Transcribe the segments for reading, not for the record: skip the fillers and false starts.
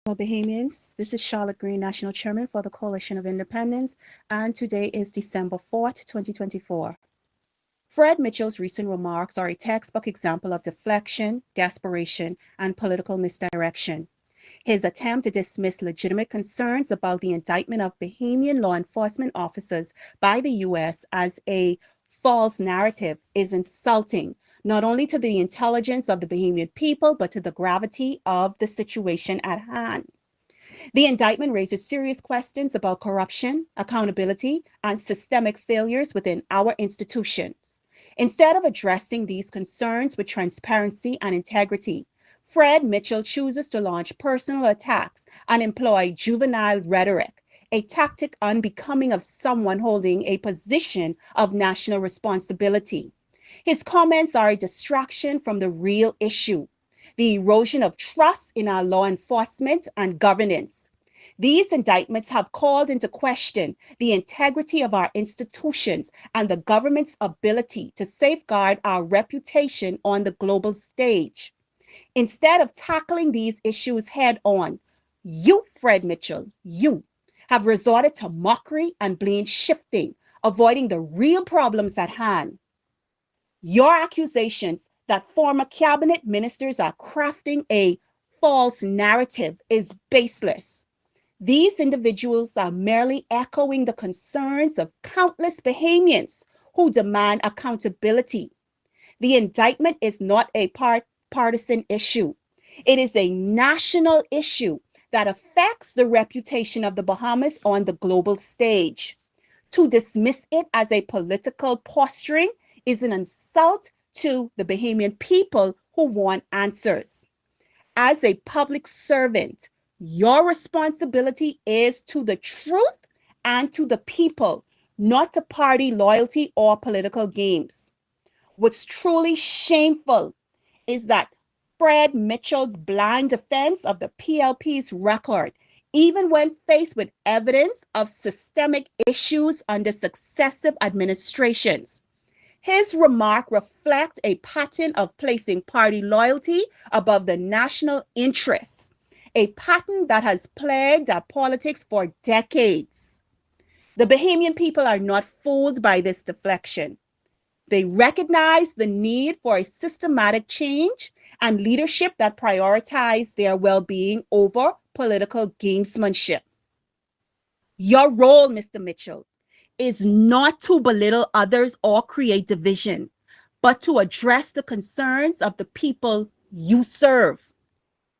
Bahamians. This is Charlotte Green, National Chairman for the Coalition of Independence, and today is December 4th, 2024. Fred Mitchell's recent remarks are a textbook example of deflection, desperation, and political misdirection. His attempt to dismiss legitimate concerns about the indictment of Bahamian law enforcement officers by the U.S. as a false narrative is insulting, not only to the intelligence of the Bahamian people, but to the gravity of the situation at hand. The indictment raises serious questions about corruption, accountability, and systemic failures within our institutions. Instead of addressing these concerns with transparency and integrity, Fred Mitchell chooses to launch personal attacks and employ juvenile rhetoric, a tactic unbecoming of someone holding a position of national responsibility. His comments are a distraction from the real issue, the erosion of trust in our law enforcement and governance. These indictments have called into question the integrity of our institutions and the government's ability to safeguard our reputation on the global stage. Instead of tackling these issues head on, you, Fred Mitchell, you have resorted to mockery and blame shifting, avoiding the real problems at hand. Your accusations that former cabinet ministers are crafting a false narrative is baseless. These individuals are merely echoing the concerns of countless Bahamians who demand accountability. The indictment is not a partisan issue. It is a national issue that affects the reputation of the Bahamas on the global stage. To dismiss it as a political posturing is an insult to the Bahamian people who want answers. As a public servant, your responsibility is to the truth and to the people, not to party loyalty or political games. What's truly shameful is that Fred Mitchell's blind defense of the PLP's record, even when faced with evidence of systemic issues under successive administrations. His remark reflects a pattern of placing party loyalty above the national interests, a pattern that has plagued our politics for decades. The Bahamian people are not fooled by this deflection. They recognize the need for a systematic change and leadership that prioritize their well-being over political gamesmanship. Your role, Mr. Mitchell, is not to belittle others or create division, but to address the concerns of the people you serve.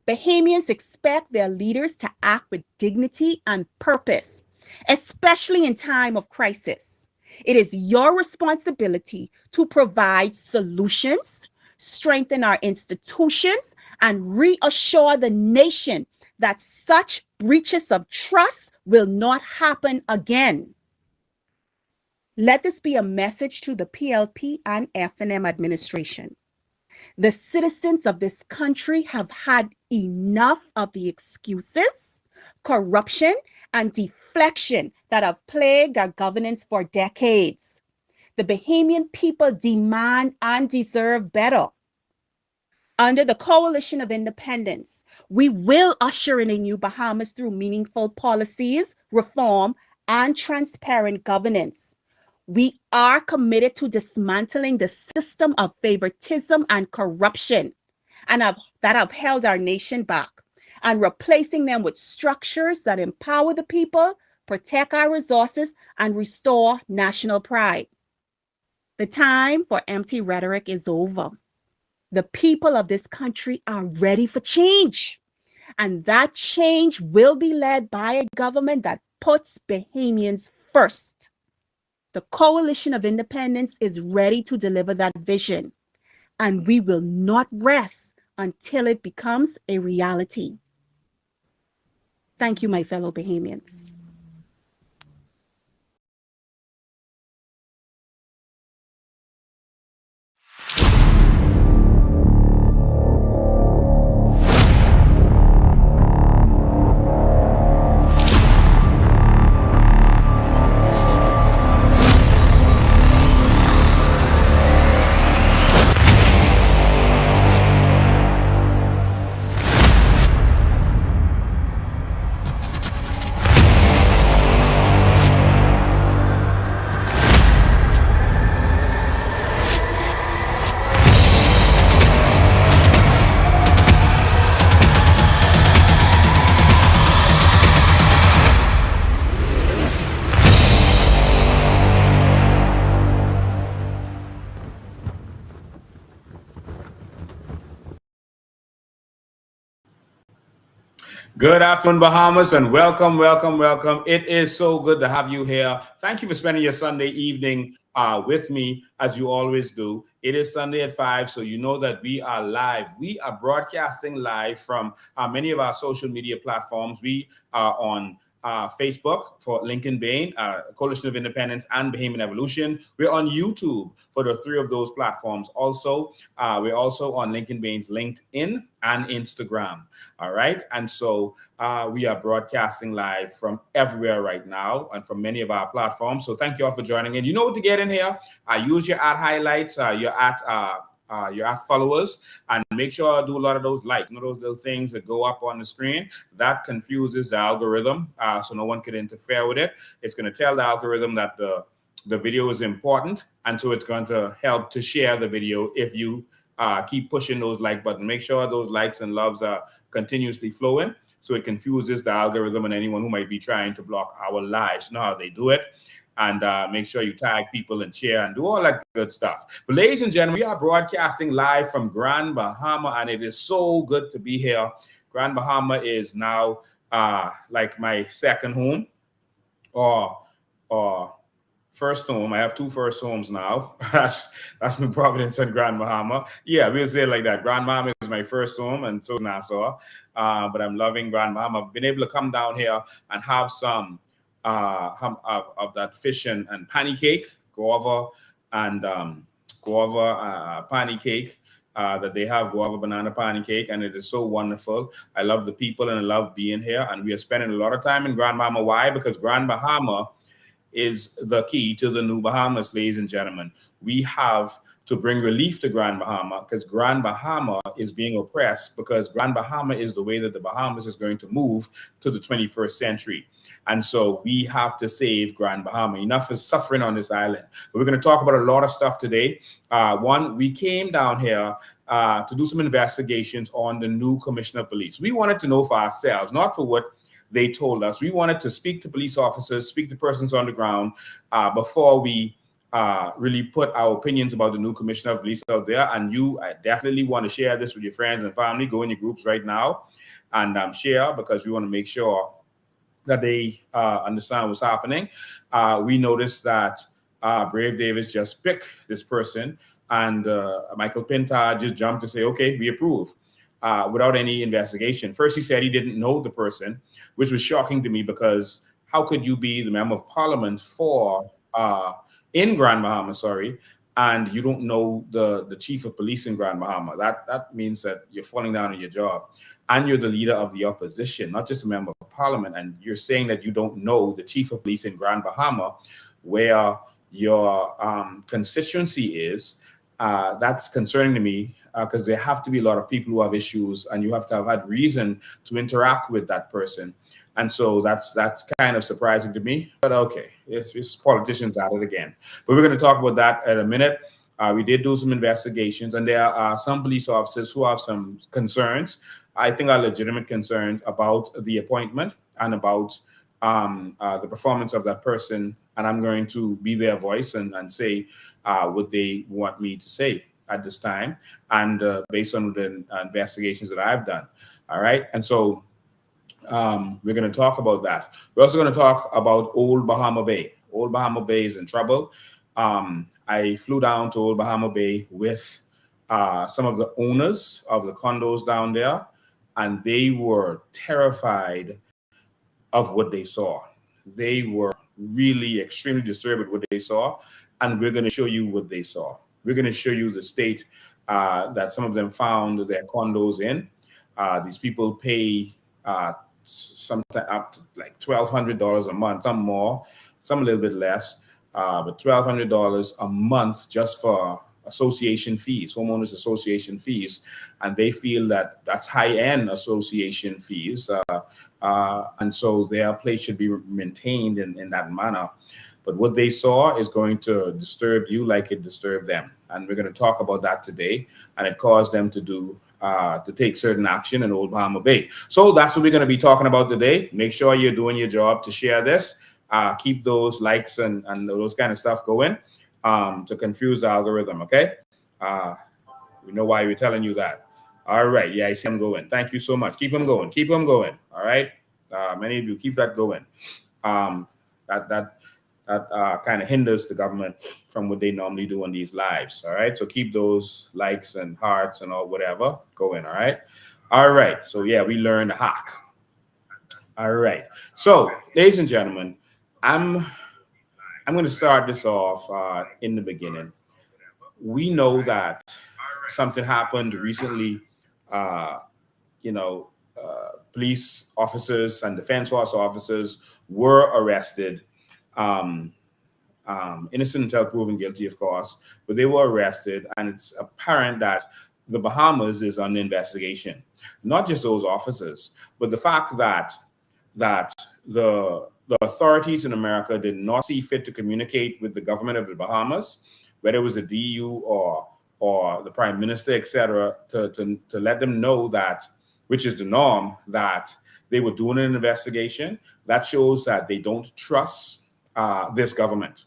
Bahamians expect their leaders to act with dignity and purpose, especially in time of crisis. It is your responsibility to provide solutions, strengthen our institutions, and reassure the nation that such breaches of trust will not happen again. Let this be a message to the PLP and F&M administration. The citizens of this country have had enough of the excuses, corruption, and deflection that have plagued our governance for decades. The Bahamian people demand and deserve better. Under the Coalition of Independence, we will usher in a new Bahamas through meaningful policies, reform, and transparent governance. We are committed to dismantling the system of favoritism and corruption that have held our nation back, and replacing them with structures that empower the people, protect our resources, and restore national pride. The time for empty rhetoric is over. The people of this country are ready for change, and that change will be led by a government that puts Bahamians first. The Coalition of Independence is ready to deliver that vision, and we will not rest until it becomes a reality. Thank you, my fellow Bahamians. Good afternoon, Bahamas, and welcome, welcome, welcome. It is so good to have you here. Thank you for spending your Sunday evening with me, as you always do. It is Sunday at 5, so you know that we are live. We are broadcasting live from many of our social media platforms. We are on Facebook for Lincoln Bain, Coalition of Independence, and Bahamian Evolution. We're on YouTube for the three of those platforms. Also, we're also on Lincoln Bain's LinkedIn and Instagram. All right. And so we are broadcasting live from everywhere right now and from many of our platforms. So thank you all for joining in. You know what to get in here. Use your ad highlights, your at followers, and make sure I do a lot of those likes, those little things that go up on the screen. That confuses the algorithm, so no one can interfere with it. It's going to tell the algorithm that the video is important, and so it's going to help to share the video if you keep pushing those like buttons. Make sure those likes and loves are continuously flowing, so it confuses the algorithm and anyone who might be trying to block our lives. You know how they do it. And make sure you tag people and share and do all that good stuff. But ladies and gentlemen, we are broadcasting live from Grand Bahama, and it is so good to be here. Grand Bahama is now like my second home, or or first home. I have two first homes now. That's New Providence and Grand Bahama. Yeah, we'll say it like that. Grand Bahama is my first home, and so is Nassau. But I'm loving Grand Bahama. I've been able to come down here and have some of that fish and panny cake, guava and guava panny cake. That they have guava banana panny cake, and it is so wonderful. I love the people and I love being here, and we are spending a lot of time in Grand Bahama. Why? Because Grand Bahama is the key to the new Bahamas, ladies and gentlemen. We have to bring relief to Grand Bahama because Grand Bahama is being oppressed, because Grand Bahama is the way that the Bahamas is going to move to the 21st century. And so we have to save Grand Bahama. Enough is suffering on this island. But we're going to talk about a lot of stuff today. One, we came down here to do some investigations on the new commissioner of police. We wanted to know for ourselves, not for what they told us. We wanted to speak to police officers, speak to persons on the ground before we really put our opinions about the new commissioner of police out there. And I definitely want to share this with your friends and family. Go in your groups right now and share, because we want to make sure that they understand what's happening. We noticed that Brave Davis just picked this person, and Michael Pinta just jumped to say, okay, we approve. Without any investigation. First, he said he didn't know the person, which was shocking to me, because how could you be the member of parliament for in Grand Bahama, sorry, and you don't know the chief of police in Grand Bahama? That means that you're falling down on your job, and you're the leader of the opposition, not just a member of parliament, and you're saying that you don't know the chief of police in Grand Bahama, where your constituency is. That's concerning to me, because there have to be a lot of people who have issues, and you have to have had reason to interact with that person. And so that's kind of surprising to me. But okay, it's politicians at it again. But we're going to talk about that in a minute. We did do some investigations, and there are some police officers who have some concerns, I think are legitimate concerns, about the appointment and about the performance of that person. And I'm going to be their voice and say what they want me to say at this time, and based on the investigations that I've done. All right. And so we're going to talk about that. We're also going to talk about Old Bahama Bay. Old Bahama Bay is in trouble. I flew down to Old Bahama Bay with some of the owners of the condos down there, and they were terrified of what they saw. They were really extremely disturbed with what they saw, and we're going to show you what they saw. We're going to show you the state that some of them found their condos in. These people pay sometimes up to like $1,200 a month, some more, some a little bit less, but $1,200 a month just for association fees, homeowners association fees, and they feel that that's high-end association fees, and so their place should be maintained in that manner. But what they saw is going to disturb you like it disturbed them. And we're going to talk about that today. And it caused them to take certain action in Old Bahama Bay. So that's what we're going to be talking about today. Make sure you're doing your job to share this. Keep those likes and those kind of stuff going to confuse the algorithm, okay? We know why we're telling you that. All right. Yeah, I see them going. Thank you so much. Keep them going. Keep them going. All right. Many of you keep that going. Um, that kind of hinders the government from what they normally do on these lives. All right. So keep those likes and hearts and all whatever going. All right. All right. So yeah, we learned the hack. All right. So, ladies and gentlemen, I'm I'm going to start this off in the beginning. We know that something happened recently. Uh, you know, police officers and defense force officers were arrested. Um, Innocent until proven guilty, of course, but they were arrested, and it's apparent that the Bahamas is under investigation. Not just those officers, but the fact that the authorities in America did not see fit to communicate with the government of the Bahamas, whether it was the DU or the Prime Minister, etc., to let them know that, which is the norm, that they were doing an investigation. That shows that they don't trust this government.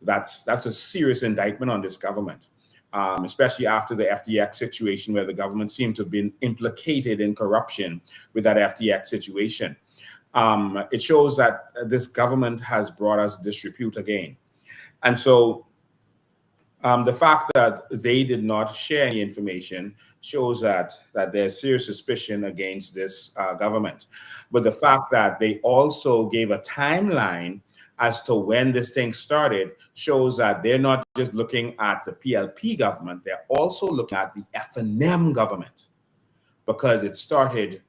That's a serious indictment on this government, especially after the FTX situation, where the government seemed to have been implicated in corruption with that FTX situation. It shows that this government has brought us disrepute again. And so the fact that they did not share any information shows that there's serious suspicion against this government. But the fact that they also gave a timeline as to when this thing started shows that they're not just looking at the PLP government, they're also looking at the FNM government, because it started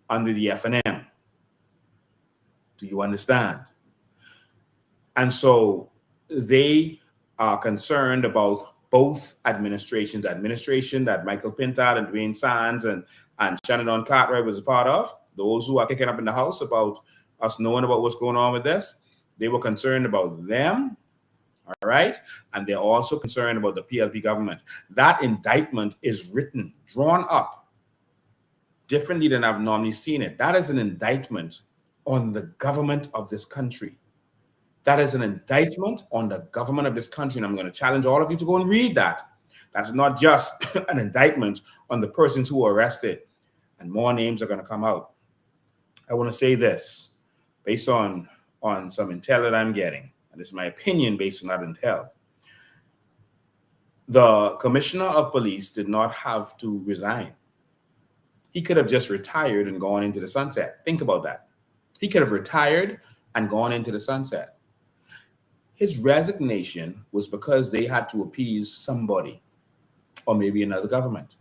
under the FNM. Do you understand? And so they are concerned about both administrations, the administration that Michael Pintard and Dwayne Sands and Shannon Cartwright was a part of, those who are kicking up in the house about us knowing about what's going on with this. They were concerned about them, all right? And they're also concerned about the PLP government. That indictment is written, drawn up differently than I've normally seen it. That is an indictment on the government of this country. That is an indictment on the government of this country. And I'm going to challenge all of you to go and read that. That's not just an indictment on the persons who were arrested. And more names are going to come out. I want to say this based on some intel that I'm getting. And this is my opinion based on that intel. The commissioner of police did not have to resign. He could have just retired and gone into the sunset. Think about that. He could have retired and gone into the sunset. His resignation was because they had to appease somebody, or maybe another government.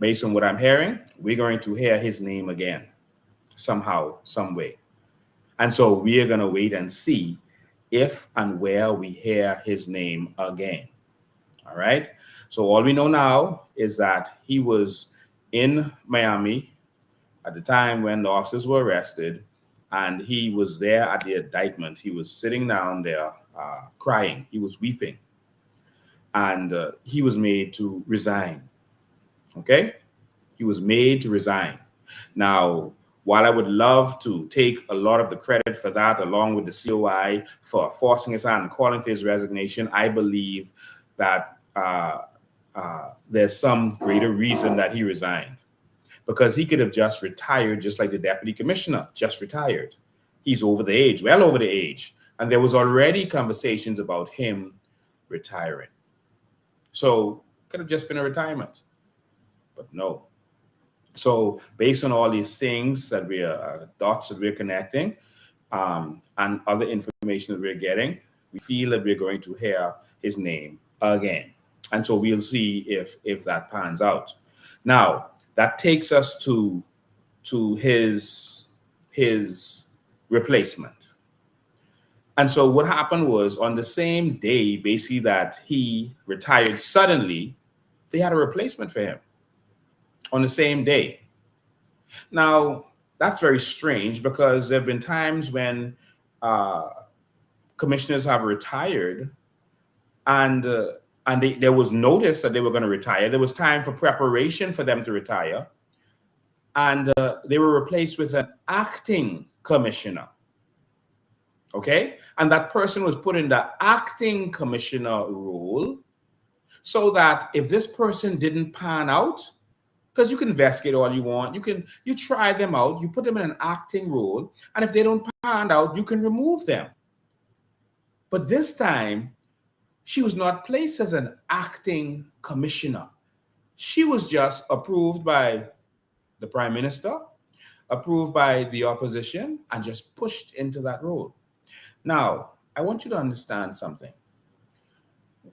Based on what I'm hearing, we're going to hear his name again, somehow, some way. And so we are going to wait and see if and where we hear his name again. All right. So all we know now is that he was in Miami at the time when the officers were arrested, and he was there at the indictment. He was sitting down there crying. He was weeping. And he was made to resign. Okay? He was made to resign. Now, while I would love to take a lot of the credit for that, along with the COI for forcing his hand and calling for his resignation, I believe that there's some greater reason that he resigned, because he could have just retired, just like the deputy commissioner just retired. He's over the age, well over the age. And there was already conversations about him retiring. So it could have just been a retirement, but no. So based on all these things that we are, dots that we're connecting, and other information that we're getting, we feel that we're going to hear his name again. And so we'll see if that pans out. Now, that takes us to his replacement. And so what happened was, on the same day, basically, that he retired suddenly, they had a replacement for him on the same day. Now, that's very strange, because there have been times when commissioners have retired, and there was notice that they were going to retire. There was time for preparation for them to retire. And they were replaced with an acting commissioner. Okay? And that person was put in the acting commissioner role so that if this person didn't pan out, because you can investigate all you want, you try them out, you put them in an acting role, and if they don't pan out, you can remove them. But this time, she was not placed as an acting commissioner. She was just approved by the prime minister, approved by the opposition, and just pushed into that role. Now, I want you to understand something.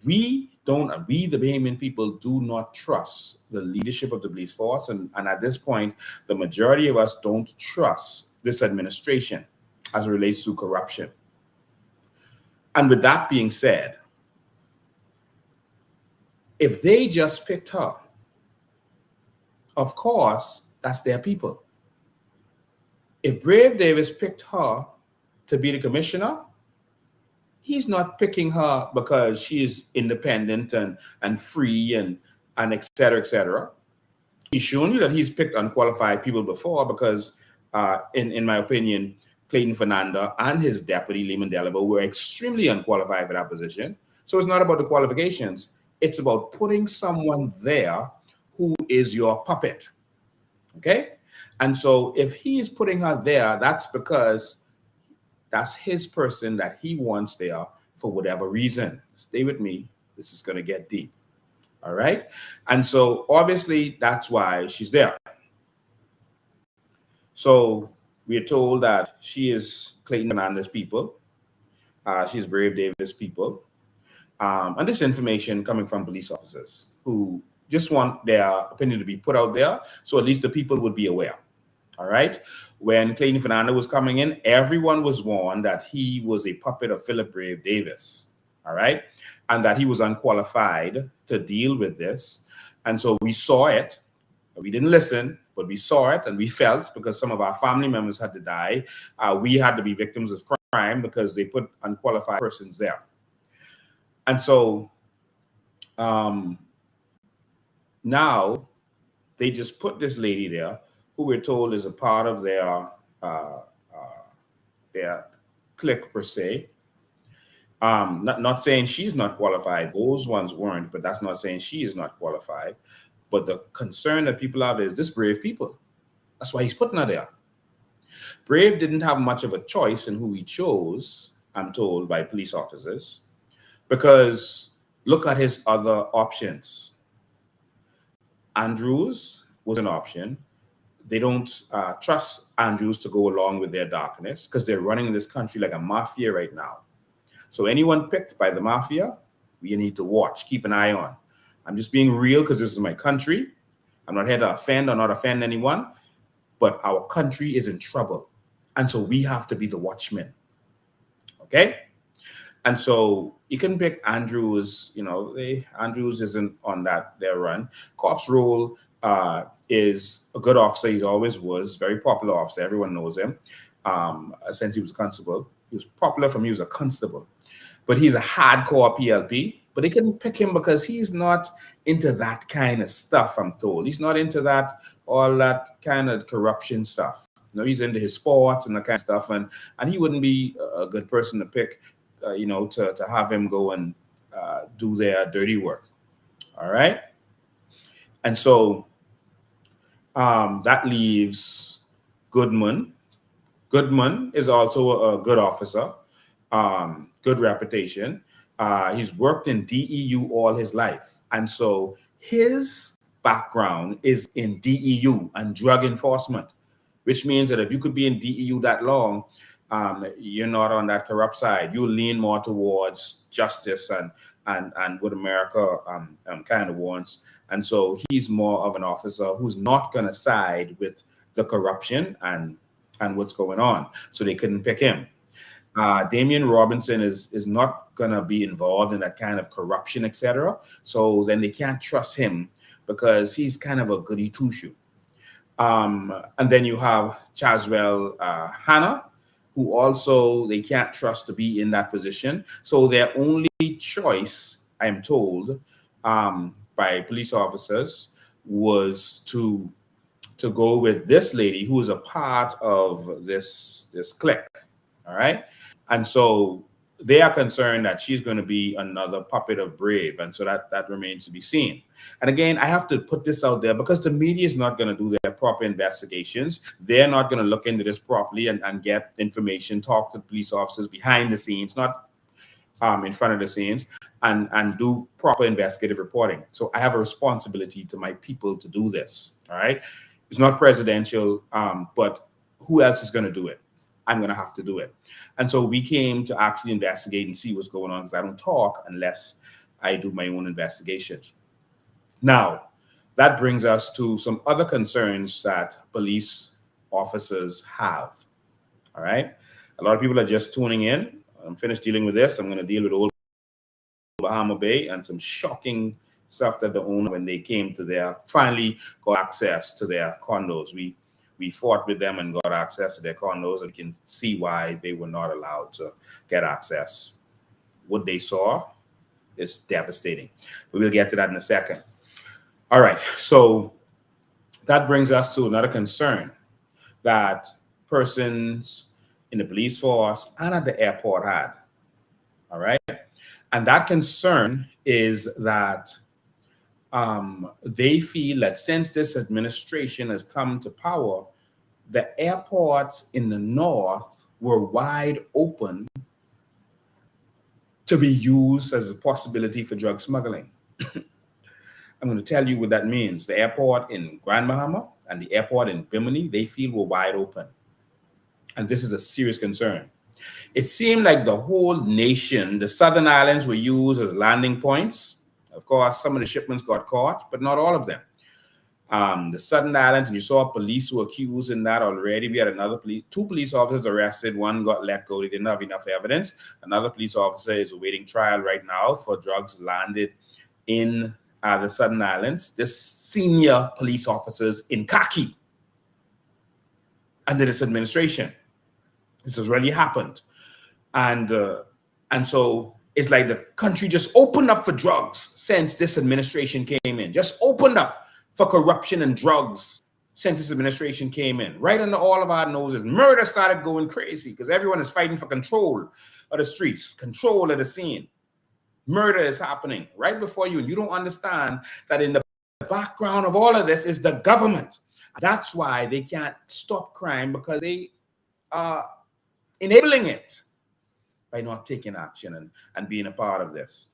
We, the Bahamian people, do not trust the leadership of the police force. And at this point, the majority of us don't trust this administration as it relates to corruption. And with that being said, if they just picked her, of course, that's their people. If Brave Davis picked her to be the commissioner, he's not picking her because she is independent and free and et cetera, et cetera. He's shown you that he's picked unqualified people before because, in my opinion, Clayton Fernanda and his deputy, Lehman Delaveau, were extremely unqualified for that position. So it's not about the qualifications. It's about putting someone there who is your puppet. Okay? And so if he is putting her there, that's because that's his person that he wants there for whatever reason. Stay with me. This is going to get deep. All right? And so obviously that's why she's there. So we are told that she is Clayton Fernandez people. She's Brave Davis people. And this information coming from police officers who just want their opinion to be put out there so at least the people would be aware. All right. When Clayton Fernandez was coming in, everyone was warned that he was a puppet of Philip Brave Davis. All right. And that he was unqualified to deal with this. And so we saw it. We didn't listen, but we saw it and we felt because some of our family members had to die. We had to be victims of crime because they put unqualified persons there. And so now they just put this lady there who we're told is a part of their clique per se. Not saying she's not qualified. Those ones weren't, but that's not saying she is not qualified. But the concern that people have is this Brave people. That's why he's putting her there. Brave didn't have much of a choice in who he chose, I'm told, by police officers, because look at his other options. Andrews was an option. They don't trust Andrews to go along with their darkness because they're running this country like a mafia right now. So anyone picked by the mafia, we need to watch, keep an eye on. I'm just being real because this is my country. I'm not here to offend or not offend anyone, but our country is in trouble. And so we have to be the watchmen. Okay? And so you can pick Andrews, Andrews isn't on their run. Corp's role is a good officer. He always was, very popular officer. Everyone knows him since he was a constable. He was popular from he was a constable. But he's a hardcore PLP. But they couldn't pick him because he's not into that kind of stuff, I'm told. He's not into all that kind of corruption stuff. He's into his sports and that kind of stuff. And he wouldn't be a good person to pick, to have him go and do their dirty work. All right? And so that leaves Goodman. Goodman is also a good officer, good reputation. He's worked in DEU all his life. And so his background is in DEU and drug enforcement, which means that if you could be in DEU that long, you're not on that corrupt side. You lean more towards justice and what America kind of wants. And so he's more of an officer who's not going to side with the corruption and what's going on. So they couldn't pick him. Damian Robinson is not going to be involved in that kind of corruption, etc. So then they can't trust him because he's kind of a goody two-shoe. And then you have Chaswell Hannah, who also they can't trust to be in that position. So their only choice, I'm told, by police officers was to go with this lady who is a part of this clique. All right. And so they are concerned that she's going to be another puppet of Brave, and so that remains to be seen. And again, I have to put this out there because the media is not going to do their proper investigations. They're not going to look into this properly and get information, talk to police officers behind the scenes, not in front of the scenes, and do proper investigative reporting. So I have a responsibility to my people to do this. All right, it's not presidential, but who else is going to do it? I'm going to have to do it. And so we came to actually investigate and see what's going on, because I don't talk unless I do my own investigations. Now, that brings us to some other concerns that police officers have. All right. A lot of people are just tuning in. I'm finished dealing with this. I'm going to deal with old Bahama Bay and some shocking stuff that the owner, when they came to their, finally got access to their condos. We fought with them and got access to their condos, and can see why they were not allowed to get access. What they saw is devastating. But we'll get to that in a second. All right. So that brings us to another concern that persons in the police force and at the airport had. All right. And that concern is that they feel that since this administration has come to power, the airports in the north were wide open to be used as a possibility for drug smuggling. I'm going to tell you what that means. The airport in Grand Bahama and the airport in Bimini, they feel were wide open. And this is a serious concern. It seemed like the whole nation, the southern islands, were used as landing points. Of course, some of the shipments got caught, but not all of them. The southern islands, and you saw police who were accused in that already. We had two police officers arrested. One got let go. They didn't have enough evidence. Another police officer is awaiting trial right now for drugs landed in the southern islands. This senior police officers in khaki under this administration. This has really happened. And so it's like the country just opened up for drugs since this administration came in. Just opened up for corruption and drugs since this administration came in. Right under all of our noses, murder started going crazy because everyone is fighting for control of the streets, control of the scene. Murder is happening right before you, and you don't understand that in the background of all of this is the government. That's why they can't stop crime, because they are enabling it by not taking action and being a part of this.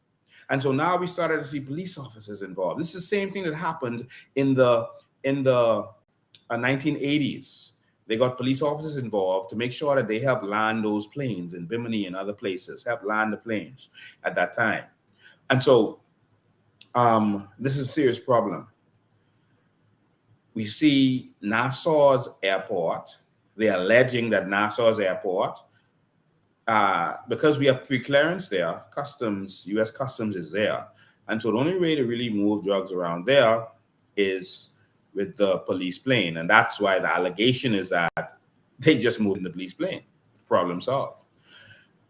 And so now we started to see police officers involved. This is the same thing that happened in the 1980s. They got police officers involved to make sure that they help land those planes in Bimini and other places, help land the planes at that time. And so this is a serious problem. We see Nassau's airport. They're alleging that Nassau's airport, because we have pre-clearance there, customs, U.S. Customs is there. And so the only way to really move drugs around there is with the police plane. And that's why the allegation is that they just moved in the police plane. Problem solved.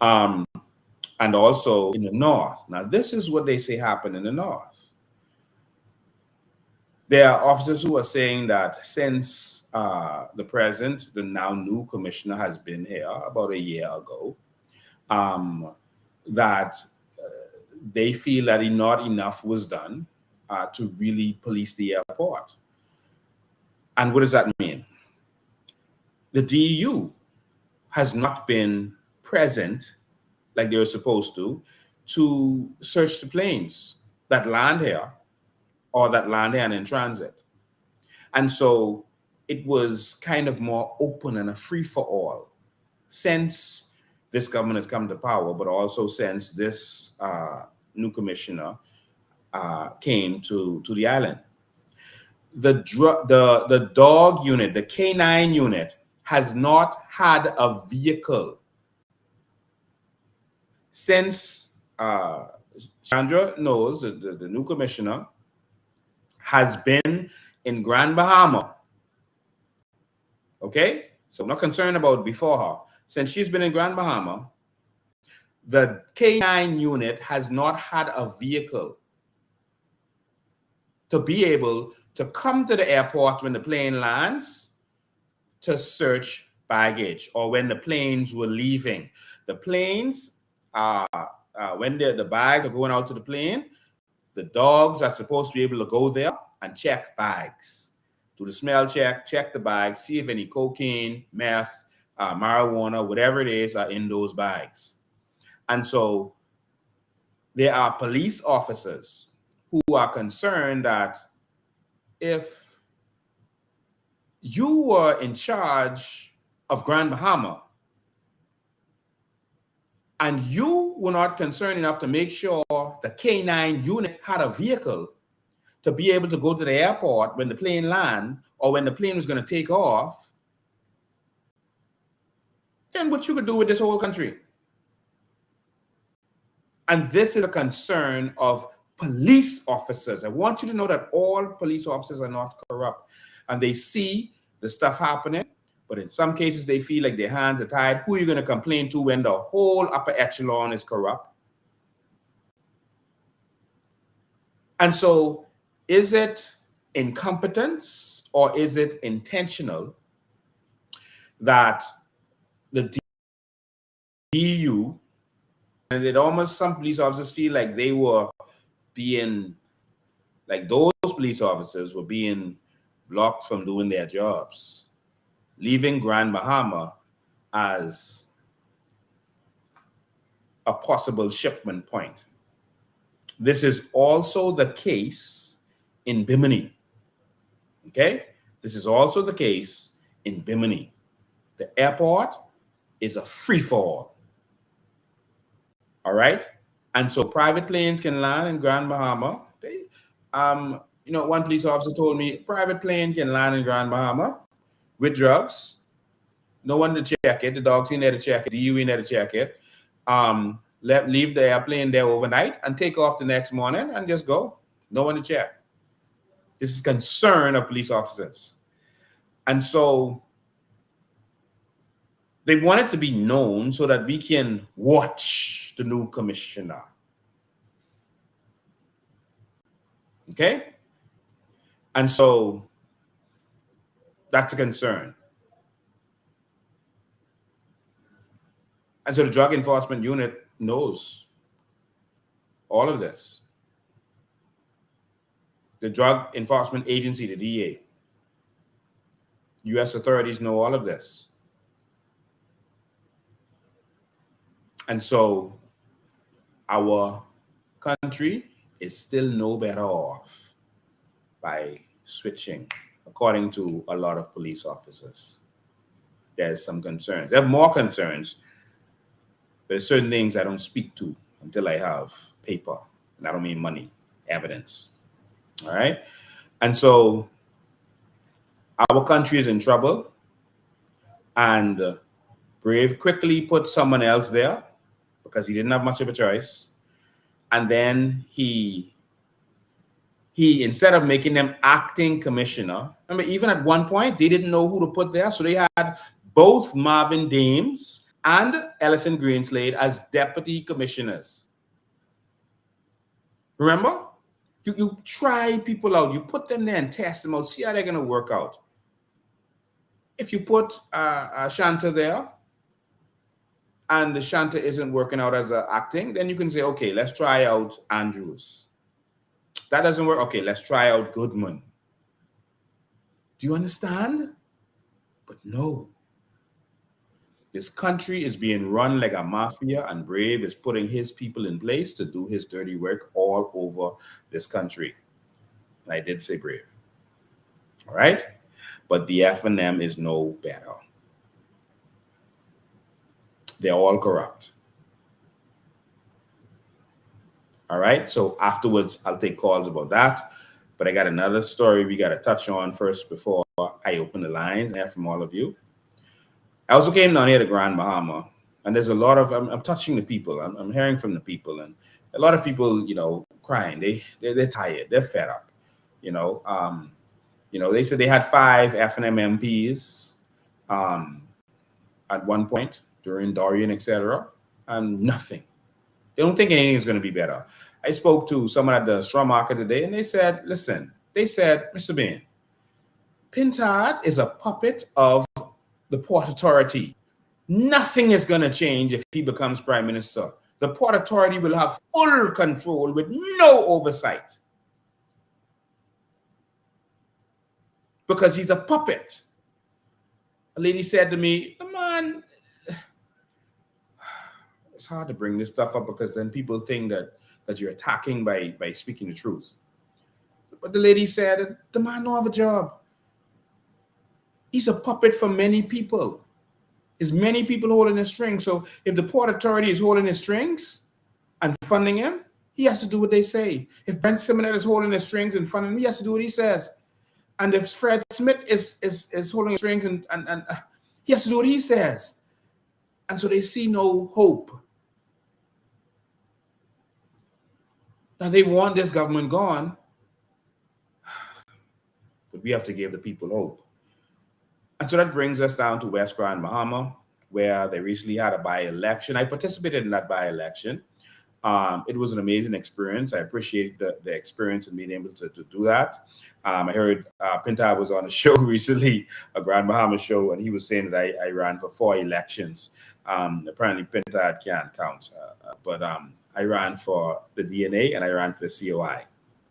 And also in the north. Now, this is what they say happened in the north. There are officers who are saying that since the president, the now new commissioner, has been here about a year ago, that they feel that not enough was done to really police the airport. And what does that mean? The DEU has not been present like they were supposed to search the planes that land here or that land here and in transit. And so it was kind of more open and a free-for-all since this government has come to power, but also since this new commissioner came to the island. The dog unit, the K9 unit, has not had a vehicle since Chandra Knowles, the new commissioner, has been in Grand Bahama. Okay? So I'm not concerned about before her. Since she's been in Grand Bahama, the K9 unit has not had a vehicle to be able to come to the airport when the plane lands to search baggage, or when the planes were leaving. The planes when the bags are going out to the plane, the dogs are supposed to be able to go there and check bags, do the smell check, check the bags, see if any cocaine, meth, marijuana, whatever it is, are in those bags. And so there are police officers who are concerned that if you were in charge of Grand Bahama and you were not concerned enough to make sure the K9 unit had a vehicle to be able to go to the airport when the plane land or when the plane was going to take off, then what you could do with this whole country? And this is a concern of police officers. I want you to know that all police officers are not corrupt. And they see the stuff happening, but in some cases they feel like their hands are tied. Who are you going to complain to when the whole upper echelon is corrupt? And so is it incompetence or is it intentional that the DU, and it almost, some police officers feel like they were being, like those police officers were being blocked from doing their jobs, leaving Grand Bahama as a possible shipment point. This is also the case in Bimini. Okay? This is also the case in Bimini. The airport is a free-for-all. All right? And so private planes can land in Grand Bahama. One police officer told me, private plane can land in Grand Bahama with drugs. No one to check it. The dogs in there to check it. The DU in there to check it. Leave the airplane there overnight and take off the next morning and just go. No one to check. This is concern of police officers. And so they want it to be known so that we can watch the new commissioner. Okay? And so that's a concern. And so the Drug Enforcement Unit knows all of this. The Drug Enforcement Agency, the DEA, U.S. authorities know all of this. And so our country is still no better off by switching, according to a lot of police officers. There's some concerns. There are more concerns. There's certain things I don't speak to until I have paper. I don't mean money, evidence. All right? And so our country is in trouble, and Brave quickly put someone else there because he didn't have much of a choice. And then he instead of making them acting commissioner, remember, even at one point, they didn't know who to put there. So they had both Marvin Dames and Ellison Greenslade as deputy commissioners. Remember? You try people out. You put them there and test them out. See how they're going to work out. If you put Shanta there, and the Shanta isn't working out as acting, then you can say, okay, let's try out Andrews. That doesn't work. Okay, let's try out Goodman. Do you understand? But no. This country is being run like a mafia, and Brave is putting his people in place to do his dirty work all over this country. And I did say Brave. All right? But the F&M is no better. They're all corrupt. All right. So afterwards, I'll take calls about that. But I got another story we got to touch on first before I open the lines and hear from all of you. I also came down here to Grand Bahama, and there's a lot of, I'm touching the people. I'm hearing from the people, and a lot of people, crying. They're tired. They're fed up. They said they had 5 F&M MPs at one point during Dorian, etc., and nothing. They don't think anything is going to be better. I spoke to someone at the straw market today, and they said, listen, Mr. Bain, Pintard is a puppet of the Port Authority. Nothing is going to change if he becomes prime minister. The Port Authority will have full control with no oversight because he's a puppet. A lady said to me, man, it's hard to bring this stuff up because then people think that you're attacking by speaking the truth. But the lady said, the man don't have a job. He's a puppet for many people. There's many people holding his strings. So if the Port Authority is holding his strings and funding him, he has to do what they say. If Brent Simonet is holding his strings and funding him, he has to do what he says. And if Fred Smith is holding his strings and he has to do what he says. And so they see no hope. Now they want this government gone, but we have to give the people hope. And so that brings us down to West Grand, Bahama, where they recently had a by-election. I participated in that by-election. It was an amazing experience. I appreciate the experience and being able to do that. I heard Pinta was on a show recently, a Grand Bahama show, and he was saying that I ran for 4 elections. Apparently, Pinta can't count, but I ran for the DNA and I ran for the COI.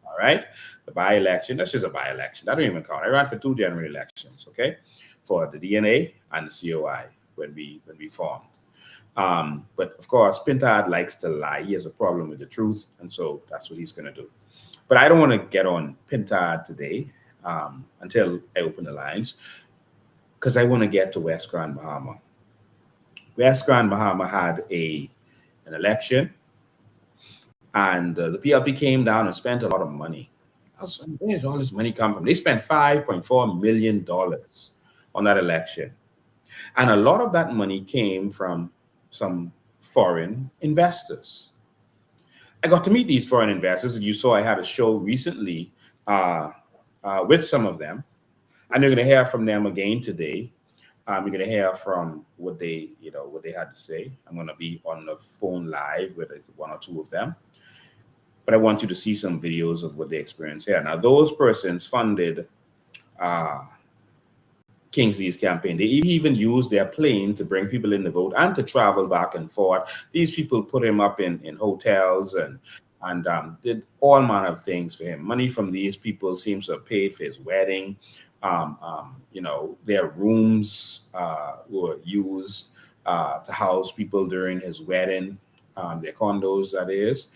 All right, the by-election. That's just a by-election. That don't even count. I ran for 2 general elections. Okay, for the DNA and the COI when we formed. But of course, Pintard likes to lie. He has a problem with the truth, and so that's what he's going to do. But I don't want to get on Pintard today until I open the lines, because I want to get to West Grand Bahama. West Grand Bahama had an election, and the PLP came down and spent a lot of money. Where did all this money come from? They spent $5.4 million on that election. And a lot of that money came from some foreign investors. I got to meet these foreign investors, and you saw I had a show recently with some of them, and you're going to hear from them again today. You're going to hear from what they had to say. I'm going to be on the phone live with 1 or 2 of them, but I want you to see some videos of what they experienced here. Now, those persons funded Kingsley's campaign. They even used their plane to bring people in the vote and to travel back and forth. These people put him up in hotels and did all manner of things for him. Money from these people seems to have paid for his wedding. Their rooms were used to house people during his wedding, their condos, that is.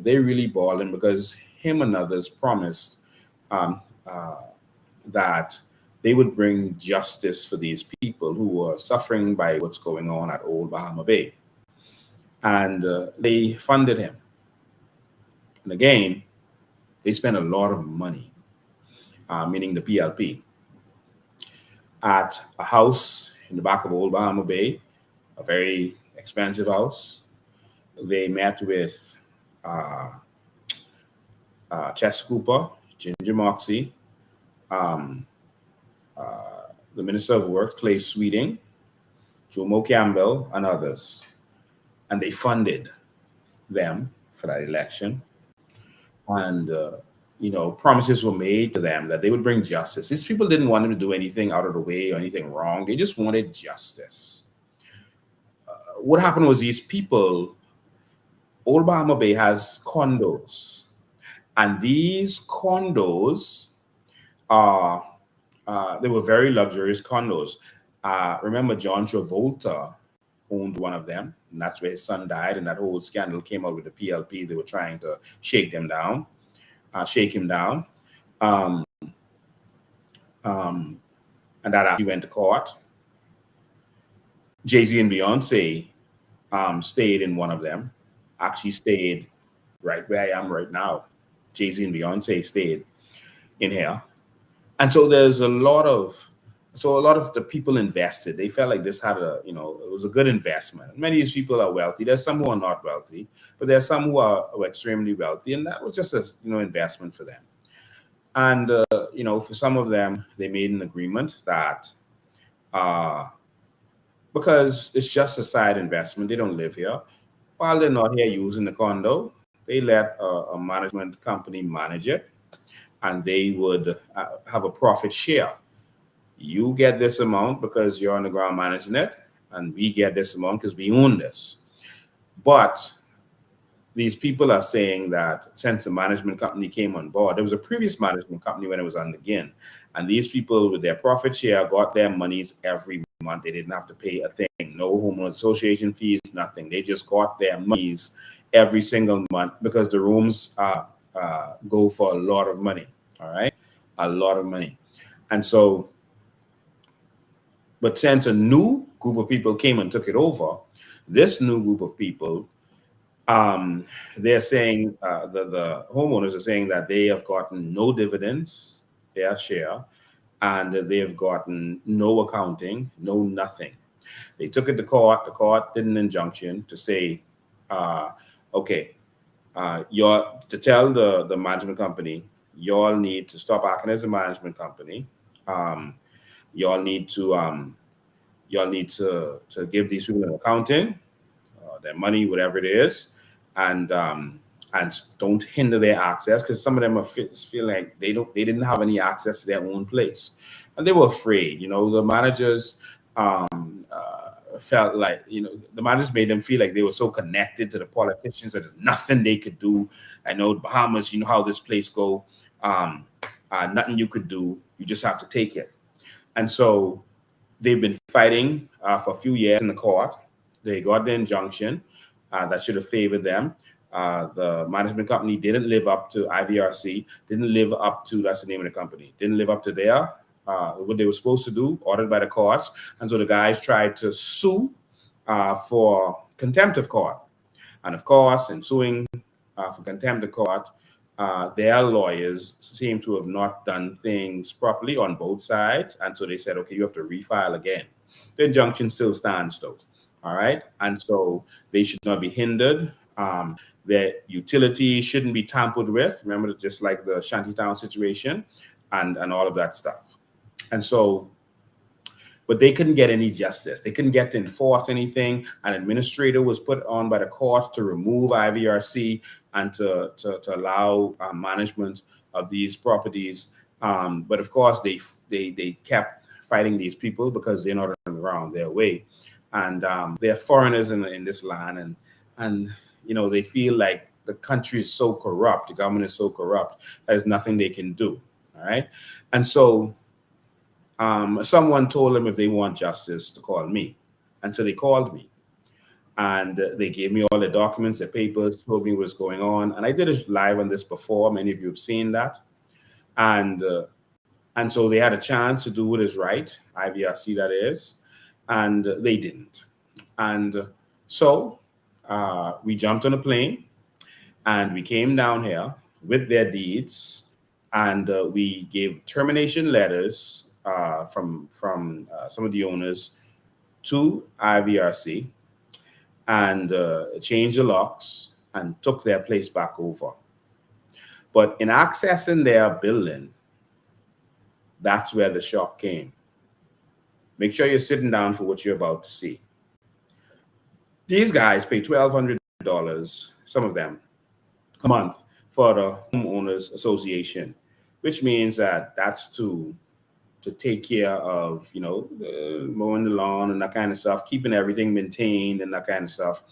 They really balling because him and others promised that they would bring justice for these people who were suffering by what's going on at Old Bahama Bay. And they funded him. And again, they spent a lot of money, meaning the PLP, at a house in the back of Old Bahama Bay, a very expensive house. They met with Chess Cooper, Ginger Moxie, the Minister of Works, Clay Sweeting, Jomo Campbell, and others. And they funded them for that election. And, promises were made to them that they would bring justice. These people didn't want them to do anything out of the way or anything wrong. They just wanted justice. What happened was these people, Old Bahama Bay has condos. And these condos are they were very luxurious condos. Remember, John Travolta owned one of them, and that's where his son died. And that whole scandal came out with the PLP. They were trying to shake him down. And that actually went to court. Jay-Z and Beyonce stayed in one of them. Actually stayed right where I am right now. Jay-Z and Beyonce stayed in here. And so there's a lot of the people invested. They felt like this had it was a good investment. Many of these people are wealthy. There's some who are not wealthy, but there's some who are extremely wealthy. And that was just a, investment for them. And, for some of them, they made an agreement that because it's just a side investment, they don't live here. While they're not here using the condo, they let a management company manage it. And they would have a profit share. You get this amount because you're on the ground managing it, and we get this amount because we own this. But these people are saying that since the management company came on board, there was a previous management company when it was on again, and these people with their profit share got their monies every month. They didn't have to pay a thing, no homeowners association fees, nothing. They just got their monies every single month because the rooms go for a lot of money. All right, a lot of money, and so, but since a new group of people came and took it over, this new group of people, um, they're saying the homeowners are saying that they have gotten no dividends, their share, and they've gotten no accounting, no nothing. They took it to court. The court did an injunction to say, uh, okay, you're to tell the management company, y'all need to stop acting as a management company. Um, y'all need to to give these people an accounting, their money, whatever it is, and don't hinder their access because some of them feel like they didn't have any access to their own place, and they were afraid. The managers felt like the managers made them feel like they were so connected to the politicians that there's nothing they could do. I know Bahamas, you know how this place go. Um, Nothing you could do. You just have to take it, and so they've been fighting for a few years in the court. They got the injunction that should have favored them. The management company didn't live up to IVRC, didn't live up to, that's the name of the company, didn't live up to their what they were supposed to do, ordered by the courts. And so the guys tried to sue for contempt of court. And of course, in suing for contempt of court, their lawyers seem to have not done things properly on both sides. And so they said, okay, you have to refile again. The injunction still stands, though. All right. And so they should not be hindered. Their utilities shouldn't be tampered with. Remember, just like the Shantytown situation and all of that stuff. And so, but they couldn't get any justice. They couldn't get to enforce anything. An administrator was put on by the courts to remove IVRC and to allow management of these properties. But of course, they kept fighting these people because they're not around their way, and they're foreigners in this land, and they feel like the country is so corrupt, the government is so corrupt, there's nothing they can do. All right, and so someone told them if they want justice to call me. And so they called me and they gave me all the documents, the papers, told me what's going on. And I did it live on this before. Many of you have seen that. And and so they had a chance to do what is right, IVRC that is, and they didn't. And so we jumped on a plane and we came down here with their deeds, and we gave termination letters from some of the owners to IVRC, and changed the locks and took their place back over. But in accessing their building, that's where the shock came. Make sure you're sitting down for what you're about to see. These guys pay $1,200, some of them, a month for the homeowners association, which means that that's to take care of mowing the lawn and that kind of stuff, keeping everything maintained and that kind of stuff.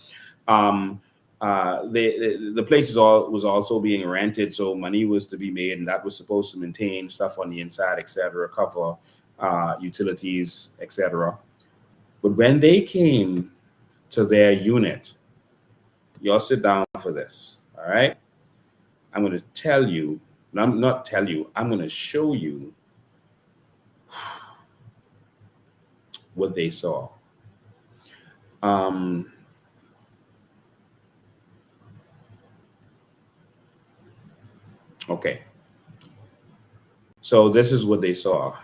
Um, the place was also being rented, so money was to be made, and that was supposed to maintain stuff on the inside, etc., cover utilities, etc. But when they came to their unit, y'all sit down for this, all right? I'm going to tell you, I'm not tell you, I'm going to show you what they saw. Um, okay, so this is what they saw,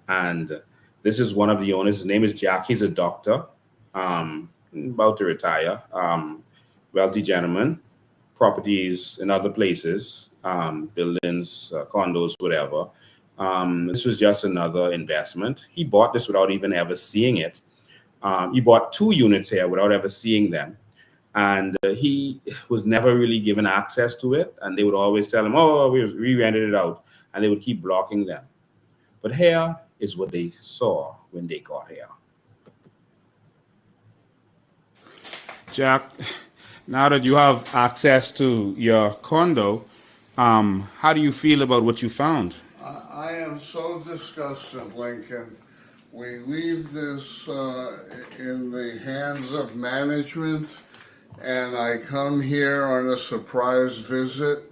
and this is one of the owners. His name is Jack. He's a doctor, about to retire. Wealthy gentleman, properties in other places, buildings, condos, whatever. This was just another investment. He bought this without even ever seeing it. He bought 2 units here without ever seeing them. And he was never really given access to it. And they would always tell him, oh, we rented it out. And they would keep blocking them. But here is what they saw when they got here. Jack, now that you have access to your condo, how do you feel about what you found? I am so disgusted, Lincoln. We leave this in the hands of management, and I come here on a surprise visit,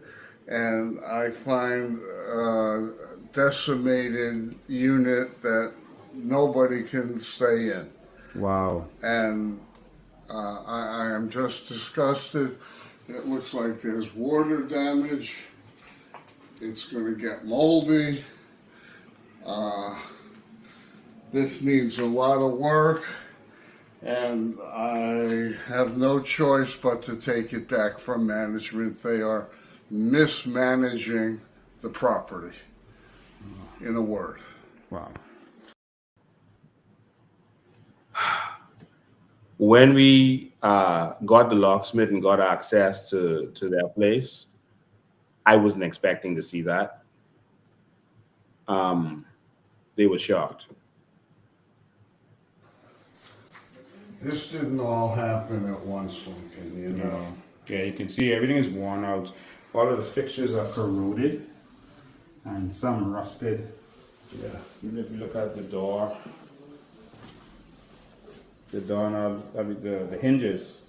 and I find a decimated unit that nobody can stay in. Wow. And I am just disgusted. It looks like there's water damage. It's going to get moldy. Uh, this needs a lot of work, and I have no choice but to take it back from management. They are mismanaging the property, in a word. Wow. When we got the locksmith and got access to their place, I wasn't expecting to see that. They were shocked. This didn't all happen at once, Lincoln, you know. Yeah, you can see everything is worn out. All of the fixtures are corroded and some rusted. Yeah. Even if you look at the doorknob, I mean the hinges,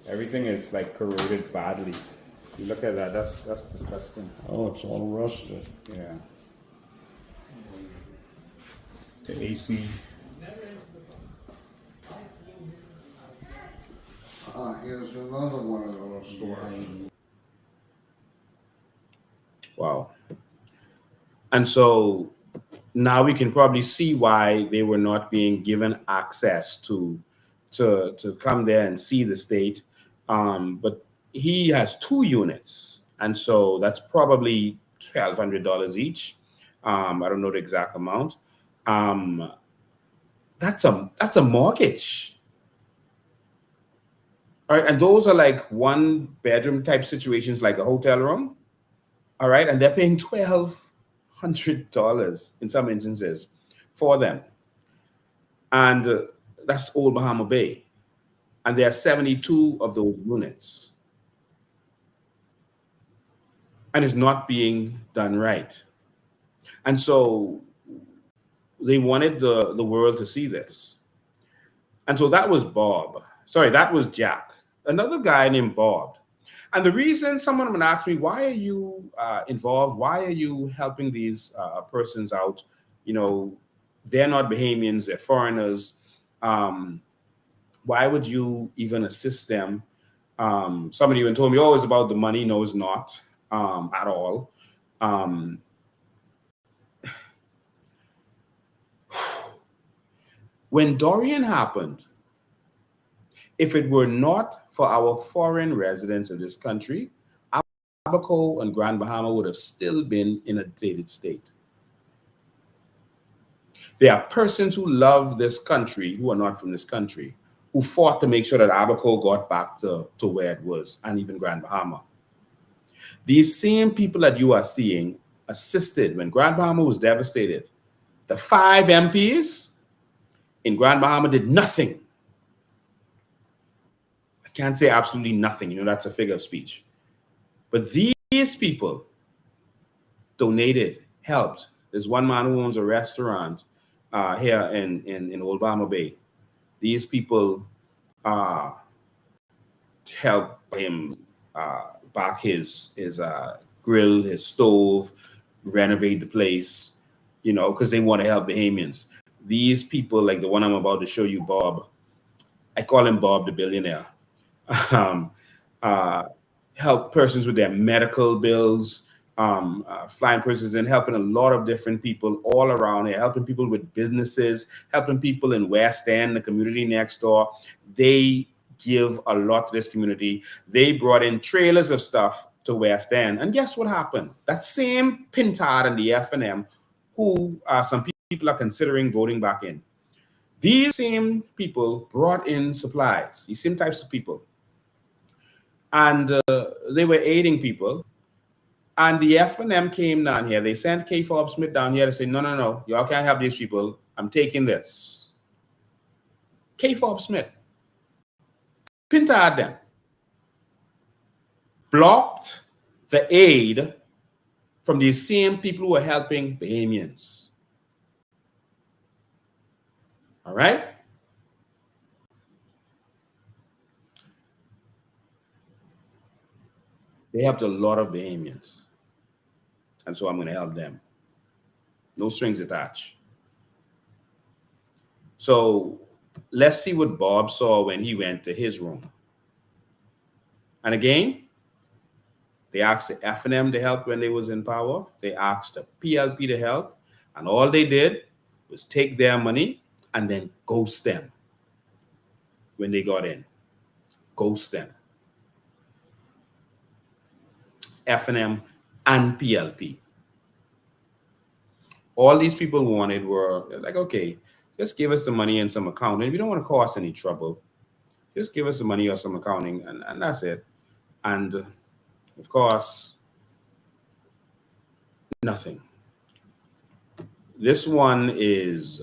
everything is like corroded badly. You look at that, that's disgusting. Oh, it's all rusted. Yeah. The AC. Here's another one of those stories. Wow. And so now we can probably see why they were not being given access to come there and see the state. But he has 2 units, and so that's probably $1,200 each. I don't know the exact amount. Um, that's a mortgage. All right, and those are like 1 bedroom type situations, like a hotel room. All right, and they're paying $1,200 in some instances for them, and that's Old Bahama Bay, and there are 72 of those units, and it's not being done right. And so they wanted the world to see this, and so that was Bob. Sorry, that was Jack. Another guy named Bob. And the reason someone would ask me, why are you involved? Why are you helping these persons out? You know, they're not Bahamians, they're foreigners. Um, why would you even assist them? Somebody even told me, oh, it's about the money. No, it's not at all. Um, when Dorian happened, if it were not for our foreign residents of this country, Abaco and Grand Bahama would have still been in a dated state. There are persons who love this country who are not from this country, who fought to make sure that Abaco got back to where it was, and even Grand Bahama. These same people that you are seeing assisted when Grand Bahama was devastated. The 5 MPs in Grand Bahama did nothing. I can't say absolutely nothing, that's a figure of speech. But these people donated, helped. There's one man who owns a restaurant here in Old Bahama Bay. These people uh, helped him back his grill, his stove, renovate the place, because they want to help Bahamians. These people, like the one I'm about to show you, Bob, I call him Bob the billionaire, um, uh, help persons with their medical bills, flying persons and helping a lot of different people all around here, helping people with businesses, helping people in West End, the community next door. They give a lot to this community. They brought in trailers of stuff to West End. And guess what happened? That same Pintard and the FNM, who some people are considering voting back in, these same people brought in supplies, these same types of people. And they were aiding people. And the FNM came down here. They sent K. Forbes Smith down here to say, no, no, no, y'all can't have these people. I'm taking this. K. Forbes Smith. pinta them, blocked the aid from these same people who are helping Bahamians. All right? They helped a lot of Bahamians. And so I'm going to help them. No strings attached. So let's see what Bob saw when he went to his room. And again, they asked the F&M to help when they was in power. They asked the PLP to help. And all they did was take their money and then ghost them when they got in. Ghost them. F&M and PLP. All these people wanted were like, okay, just give us the money and some accounting. We don't want to cause any trouble. Just give us the money or some accounting, and that's it. And of course, nothing. This one is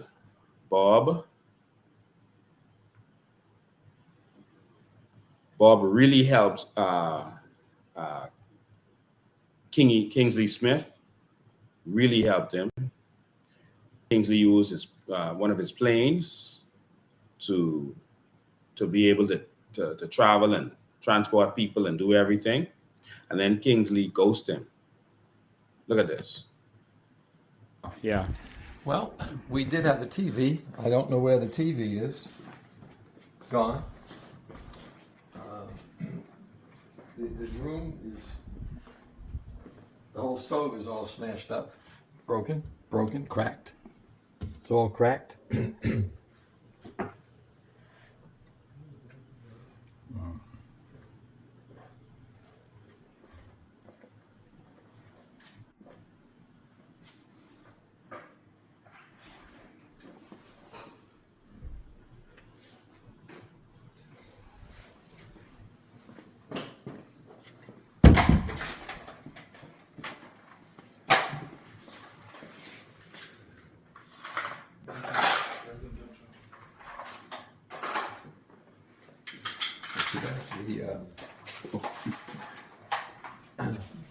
Bob. Bob really helped Kingsley Smith. Really helped him. Kingsley used one of his planes to be able to travel and transport people and do everything. And then Kingsley ghosted him. Look at this. Yeah. Well, we did have a TV. I don't know where the TV is. Gone. The room is, the whole stove is all smashed up, broken, cracked. It's all cracked.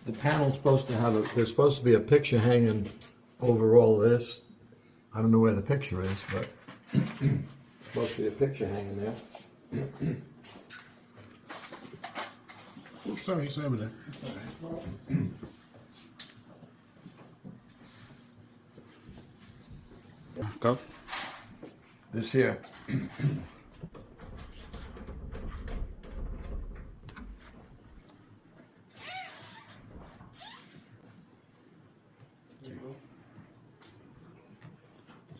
The panel's supposed to have there's supposed to be a picture hanging over all this. I don't know where the picture is, but supposed to be a picture hanging there. Oops, sorry, it's over there. Go. This here.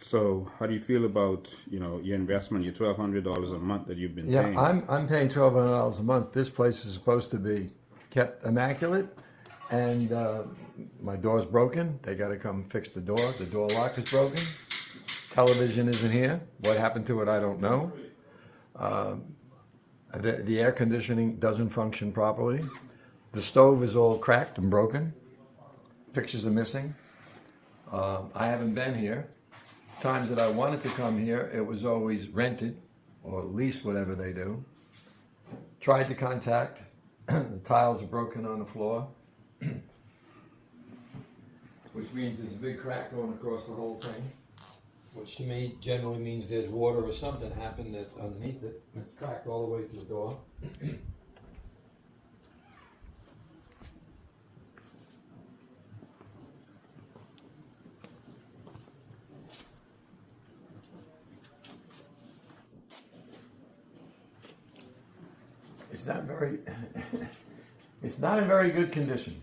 So, how do you feel about your investment, your $1,200 a month that you've been paying? I'm paying $1,200 a month. This place is supposed to be kept immaculate, and my door's broken. They got to come fix the door. The door lock is broken. Television isn't here. What happened to it, I don't know. The air conditioning doesn't function properly. The stove is all cracked and broken. Pictures are missing. I haven't been here. Times that I wanted to come here, it was always rented or leased, whatever they do. Tried to contact. The tiles are broken on the floor, which means there's a big crack going across the whole thing, which to me generally means there's water or something happened that's underneath it. It's cracked all the way to the door. It's not very, it's not in very good condition.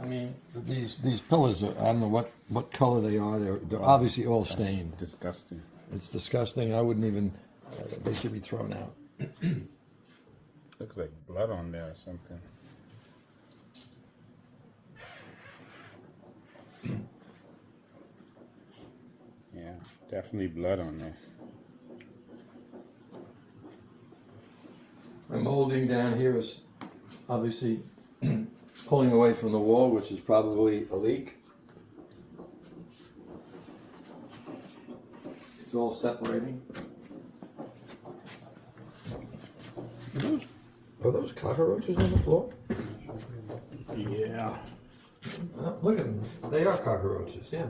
I mean, these pillars are, I don't know what color they are. They're obviously all stained. Disgusting. It's disgusting. I wouldn't even, they should be thrown out. Looks like blood on there or something. Yeah, definitely blood on there. The molding down here is obviously pulling away from the wall, which is probably a leak. It's all separating. Are those cockroaches on the floor? Yeah. Look at them. They are cockroaches, yeah.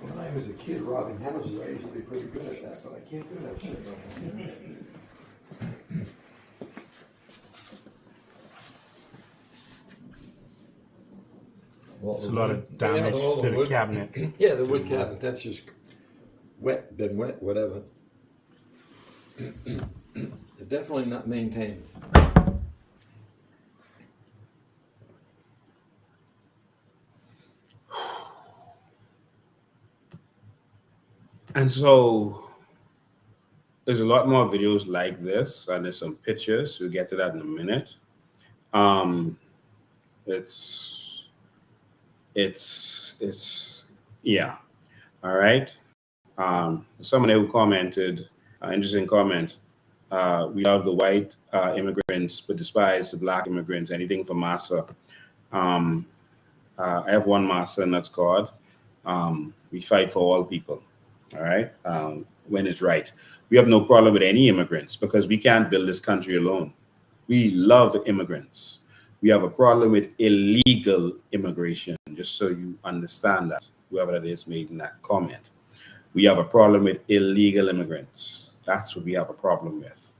When I was a kid robbing houses, I used to be pretty good at that, but I can't do that shit no more. Well, It's a lot of damage to the cabinet. Yeah, the wood cabinet, that's just been wet, whatever. They're definitely not maintained. And so there's a lot more videos like this, and there's some pictures. We'll get to that in a minute. It's yeah. All right. Someone who commented, interesting comment. We love the white immigrants, but despise the black immigrants. Anything for massa. I have one massa, and that's God. We fight for all people. All right. When it's right, we have no problem with any immigrants because we can't build this country alone. We love immigrants. We have a problem with illegal immigration, just so you understand that, whoever that is making that comment. We have a problem with illegal immigrants. That's what we have a problem with.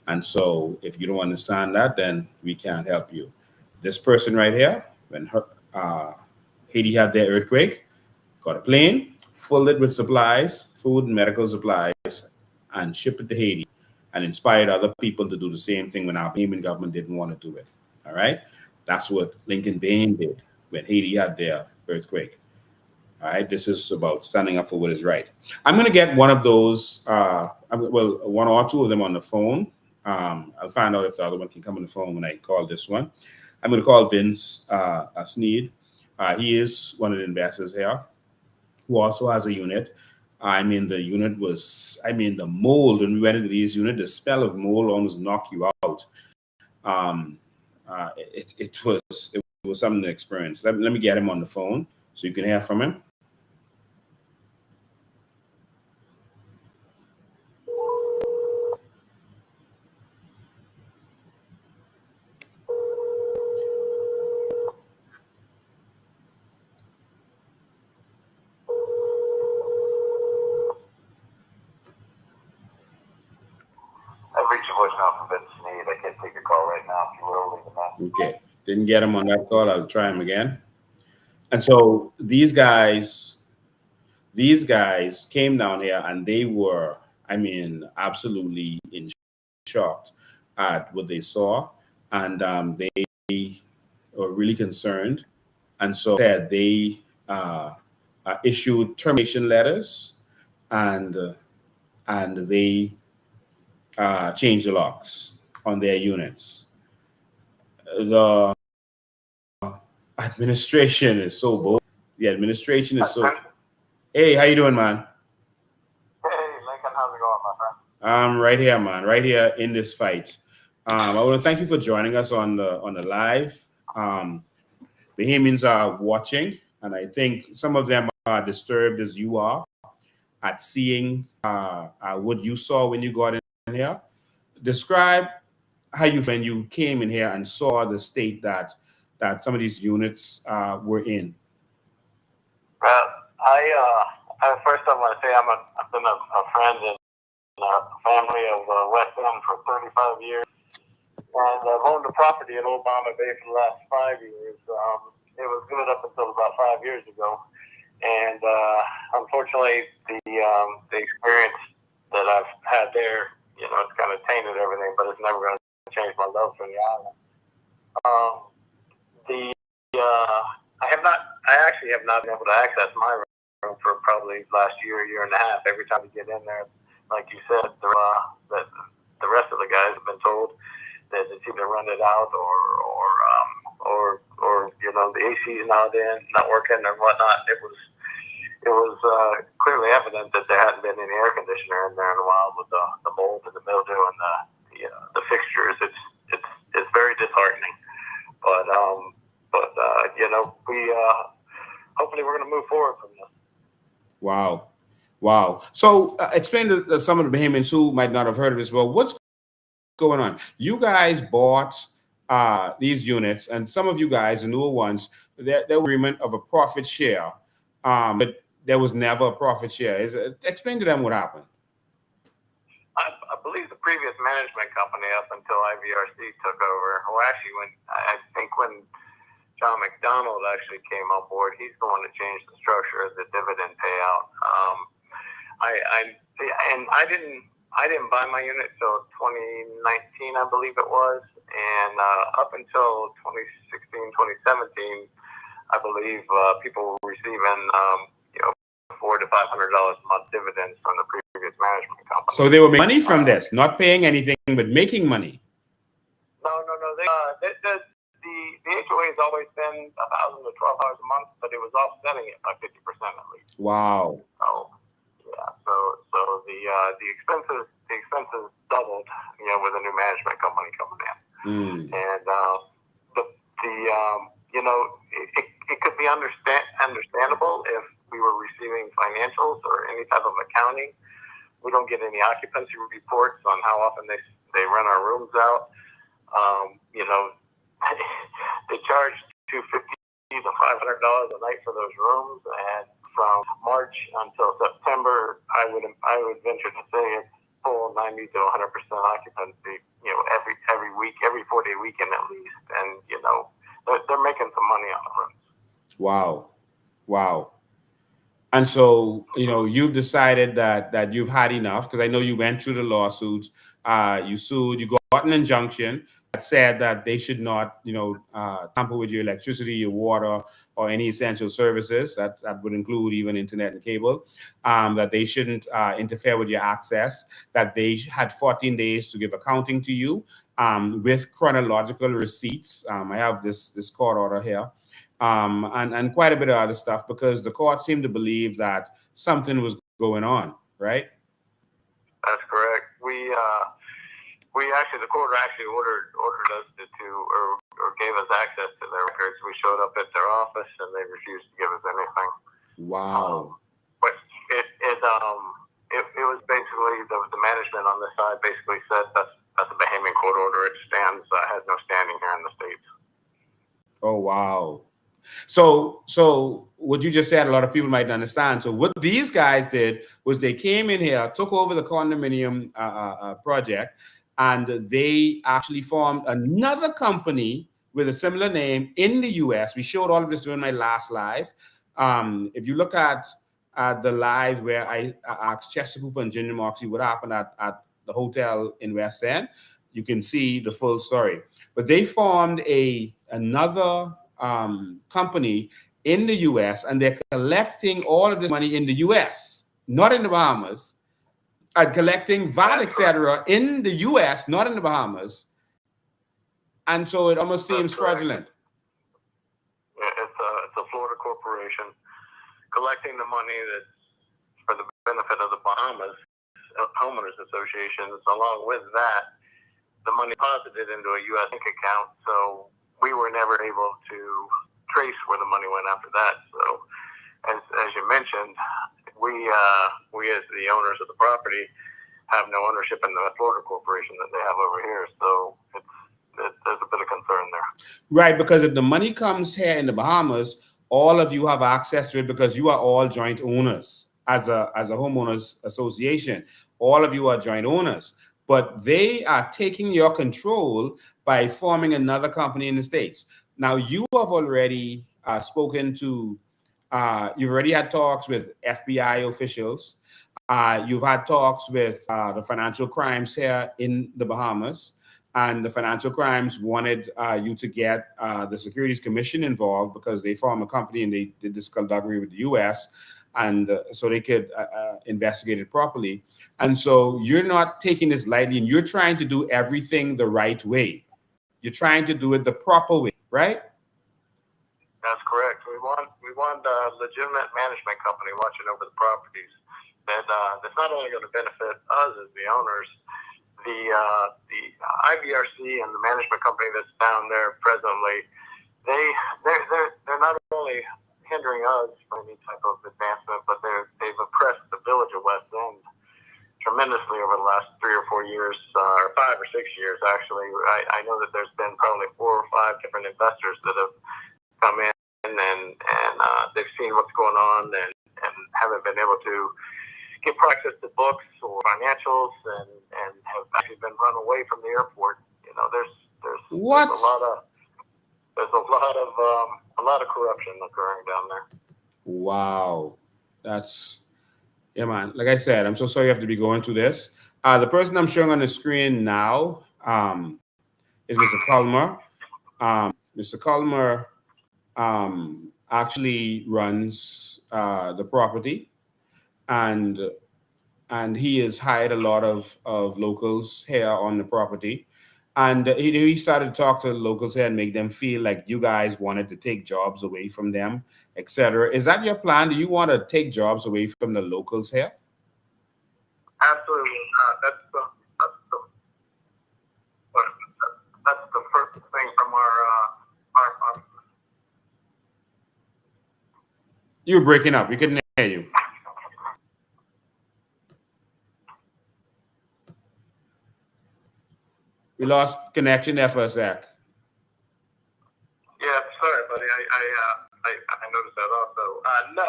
And so if you don't understand that, then we can't help you. This person right here, when Haiti had their earthquake, got a plane, filled it with supplies, food and medical supplies, and shipped it to Haiti, and inspired other people to do the same thing when our Bahamian government didn't want to do it. All right? That's what Lincoln Bain did when Haiti had their earthquake. All right? This is about standing up for what is right. I'm going to get one of those, one or two of them on the phone. I'll find out if the other one can come on the phone when I call this one. I'm going to call Vince Sneed. He is one of the investors here who also has a unit. The unit was, the mold, when we went into these units, the smell of mold almost knocked you out. It was something to experience. Let me get him on the phone so you can hear from him. I've reached your voicemail from Vince Sneed. I can't take your call right now. If you will, leave a message. Okay. Didn't get him on that call. I'll try him again. And so these guys came down here and they were, absolutely in shock at what they saw. And they were really concerned. And so said they issued termination letters and they changed the locks on their units. The administration is so bold. The administration is so. Hey, how you doing, man? Hey, Lincoln, how's it going, my friend? I'm right here, man. Right here in this fight. I want to thank you for joining us on the live. Bahamians are watching, and I think some of them are disturbed as you are at seeing what you saw when you got in here. Describe how you when you came in here and saw the state that some of these units were in. Well, first I want to say I've been a friend and a family of West End for 35 years, and I've owned a property in Old Bahama Bay for the last 5 years. It was good up until about 5 years ago, and unfortunately, the experience that I've had there, it's kind of tainted everything, but it's never going to change my love for the island. I actually have not been able to access my room for probably last year and a half. Every time you get in there, like you said, the rest of the guys have been told that it's either run it out or the AC is not working or whatnot. It was clearly evident that there hadn't been any air conditioner in there in a while with the mold and the mildew and the fixtures. It's very disheartening. But we hopefully we're going to move forward from this. Wow. Wow. So explain to some of the Bahamians who might not have heard of this. Well, what's going on? You guys bought these units, and some of you guys, the newer ones, there was agreement of a profit share, but there was never a profit share. Explain to them what happened. I believe the previous management company up until IVRC took over, or actually I think when John McDonald actually came on board, he's going to change the structure of the dividend payout. I didn't buy my unit till 2019, I believe it was, and up until 2016, 2017, I believe people were receiving $400 to $500 a month dividends from the previous management company. So they were making money from this, not paying anything, but making money. No. The HOA has always been $1,000 to $1,200 a month, but it was offsetting it by 50% at least. Wow. So yeah, so the expenses doubled, with a new management company coming in, and it could be understandable if we were receiving financials or any type of accounting. We don't get any occupancy reports on how often they rent our rooms out. They charge $250 to $500 a night for those rooms, and from March until September, I would venture to say it's full 90 to 100% occupancy. Every week, every 4-day weekend at least, and they're making some money on the rooms. Wow. And so, you've decided that you've had enough, because I know you went through the lawsuits, you sued, you got an injunction that said that they should not, tamper with your electricity, your water, or any essential services. That would include even internet and cable, that they shouldn't interfere with your access, that they had 14 days to give accounting to you with chronological receipts. I have this court order here. And quite a bit of other stuff, because the court seemed to believe that something was going on, right? That's correct. The court actually ordered us to or gave us access to their records. We showed up at their office and they refused to give us anything. Wow. But it was basically the management on this side basically said that's a Bahamian court order. It stands. Has no standing here in the States. Oh, wow. So what you just said, a lot of people might understand. So what these guys did was they came in here, took over the condominium project, and they actually formed another company with a similar name in the U.S. We showed all of this during my last live. If you look at the live where I asked Chester Cooper and Ginger Moxie what happened at the hotel in West End, you can see the full story. But they formed another company in the U.S., and they're collecting all of this money in the U.S., not in the Bahamas, and collecting VAT, etc., in the U.S., not in the Bahamas. And so it almost seems fraudulent. It's a Florida corporation collecting the money that's for the benefit of the Bahamas homeowners associations. Along with that, the money deposited into a U.S. bank account, so we were never able to trace where the money went after that. So, as you mentioned, we as the owners of the property have no ownership in the Florida corporation that they have over here. So there's a bit of concern there. Right, because if the money comes here in the Bahamas, all of you have access to it because you are all joint owners as a homeowners association. All of you are joint owners, but they are taking your control by forming another company in the States. Now, you have already spoken to, you've already had talks with FBI officials. You've had talks with the financial crimes here in the Bahamas, and the financial crimes wanted you to get the Securities Commission involved because they form a company and they did this skullduggery with the U.S., and so they could investigate it properly. And so you're not taking this lightly, and you're trying to do everything the right way. You're trying to do it the proper way, right? That's correct. We want a legitimate management company watching over the properties. That's not only going to benefit us as the owners, the IVRC and the management company that's down there presently, they're not only hindering us from any type of advancement, but they've oppressed the village of West End tremendously over the last 3 or 4 years, or 5 or 6 years actually. I know that there's been probably 4 or 5 different investors that have come in and they've seen what's going on and haven't been able to get access to books or financials and have actually been run away from the airport. You know, there's What? there's a lot of corruption occurring down there. Wow. That's, yeah, man. Like I said, I'm so sorry you have to be going through this. The person I'm showing on the screen now is Mr. Culmer. Mr. Culmer actually runs the property, and he has hired a lot of locals here on the property. And he started to talk to the locals here and make them feel like you guys wanted to take jobs away from them, etc. Is that your plan? Do you want to take jobs away from the locals here? Absolutely. That's the first thing from our You were breaking up. We couldn't hear you. We lost connection there for a sec. Yeah, sorry, buddy. I noticed that also. No,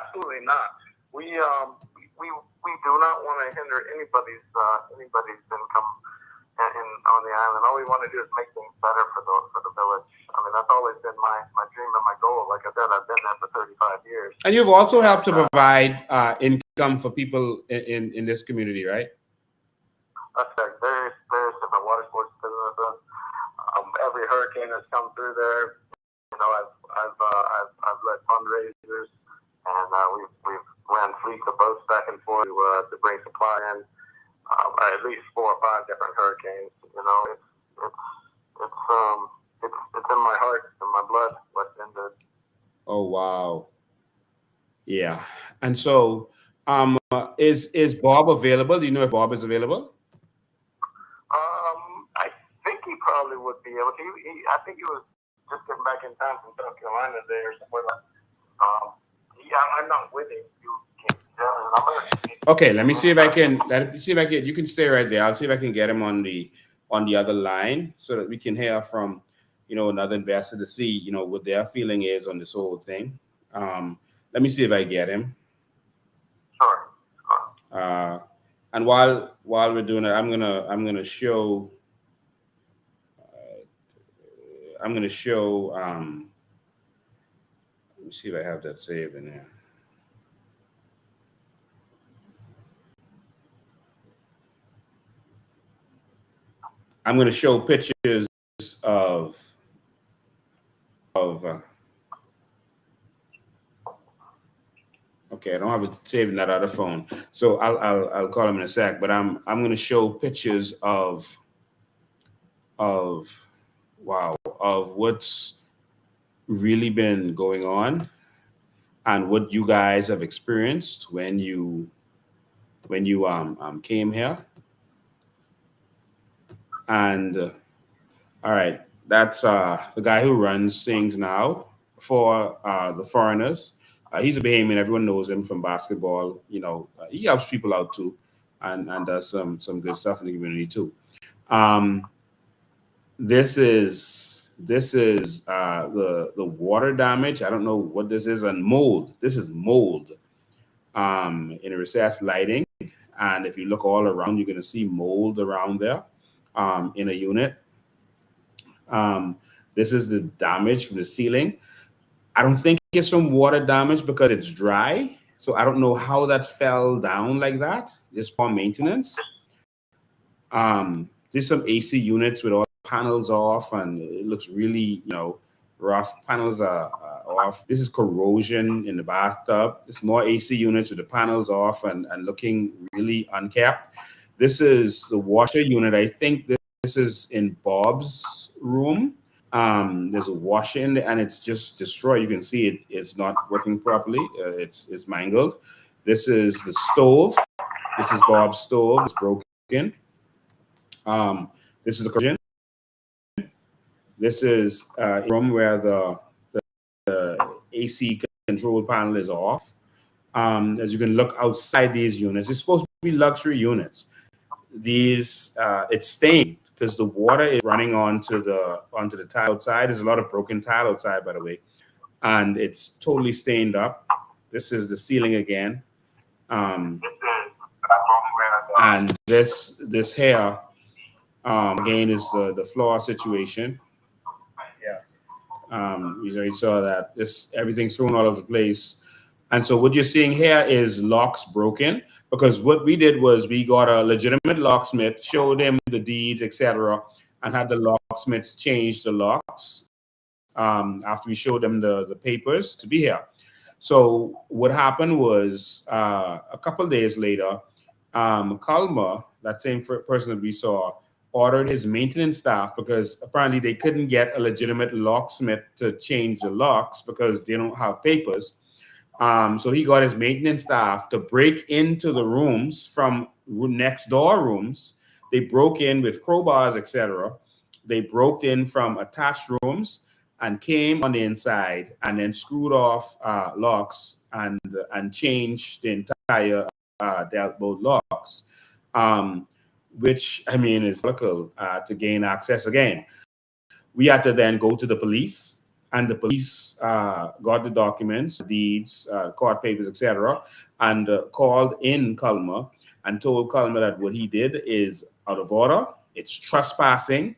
absolutely not. We do not want to hinder anybody's income on the island. All we want to do is make things better for the village. I mean, that's always been my dream and my goal. Like I said, I've been there for 35 years. And you've also helped to provide income for people in this community, right? That's right. Various different water sports businesses. Every hurricane that's come through there, you know, I've led fundraisers, and we've ran fleets of boats back and forth to bring supply in. At least 4 or 5 different hurricanes. You know, it's in my heart and my blood. West End is. Oh wow. Yeah. And so is Bob available? Do you know if Bob is available? I think he probably would be able to. I think he was just getting back in time from South Carolina there somewhere. I'm not with him. Okay, let me see if I can. You can stay right there. I'll see if I can get him on the other line so that we can hear from, you know, another investor to see, you know, what their feeling is on this whole thing. Let me see if I get him. Sure. And while we're doing it, I'm gonna show. Let me see if I have that saved in there. I'm going to show pictures of okay, I don't have it saved in that other phone, so I'll call him in a sec. But I'm going to show pictures of what's really been going on and what you guys have experienced when you came here. And all right, that's the guy who runs things now for the foreigners. He's a Bahamian. Everyone knows him from basketball. You know, he helps people out too, and does some good stuff in the community too. This is the water damage. I don't know what this is, and mold. This is mold in a recessed lighting, and if you look all around, you're going to see mold around there in a unit. This is the damage from the ceiling. I don't think it's from water damage because it's dry. So I don't know how that fell down like that. It's for maintenance. There's some AC units with all panels off, and it looks really, you know, rough. Panels are off. This is corrosion in the bathtub. There's more AC units with the panels off and looking really unkept. This is the washer unit. I think this is in Bob's room. There's a washer in there and it's just destroyed. You can see it's not working properly. It's mangled. This is the stove. This is Bob's stove. It's broken. This is the kitchen. This is a room where the AC control panel is off. As you can look outside these units, it's supposed to be luxury units. These it's stained because the water is running onto the tile outside. There's a lot of broken tile outside, by the way, and it's totally stained up. This is the ceiling again, and this here again is the floor situation. You already saw that. Everything's thrown all over the place. And so what you're seeing here is locks broken, because what we did was we got a legitimate locksmith, showed him the deeds, etc., and had the locksmith change the locks after we showed them the papers to be here. So what happened was a couple of days later, Kalma, that same person that we saw, ordered his maintenance staff, because apparently they couldn't get a legitimate locksmith to change the locks because they don't have papers. So he got his maintenance staff to break into the rooms from next door rooms. They broke in with crowbars, etc. They broke in from attached rooms and came on the inside and then screwed off locks and changed the entire both locks. Which, I mean, is critical to gain access again. We had to then go to the police, and the police got the documents, deeds, court papers, etc., and called in Kalma and told Kalma that what he did is out of order, it's trespassing,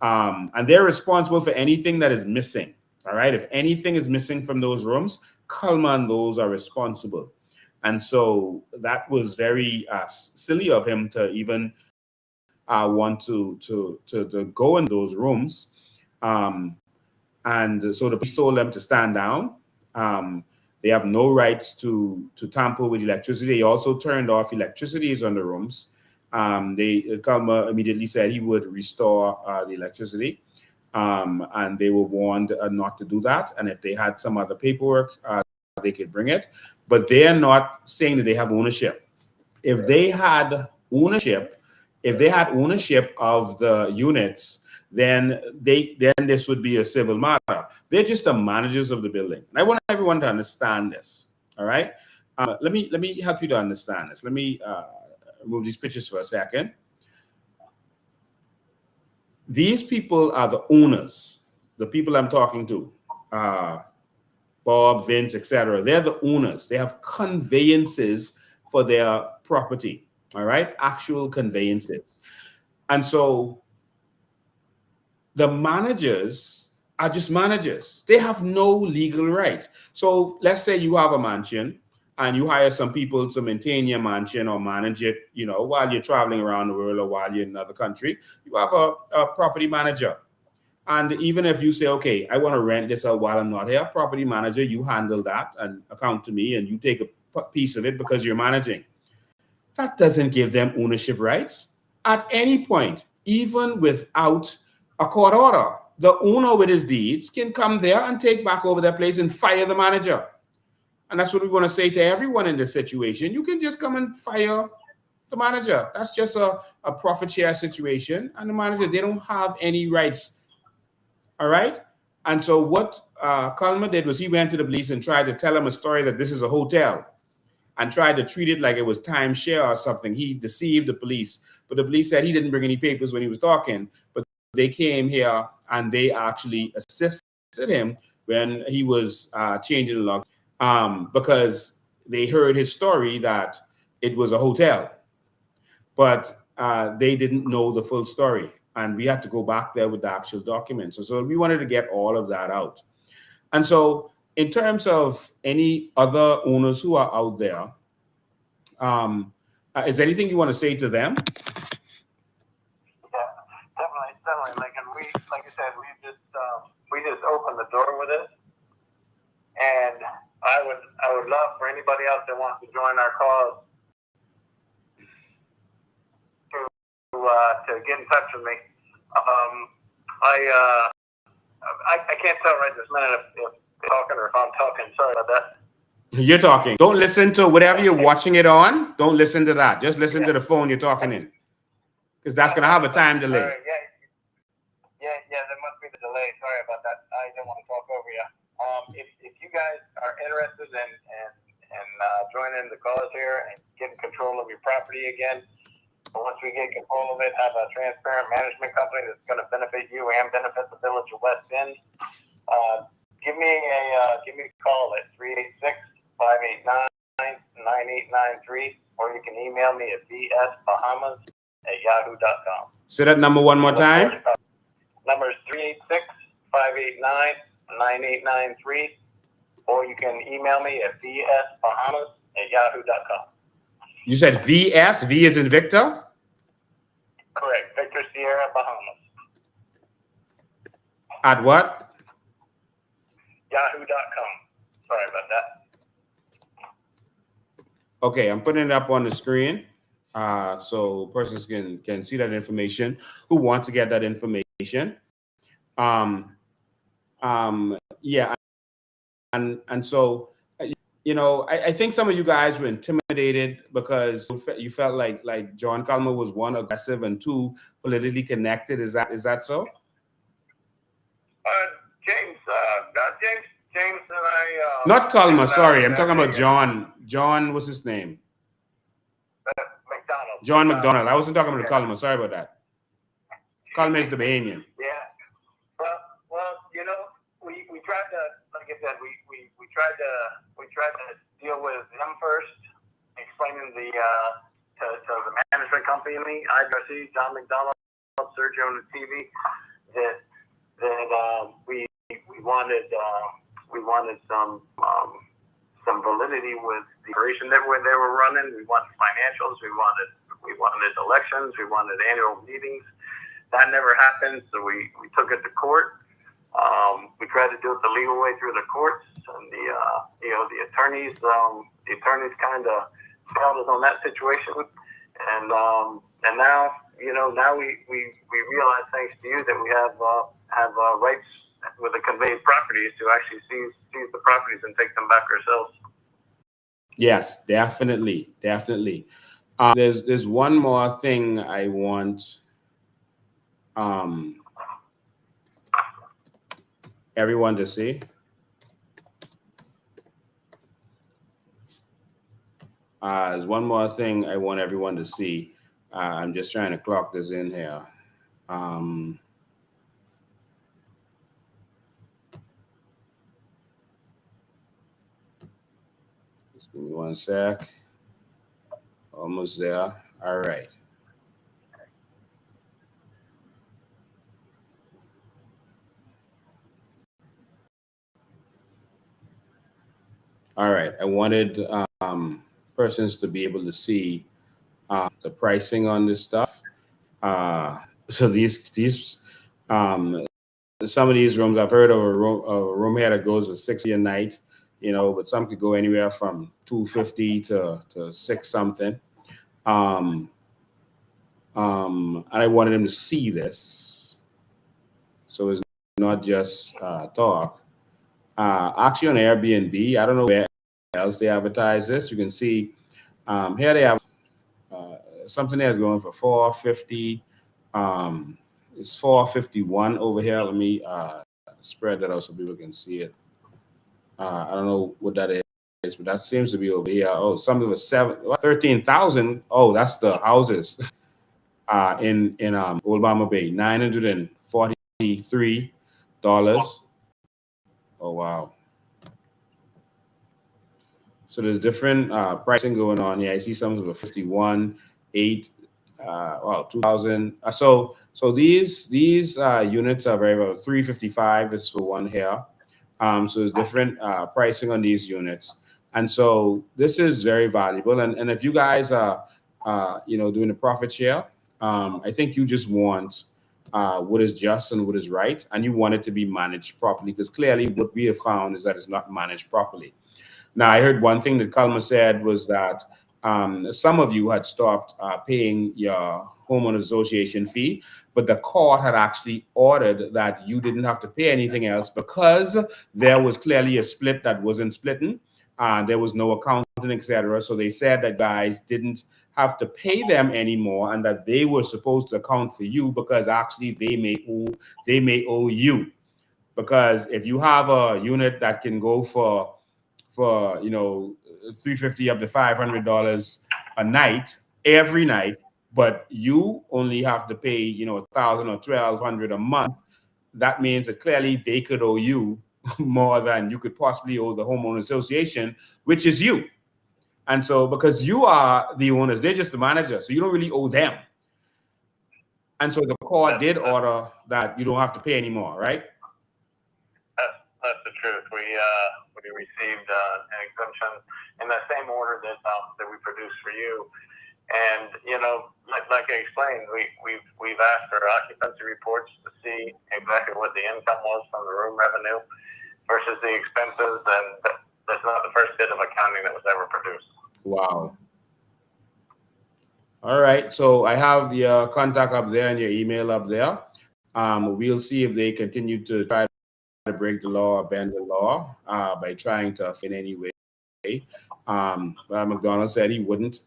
and they're responsible for anything that is missing. All right, if anything is missing from those rooms, Kalma and those are responsible. And so that was very silly of him to even want to go in those rooms, and so the police told them to stand down. They have no rights to tamper with electricity. They also turned off electricities on the rooms. Kalma immediately said he would restore the electricity, and they were warned not to do that. And if they had some other paperwork, they could bring it. But they are not saying that they have ownership. If they had ownership of the units, then this would be a civil matter. They're just the managers of the building. And I want everyone to understand this. All right. Let me help you to understand this. Let me remove these pictures for a second. These people are the owners, the people I'm talking to, Bob, Vince, etc. They're the owners. They have conveyances for their property. All right, actual conveyances. And so the managers are just managers. They have no legal right. So let's say you have a mansion and you hire some people to maintain your mansion or manage it, while you're traveling around the world or while you're in another country. You have a property manager. And even if you say, okay, I want to rent this out while I'm not here, property manager, you handle that and account to me, and you take a piece of it because you're managing. That doesn't give them ownership rights at any point, even without a court order. The owner with his deeds can come there and take back over their place and fire the manager. And that's what we want to say to everyone in this situation. You can just come and fire the manager. That's just a profit share situation. And the manager, they don't have any rights. All right? And so what Kalma did was he went to the police and tried to tell them a story that this is a hotel, and tried to treat it like it was timeshare or something. He deceived the police, but the police said he didn't bring any papers when he was talking. But they came here and they actually assisted him when he was changing the law, because they heard his story that it was a hotel, but they didn't know the full story. And we had to go back there with the actual documents. So we wanted to get all of that out. And so in terms of any other owners who are out there, is there anything you want to say to them? Yeah, definitely. Like I said, we just opened the door with it, and I would love for anybody else that wants to join our cause to get in touch with me. I can't tell right this minute if talking or if I'm talking. Sorry about that. You're talking. Don't listen to whatever you're watching it on. Don't listen to that. Just listen to the phone you're talking in, because that's going to have a time delay. Yeah, there must be the delay. delay. Sorry about that. I didn't want to talk over you. If you guys are interested in joining the cause here and getting control of your property again, once we get control of it, have a transparent management company that's going to benefit you and benefit the village of West End, give me a call at 386-589-9893, or you can email me at bsbahamas@yahoo.com. Say that number one more time. Number is 386-589-9893, or you can email me at bsbahamas@yahoo.com. You said VS, V is in Victor? Correct. Victor Sierra Bahamas. At what? Yahoo.com. Sorry about that. Okay, I'm putting it up on the screen so persons can see that information who want to get that information. Yeah, and so I think some of you guys were intimidated because you felt like John Culmer was, one, aggressive, and two, politically connected. Is that so? James and I. Not Culmer. Sorry, I'm talking about John. John, what's his name? McDonald. John McDonald. I wasn't talking about Culmer. Sorry about that. Culmer is the Bahamian. Yeah. Well, we tried to, like I said, we tried to deal with them first, explaining to the management company, IRC, John McDonald, Sergio on the TV, that we wanted some validity with the operation that they were running. We wanted financials. We wanted elections. We wanted annual meetings. That never happened, so we took it to court. We tried to do it the legal way through the courts, and the attorneys kind of failed us on that situation. And now we realize, thanks to you, that we have rights with the conveyed properties to actually seize the properties and take them back ourselves. Yes, definitely. There's one more thing I want everyone to see. There's one more thing I want everyone to see. I'm just trying to clock this in here. Just give me one sec. Almost there. All right. All right. I wanted persons to be able to see the pricing on this stuff. So these some of these rooms, I've heard of a room here that goes for $60 a night, but some could go anywhere from $250 to $6 something. And I wanted them to see this, so it's not just talk. Actually, on Airbnb, I don't know where else they advertise this. You can see here they have something that's going for $450. It's $451 over here. Let me spread that out so people can see it. I don't know what that is, but that seems to be over here. Oh, something for $13,000. Oh, that's the houses in Old Bahama Bay. $943. Oh, wow. So there's different pricing going on here. I see some of the 51, 8, 2,000. So these units are very well. 355 is for one here. So there's different pricing on these units, and so this is very valuable. And if you guys are doing a profit share, I think you just want what is just and what is right, and you want it to be managed properly, because clearly what we have found is that it's not managed properly. Now, I heard one thing that Culmer said was that some of you had stopped paying your homeowners association fee, but the court had actually ordered that you didn't have to pay anything else because there was clearly a split that wasn't splitting. There was no accounting, etc. So they said that guys didn't have to pay them anymore, and that they were supposed to account for you because actually they may owe you. because if you have a unit that can go for $350 up to $500 a night every night, but you only have to pay 1,000 or 1,200 a month, that means that clearly they could owe you more than you could possibly owe the homeowner association, which is you. And so because you are the owners, they're just the manager, so you don't really owe them. And so the court did order that you don't have to pay anymore, right? That's the truth. We received an exemption in that same order that we produced for you. And like I explained, we've asked for occupancy reports to see exactly what the income was from the room revenue versus the expenses, and that's not the first bit of accounting that was ever produced. Wow. All right. So I have your contact up there and your email up there. We'll see if they continue to try to break the law or bend the law by trying to in any way. McDonald said he wouldn't.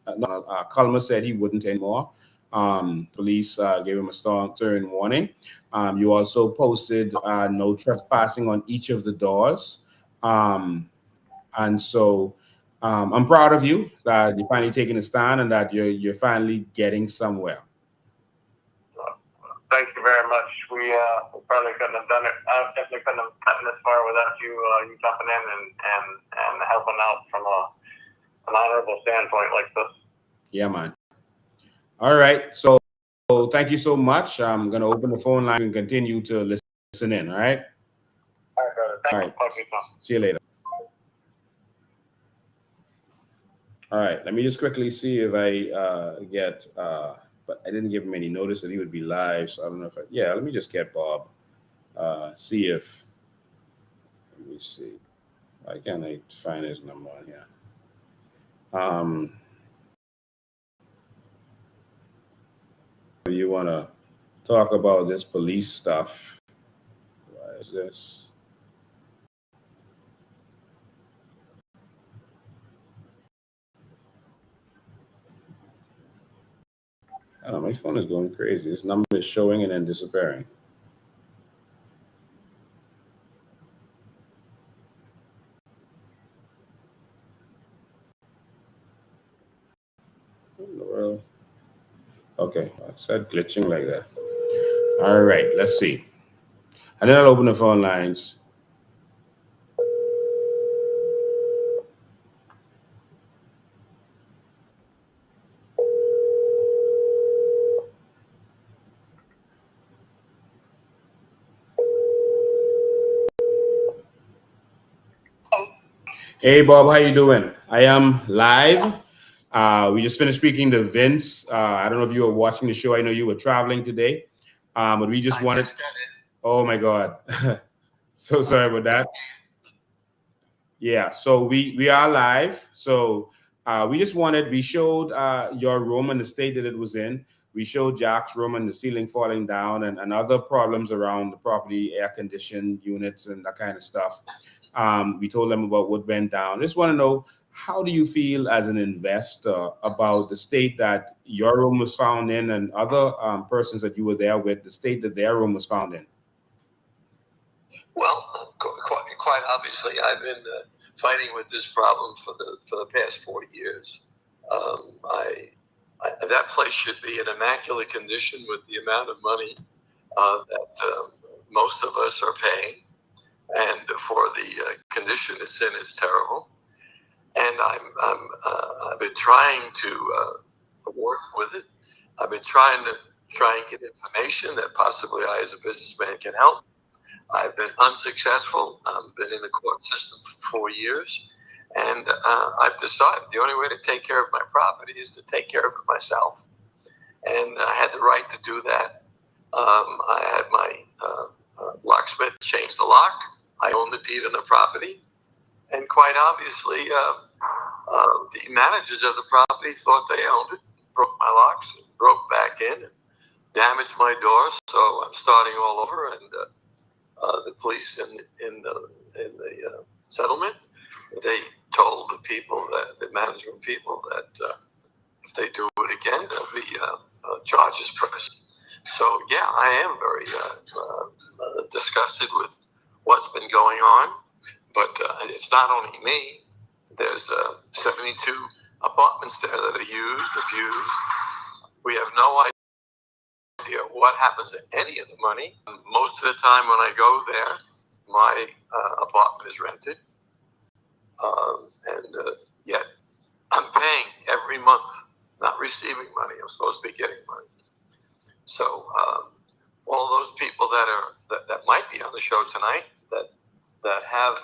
Culmer said he wouldn't anymore. Police gave him a stern warning. You also posted no trespassing on each of the doors. And so I'm proud of you that you're finally taking a stand and that you're finally getting somewhere. Thank you very much. We probably couldn't have done it. I definitely couldn't have gotten this far without you jumping in and helping out from an honorable standpoint like this. Yeah, man. All right. So thank you so much. I'm going to open the phone line and continue to listen in. All right. All right, brother. Thank All you. right. Talk to you soon. See you later. All right. Let me just quickly see if I get, but I didn't give him any notice that he would be live. So I don't know if let me just get Bob. See if, let me see. Why can't I find his number on here? You want to talk about this police stuff? Why is this? I don't know, my phone is going crazy. This number is showing and then disappearing. What in the world? Okay, I said glitching like that. All right, let's see. And then I'll open the phone lines. Hey Bob, how you doing? I am live. We just finished speaking to Vince. I don't know if you were watching the show. I know you were traveling today, but we just wanted. Oh my God, so sorry about that. Yeah, so we are live. So we showed your room and the state that it was in. We showed Jack's room and the ceiling falling down and other problems around the property, air conditioned units and that kind of stuff. We told them about what went down. Just want to know, how do you feel as an investor about the state that your room was found in and other persons that you were there with, the state that their room was found in? Well, quite obviously, I've been fighting with this problem for the past 40 years. That place should be in immaculate condition with the amount of money that most of us are paying, and for the condition it's in is terrible. And I've been trying to work with it. I've been trying to get information that possibly I, as a businessman, can help. I've been unsuccessful. I've been in the court system for 4 years, and I've decided the only way to take care of my property is to take care of it myself. And I had the right to do that. I had my locksmith change the lock. I own the deed on the property. And quite obviously, the managers of the property thought they owned it, broke my locks, broke back in, and damaged my doors. So I'm starting all over, and the police in the settlement, they told the people, the management people, that if they do it again, there'll be charges pressed. So yeah, I am very disgusted with what's been going on. But it's not only me. There's 72 apartments there that are used, abused. We have no idea what happens to any of the money. Most of the time when I go there, my apartment is rented. Yet I'm paying every month, not receiving money. I'm supposed to be getting money. So all those people that might be on the show tonight that have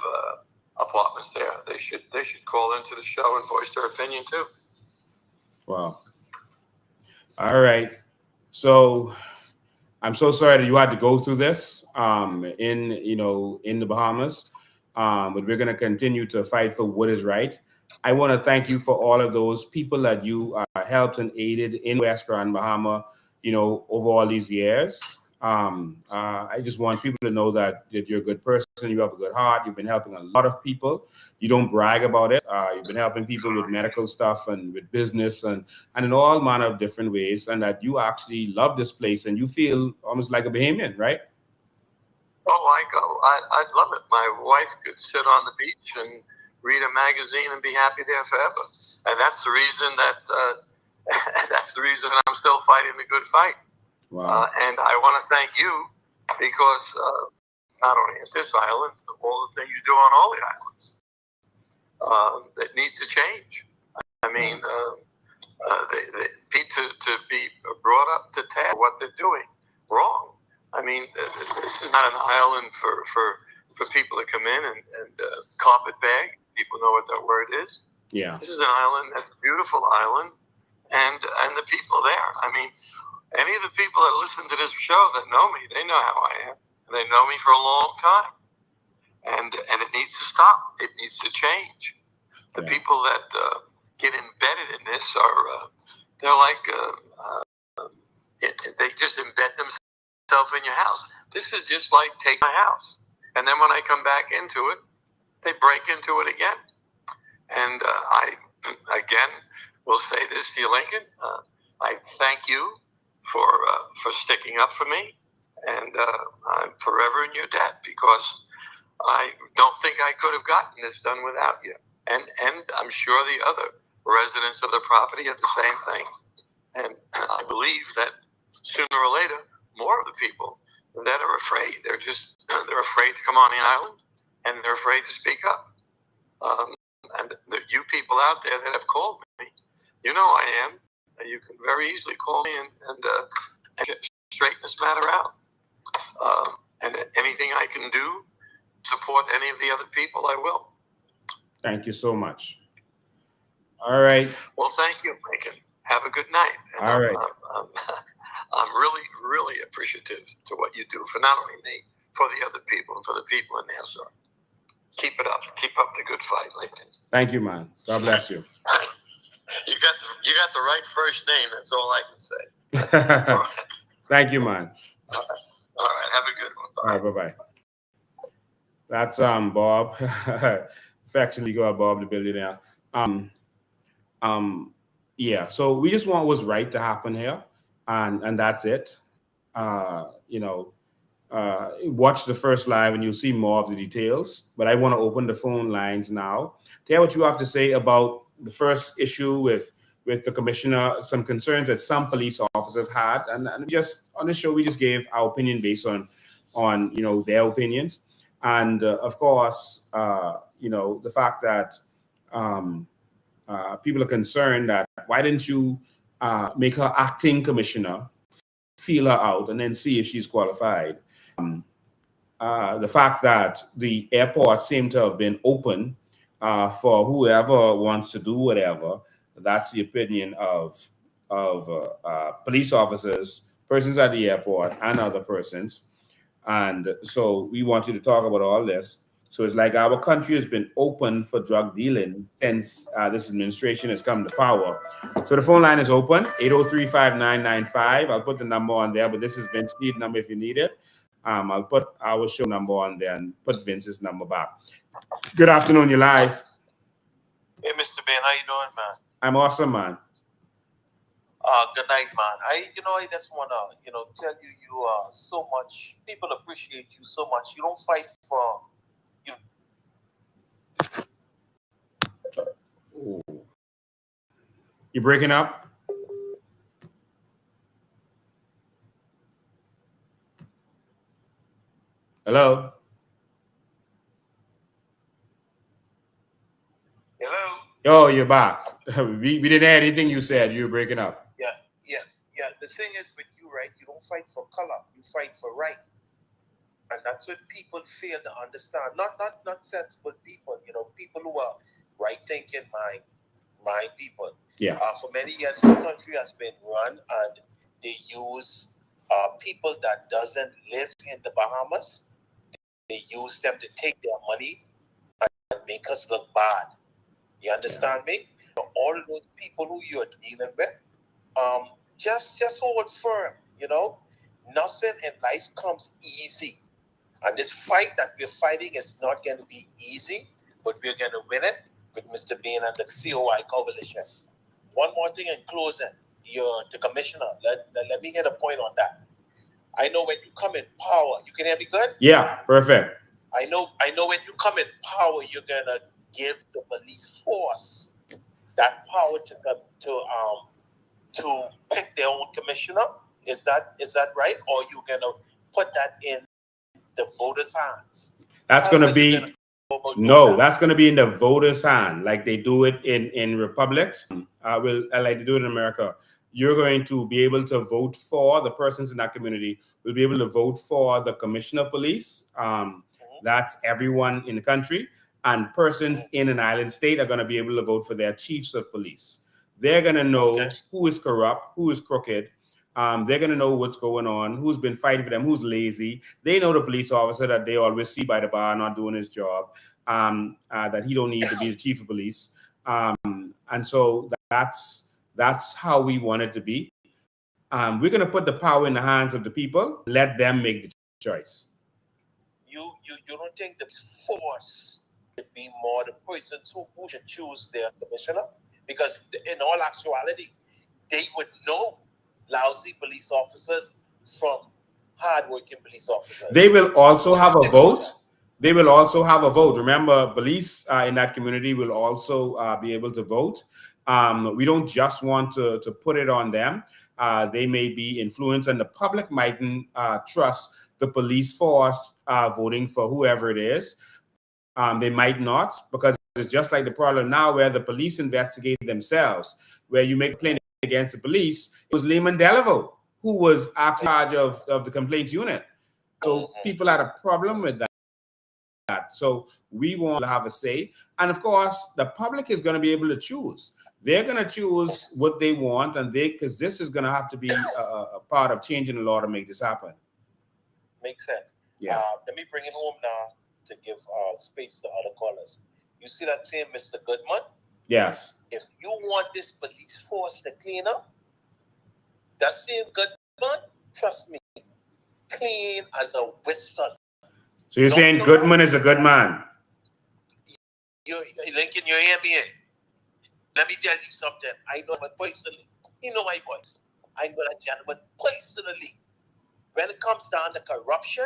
apartments there, they should call into the show and voice their opinion too. Wow. All right. So I'm so sorry that you had to go through this in the Bahamas. But we're going to continue to fight for what is right. I want to thank you for all of those people that you helped and aided in West Grand Bahama, over all these years. I just want people to know that you're a good person. You have a good heart. You've been helping a lot of people. You don't brag about it. You've been helping people with medical stuff and with business and in all manner of different ways. And that you actually love this place and you feel almost like a Bahamian, right? Oh, I'd love it. My wife could sit on the beach and read a magazine and be happy there forever. And that's the reason I'm still fighting the good fight. Wow. And I want to thank you because not only at this island, but all the things you do on all the islands, that needs to change. I mean, they need to be brought up to task what they're doing wrong. I mean, this is not an island for people to come in and carpet bag. People know what that word is. Yeah. This is an island that's a beautiful island, and the people there. I mean, any of the people that listen to this show that know me, they know how I am. And they know me for a long time. And it needs to stop. It needs to change. The people that get embedded in this they're like, they just embed themselves in your house. This is just like take my house. And then when I come back into it, they break into it again. And I, again, will say this to you, Lincoln. I thank you for sticking up for me, and I'm forever in your debt because I don't think I could have gotten this done without you. And I'm sure the other residents of the property have the same thing. And I believe that sooner or later, more of the people that are afraid, they're afraid to come on the island, and they're afraid to speak up. And you people out there that have called me, you know I am. You can very easily call me and straighten this matter out. And anything I can do, support any of the other people, I will. Thank you so much. All right. Well, thank you, Lincoln. Have a good night. And All right. I'm really, really appreciative to what you do for not only me, for the other people, and for the people in Nassau. Keep it up. Keep up the good fight, Lincoln. Thank you, man. God bless you. You got the right first name. That's all I can say. All right. Thank you, man. All right. Have a good one. Bye. All right. Bye-bye. That's Bob. Affectionately called Bob the Billionaire. Yeah. So we just want what's right to happen here, and that's it. Watch the first live and you'll see more of the details. But I want to open the phone lines now. Tell what you have to say about the first issue with the commissioner, some concerns that some police officers had, and just on the show we just gave our opinion based on their opinions, and of course the fact that people are concerned that why didn't you make her acting commissioner, feel her out, and then see if she's qualified. The fact that the airport seemed to have been open for whoever wants to do whatever. That's the opinion of police officers, persons at the airport, and other persons. And so we want you to talk about all this. So it's like our country has been open for drug dealing since this administration has come to power. So the phone line is open, 803-5995. I'll put the number on there, but this is Vince's number if you need it. I'll put our show number on there and put Vince's number back. Good afternoon, you're live. Hey, Mr. Ben, how you doing, man? I'm awesome, man. Good night, man. I just wanna, tell you, you are so much. People appreciate you so much. You don't fight for. You. You breaking up? Hello? Hello. Oh, you're back. We didn't hear anything you said. You were breaking up. Yeah. The thing is with you, right? You don't fight for color. You fight for right, and that's what people fail to understand. Not sensible people. People who are right thinking mind people. Yeah. For many years, the country has been run, and they use people that doesn't live in the Bahamas. They use them to take their money and make us look bad. You understand me? All those people who you're dealing with, just hold firm. Nothing in life comes easy, and this fight that we're fighting is not going to be easy, but we're going to win it with Mr. Bean and the COI coalition. One more thing in closing, you're the commissioner. Let me hit a point on that. I know when you come in power, you can hear me good? Yeah, perfect. I know when you come in power, you're gonna give the police force that power to pick their own commissioner. Is that right? Or you're gonna put that in the voters' hands? That's going to be that's going to be in the voters' hand, like they do it in republics. Like they do it in America. You're going to be able to vote for the persons in that community. Will be able to vote for the commissioner of police. That's everyone in the country, and persons in an island state are going to be able to vote for their chiefs of police. They're going to know who is corrupt, who is crooked. They're going to know what's going on, who's been fighting for them, who's lazy. They know the police officer that they always see by the bar not doing his job, that he don't need to be the chief of police. And so that's how we want it to be. We're going to put the power in the hands of the people, let them make the choice. You don't think the force should be more the persons who should choose their commissioner? Because in all actuality, they would know lousy police officers from hardworking police officers. They will also have a vote. They will also have a vote. Remember, police in that community will also be able to vote. We don't just want to put it on them. They may be influenced, and the public mightn't trust the police force voting for whoever it is. They might not, because it's just like the problem now where the police investigate themselves, where you make a complaint against the police. It was Lehman Delaveau who was actually in charge of the complaints unit. So people had a problem with that. So we want to have a say. And of course, the public is going to be able to choose. They're going to choose what they want, and because this is going to have to be a part of changing the law to make this happen. Makes sense. Yeah. Let me bring it home now to give space to other callers. You see that same Mr. Goodman? Yes. If you want this police force to clean up, that same Goodman, trust me, clean as a whistle. So you're saying Goodman is a good man? Lincoln, you hear me? Let me tell you something. I know him personally. You know my voice. I know that gentleman personally. When it comes down to corruption,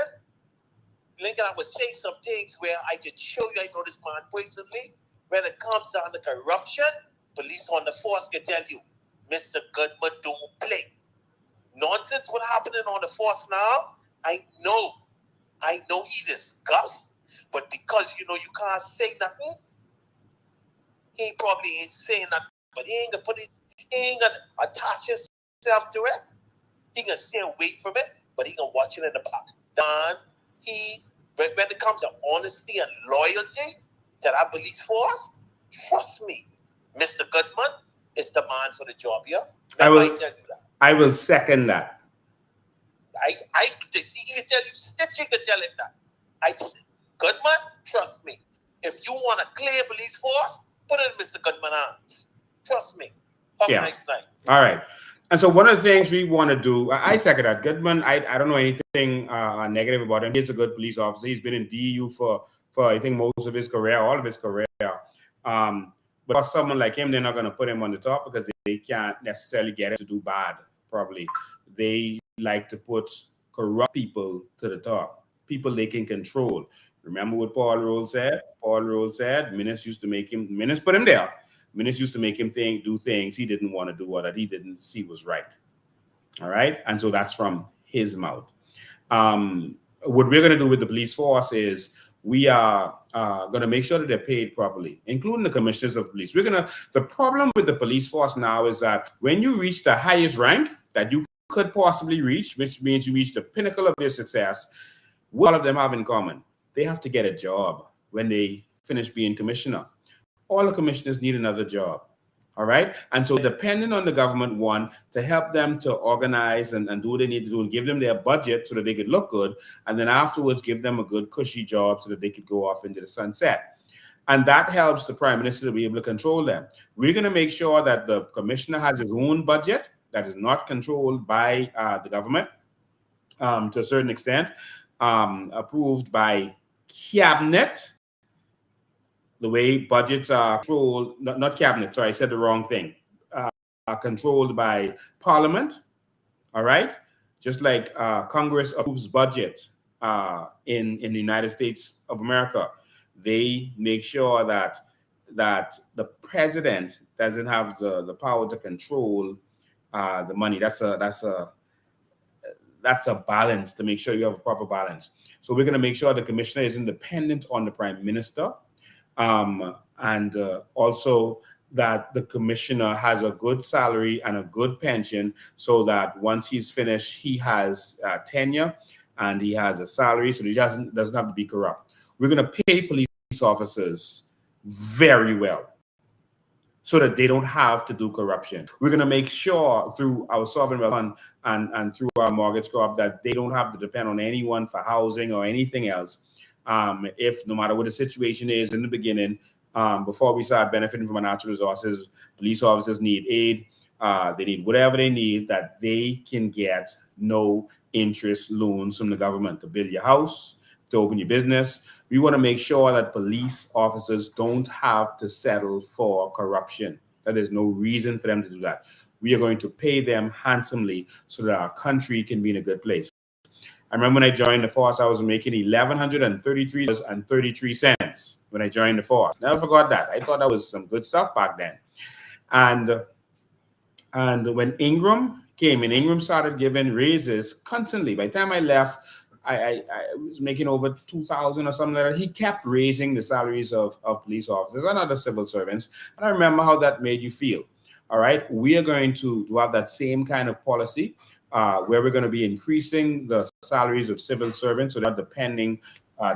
Lincoln, I would say some things where I could show you I know this man personally. When it comes down to corruption, police on the force can tell you, Mr. Goodman don't play. Nonsense what happening on the force now, I know he disgust, but because you can't say nothing, he probably ain't saying nothing, but he ain't gonna attach himself to it. He gonna stay and wait for it, but he gonna watch it in the back. When it comes to honesty and loyalty to that police force, trust me, Mr. Goodman is the man for the job here. I will tell you that. I will second that. He can tell you, Stitchy can tell him that. Goodman, trust me. If you want a clear police force, put it in Mr. Goodman's hands. Trust me. Have a nice night. All right. And so one of the things we want to do, I second that. Goodman, I don't know anything negative about him. He's a good police officer. He's been in DU for I think most of his career, all of his career. But for someone like him, they're not going to put him on the top because they can't necessarily get him to do bad, probably. They like to put corrupt people to the top, people they can control. Remember what Paul Roll said? Paul Roll said, Minutes put him there. Minutes used to make him do things he didn't want to do or that he didn't see was right. All right. And so that's from his mouth. What we're going to do with the police force is we are going to make sure that they're paid properly, including the commissioners of police. The problem with the police force now is that when you reach the highest rank that you could possibly reach, which means you reach the pinnacle of your success, what all of them have in common? They have to get a job when they finish being commissioner. All the commissioners need another job. All right. And so depending on the government, one, to help them to organize and do what they need to do and give them their budget so that they could look good. And then afterwards, give them a good cushy job so that they could go off into the sunset. And that helps the prime minister to be able to control them. We're going to make sure that the commissioner has his own budget that is not controlled by the government to a certain extent, approved by cabinet. The way budgets are controlled, not cabinet, sorry, I said the wrong thing, are controlled by parliament, all right? Just like Congress approves budget in the United States of America, they make sure that the president doesn't have the power to control the money. That's a balance, to make sure you have a proper balance. So we're going to make sure the commissioner is independent on the prime minister. And also that the commissioner has a good salary and a good pension so that once he's finished, he has tenure and he has a salary so he doesn't have to be corrupt. We're going to pay police officers very well so that they don't have to do corruption. We're going to make sure through our sovereign wealth fund and through our mortgage co-op that they don't have to depend on anyone for housing or anything else. If no matter what the situation is in the beginning, before we start benefiting from our natural resources, police officers need aid. They need whatever they need that they can get no interest loans from the government to build your house, to open your business. We want to make sure that police officers don't have to settle for corruption. That there's no reason for them to do that. We are going to pay them handsomely so that our country can be in a good place. I remember when I joined the force, I was making $1,133.33 when I joined the force. Never forgot that. I thought that was some good stuff back then. And when Ingram came in, Ingram started giving raises constantly. By the time I left, I was making over $2,000 or something like that. He kept raising the salaries of police officers and other civil servants. And I remember how that made you feel. All right. We are going to have that same kind of policy where we're going to be increasing the salaries of civil servants so they're not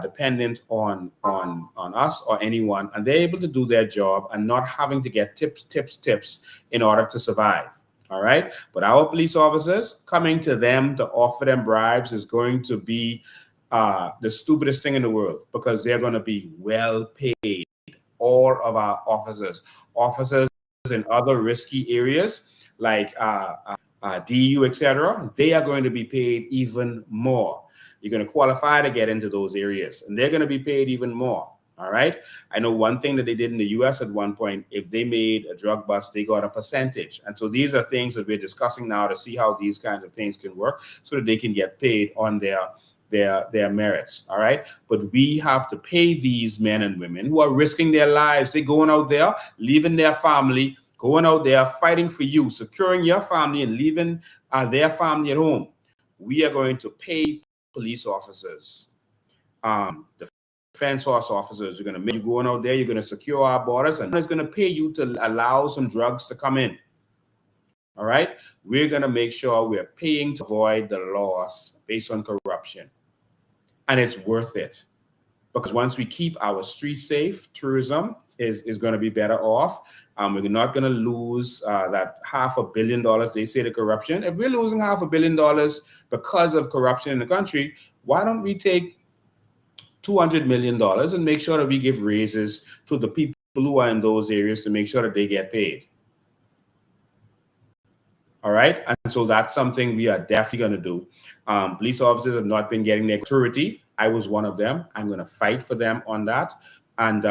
dependent on us or anyone, and they're able to do their job and not having to get tips in order to survive. All right. But our police officers, coming to them to offer them bribes is going to be the stupidest thing in the world, because they're going to be well paid. All of our officers in other risky areas like DU, etc., they are going to be paid even more. You're going to qualify to get into those areas, and they're going to be paid even more. All right. I know one thing that they did in the US at one point, if they made a drug bust, they got a percentage. And so these are things that we're discussing now to see how these kinds of things can work so that they can get paid on their merits. All right. But we have to pay these men and women who are risking their lives. They're going out there, leaving their family, going out there, fighting for you, securing your family and leaving their family at home. We are going to pay police officers, the defense force officers. You're going to make you going out there. You're going to secure our borders, and it's going to pay you to allow some drugs to come in. All right. We're going to make sure we're paying to avoid the loss based on corruption. And it's worth it, because once we keep our streets safe, tourism is going to be better off. We're not going to lose that $500 million they say to corruption. If we're losing $500 million because of corruption in the country, why don't we take $200 million and make sure that we give raises to the people who are in those areas to make sure that they get paid? All right. And so that's something we are definitely going to do. Police officers have not been getting their gratuity. I was one of them. I'm going to fight for them on that. And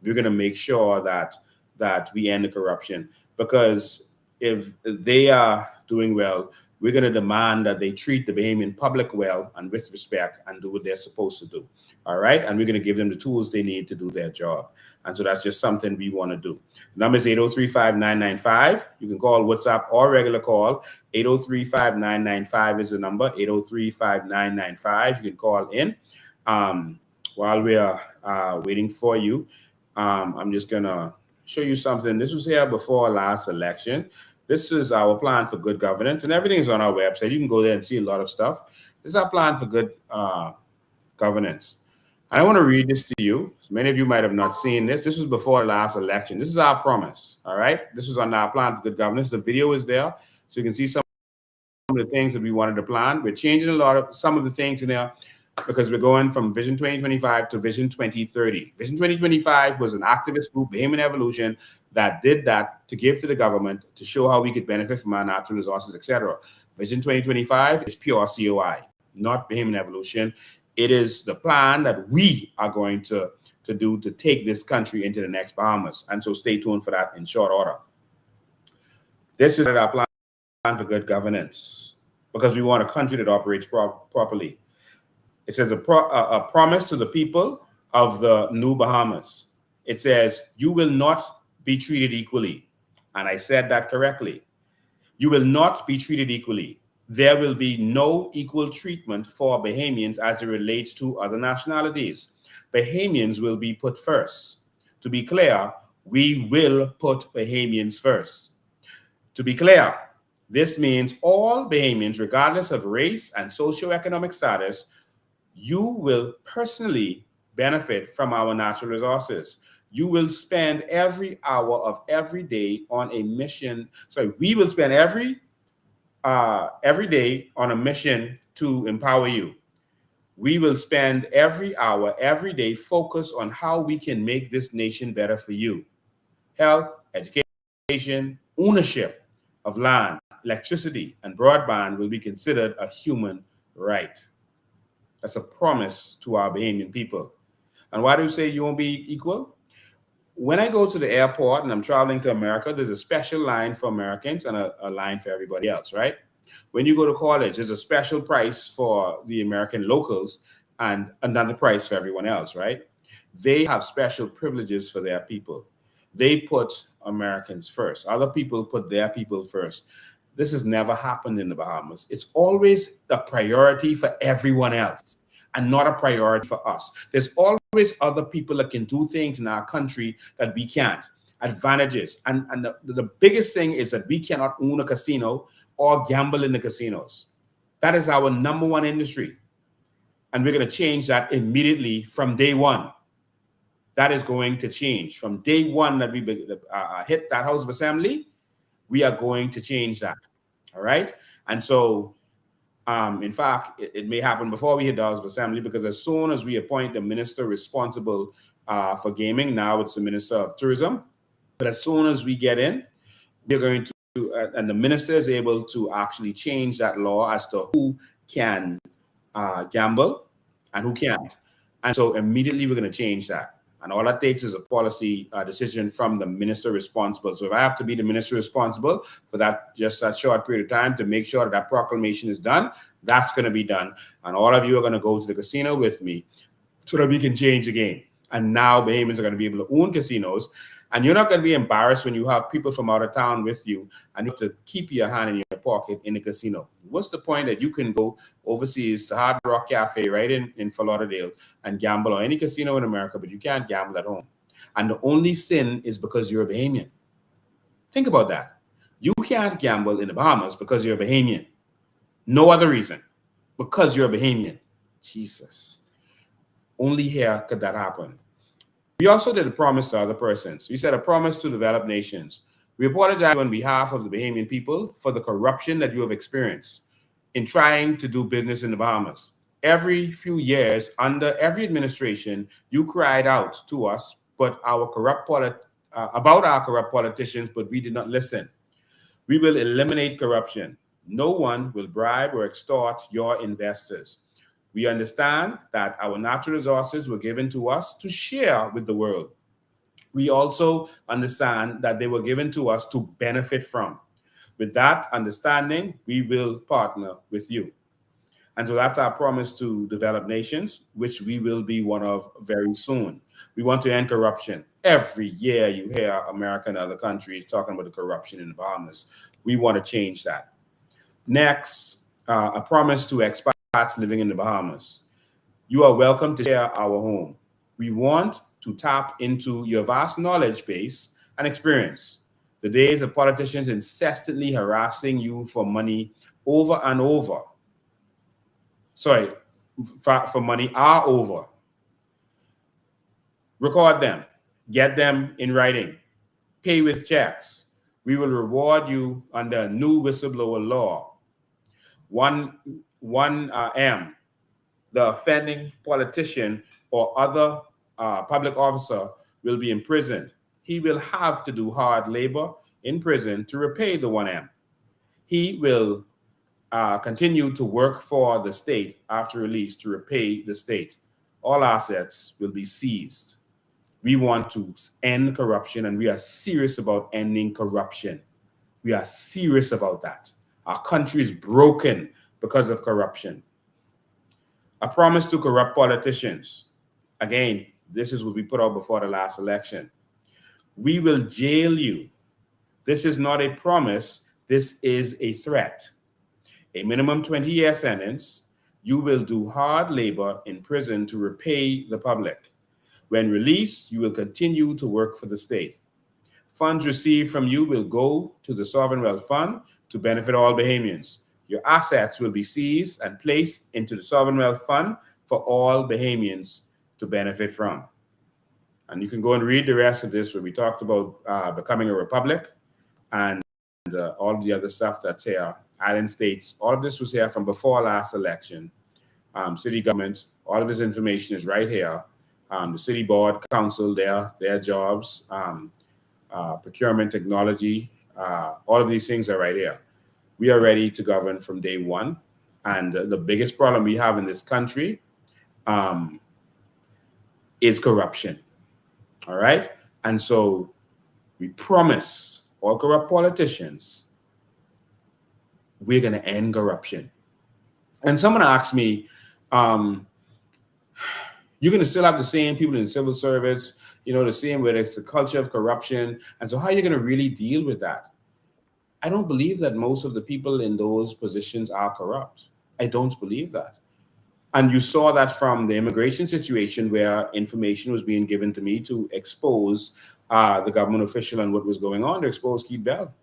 we're going to make sure that that we end the corruption, because if they are doing well, we're going to demand that they treat the Bahamian public well and with respect and do what they're supposed to do. All right. And we're going to give them the tools they need to do their job. And so that's just something we want to do. The number is 803-5995. You can call WhatsApp or regular call. 803-5995 is the number. 803-5995. You can call in. While we are waiting for you, I'm just going to show you something. This was here before last election. This is our plan for good governance, and everything is on our website. You can go there and see a lot of stuff. This is our plan for good governance. And I want to read this to you. So many of you might have not seen this. This was before last election. This is our promise. All right. This was on our plan for good governance. The video is there, so you can see some of the things that we wanted to plan. We're changing some of the things in there because we're going from Vision 2025 to Vision 2030. Vision 2025 was an activist group, Bahamian Evolution, that did that to give to the government to show how we could benefit from our natural resources, etc. Vision 2025 is pure COI, not Bahamian Evolution. It is the plan that we are going to do to take this country into the next Bahamas. And so stay tuned for that in short order. This is our plan for good governance, because we want a country that operates properly. It says a promise to the people of the new Bahamas. It says, you will not be treated equally. And I said that correctly. You will not be treated equally. There will be no equal treatment for Bahamians as it relates to other nationalities. Bahamians will be put first. To be clear, we will put Bahamians first. To be clear, this means all Bahamians, regardless of race and socioeconomic status, you will personally benefit from our natural resources. You will spend every hour of every day on a mission. Sorry, we will spend every day on a mission to empower you. We will spend every hour, every day focused on how we can make this nation better for you. Health, education, ownership of land, electricity, and broadband will be considered a human right. That's a promise to our Bahamian people. And why do you say you won't be equal? When I go to the airport and I'm traveling to America, there's a special line for Americans and a line for everybody else, right? When you go to college, there's a special price for the American locals and another price for everyone else, right? They have special privileges for their people. They put Americans first. Other people put their people first. This has never happened in the Bahamas. It's always a priority for everyone else and not a priority for us. There's always other people that can do things in our country that we can't. Advantages. And the biggest thing is that we cannot own a casino or gamble in the casinos. That is our number one industry. And we're going to change that immediately from day one. That is going to change. From day one that we hit that House of Assembly, we are going to change that. All right. And so, in fact, it may happen before we hit the House of Assembly, because as soon as we appoint the minister responsible for gaming, now it's the Minister of Tourism. But as soon as we get in, we're going to, and the minister is able to actually change that law as to who can gamble and who can't. And so immediately we're going to change that. And all that takes is a policy decision from the minister responsible. So if I have to be the minister responsible for that, just that short period of time to make sure that that proclamation is done, that's going to be done. And all of you are going to go to the casino with me so that we can change the game. And now Bahamians are going to be able to own casinos. And you're not going to be embarrassed when you have people from out of town with you and you have to keep your hand in your pocket in the casino. What's the point that you can go overseas to Hard Rock Cafe right in Fort Lauderdale and gamble, or any casino in America, but you can't gamble at home? And the only sin is because you're a Bahamian. Think about that. You can't gamble in the Bahamas because you're a Bahamian. No other reason. Because you're a Bahamian. Jesus. Only here could that happen. We also did a promise to other persons. We said a promise to developed nations. We apologize on behalf of the Bahamian people for the corruption that you have experienced in trying to do business in the Bahamas. Every few years, under every administration, you cried out to us about our corrupt politicians, but we did not listen. We will eliminate corruption. No one will bribe or extort your investors. We understand that our natural resources were given to us to share with the world. We also understand that they were given to us to benefit from. With that understanding, we will partner with you. And so that's our promise to developed nations, which we will be one of very soon. We want to end corruption. Every year you hear America and other countries talking about the corruption in the Bahamas. We want to change that. Next, a promise to expats living in the Bahamas. You are welcome to share our home. We want to tap into your vast knowledge base and experience. The days of politicians incessantly harassing you for money over and over, sorry, for money are over. Record them, get them in writing, pay with checks. We will reward you under a new whistleblower law. One M, the offending politician or other public officer will be imprisoned. He will have to do hard labor in prison to repay the 1M. He will continue to work for the state after release to repay the state. All assets will be seized. We want to end corruption, and we are serious about ending corruption. We are serious about that. Our country is broken because of corruption. A promise to corrupt politicians. Again, this is what we put out before the last election. We will jail you. This is not a promise. This is a threat. A minimum 20-year sentence. You will do hard labor in prison to repay the public. When released, you will continue to work for the state. Funds received from you will go to the Sovereign Wealth Fund to benefit all Bahamians. Your assets will be seized and placed into the Sovereign Wealth Fund for all Bahamians to benefit from. And you can go and read the rest of this where we talked about becoming a republic and all the other stuff that's here. Island states, all of this was here from before last election. City government, all of this information is right here. The city board, council, their jobs, procurement, technology, all of these things are right here. We are ready to govern from day one. And the biggest problem we have in this country is corruption. All right? And so we promise all corrupt politicians we're going to end corruption. And someone asked me, you're going to still have the same people in the civil service, the same where it's a culture of corruption. And so how are you going to really deal with that? I don't believe that most of the people in those positions are corrupt. I don't believe that. And you saw that from the immigration situation where information was being given to me to expose the government official and what was going on, to expose Keith Bell.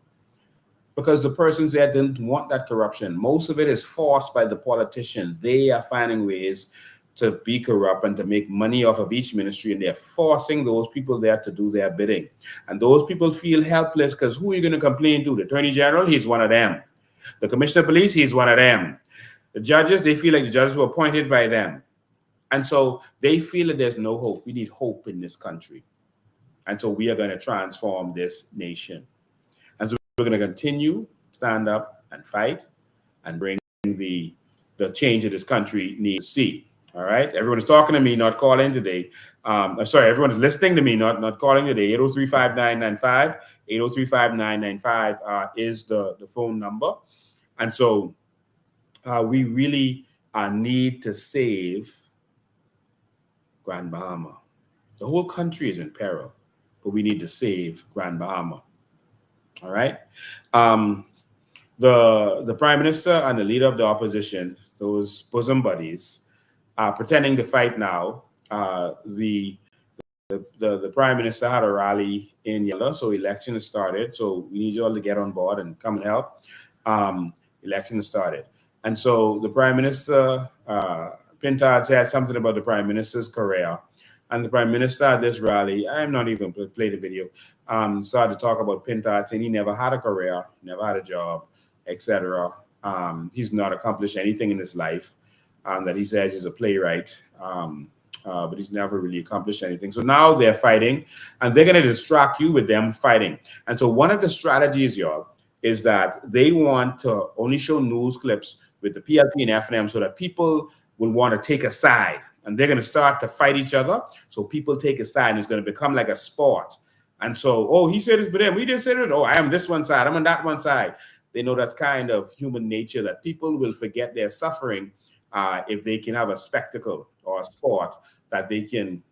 Because the persons there didn't want that corruption. Most of it is forced by the politician. They are finding ways to be corrupt and to make money off of each ministry, and they're forcing those people there to do their bidding. And those people feel helpless because who are you going to complain to? The Attorney General, he's one of them. The Commissioner of Police, he's one of them. The judges, they feel like the judges were appointed by them. And so they feel that there's no hope. We need hope in this country. And so we are going to transform this nation. And so we're going to continue, stand up and fight and bring the change that this country needs to see. All right. Everyone is talking to me, not calling today. Sorry, everyone is listening to me, not calling today. 803-5995. 803-5995 is the phone number. And so we really need to save Grand Bahama. The whole country is in peril, but we need to save Grand Bahama. All right. The Prime Minister and the leader of the opposition, those bosom buddies, are pretending to fight now. The Prime Minister had a rally in Yella, so election has started. So we need you all to get on board and come and help. Election has started. And so the Prime Minister, Pintard said something about the Prime Minister's career. And the Prime Minister at this rally, I'm not even play the video, started to talk about Pintard, saying he never had a career, never had a job, etc. He's not accomplished anything in his life. That he says he's a playwright, but he's never really accomplished anything. So now they're fighting, and they're going to distract you with them fighting. And so one of the strategies, y'all, is that they want to only show news clips with the PLP and FNM so that people will want to take a side and they're going to start to fight each other. So people take a side, and it's going to become like a sport. And so, oh, he said it's but then we didn't say it. Oh, I am this one side, I'm on that one side. They know that's kind of human nature, that people will forget their suffering if they can have a spectacle or a sport that they can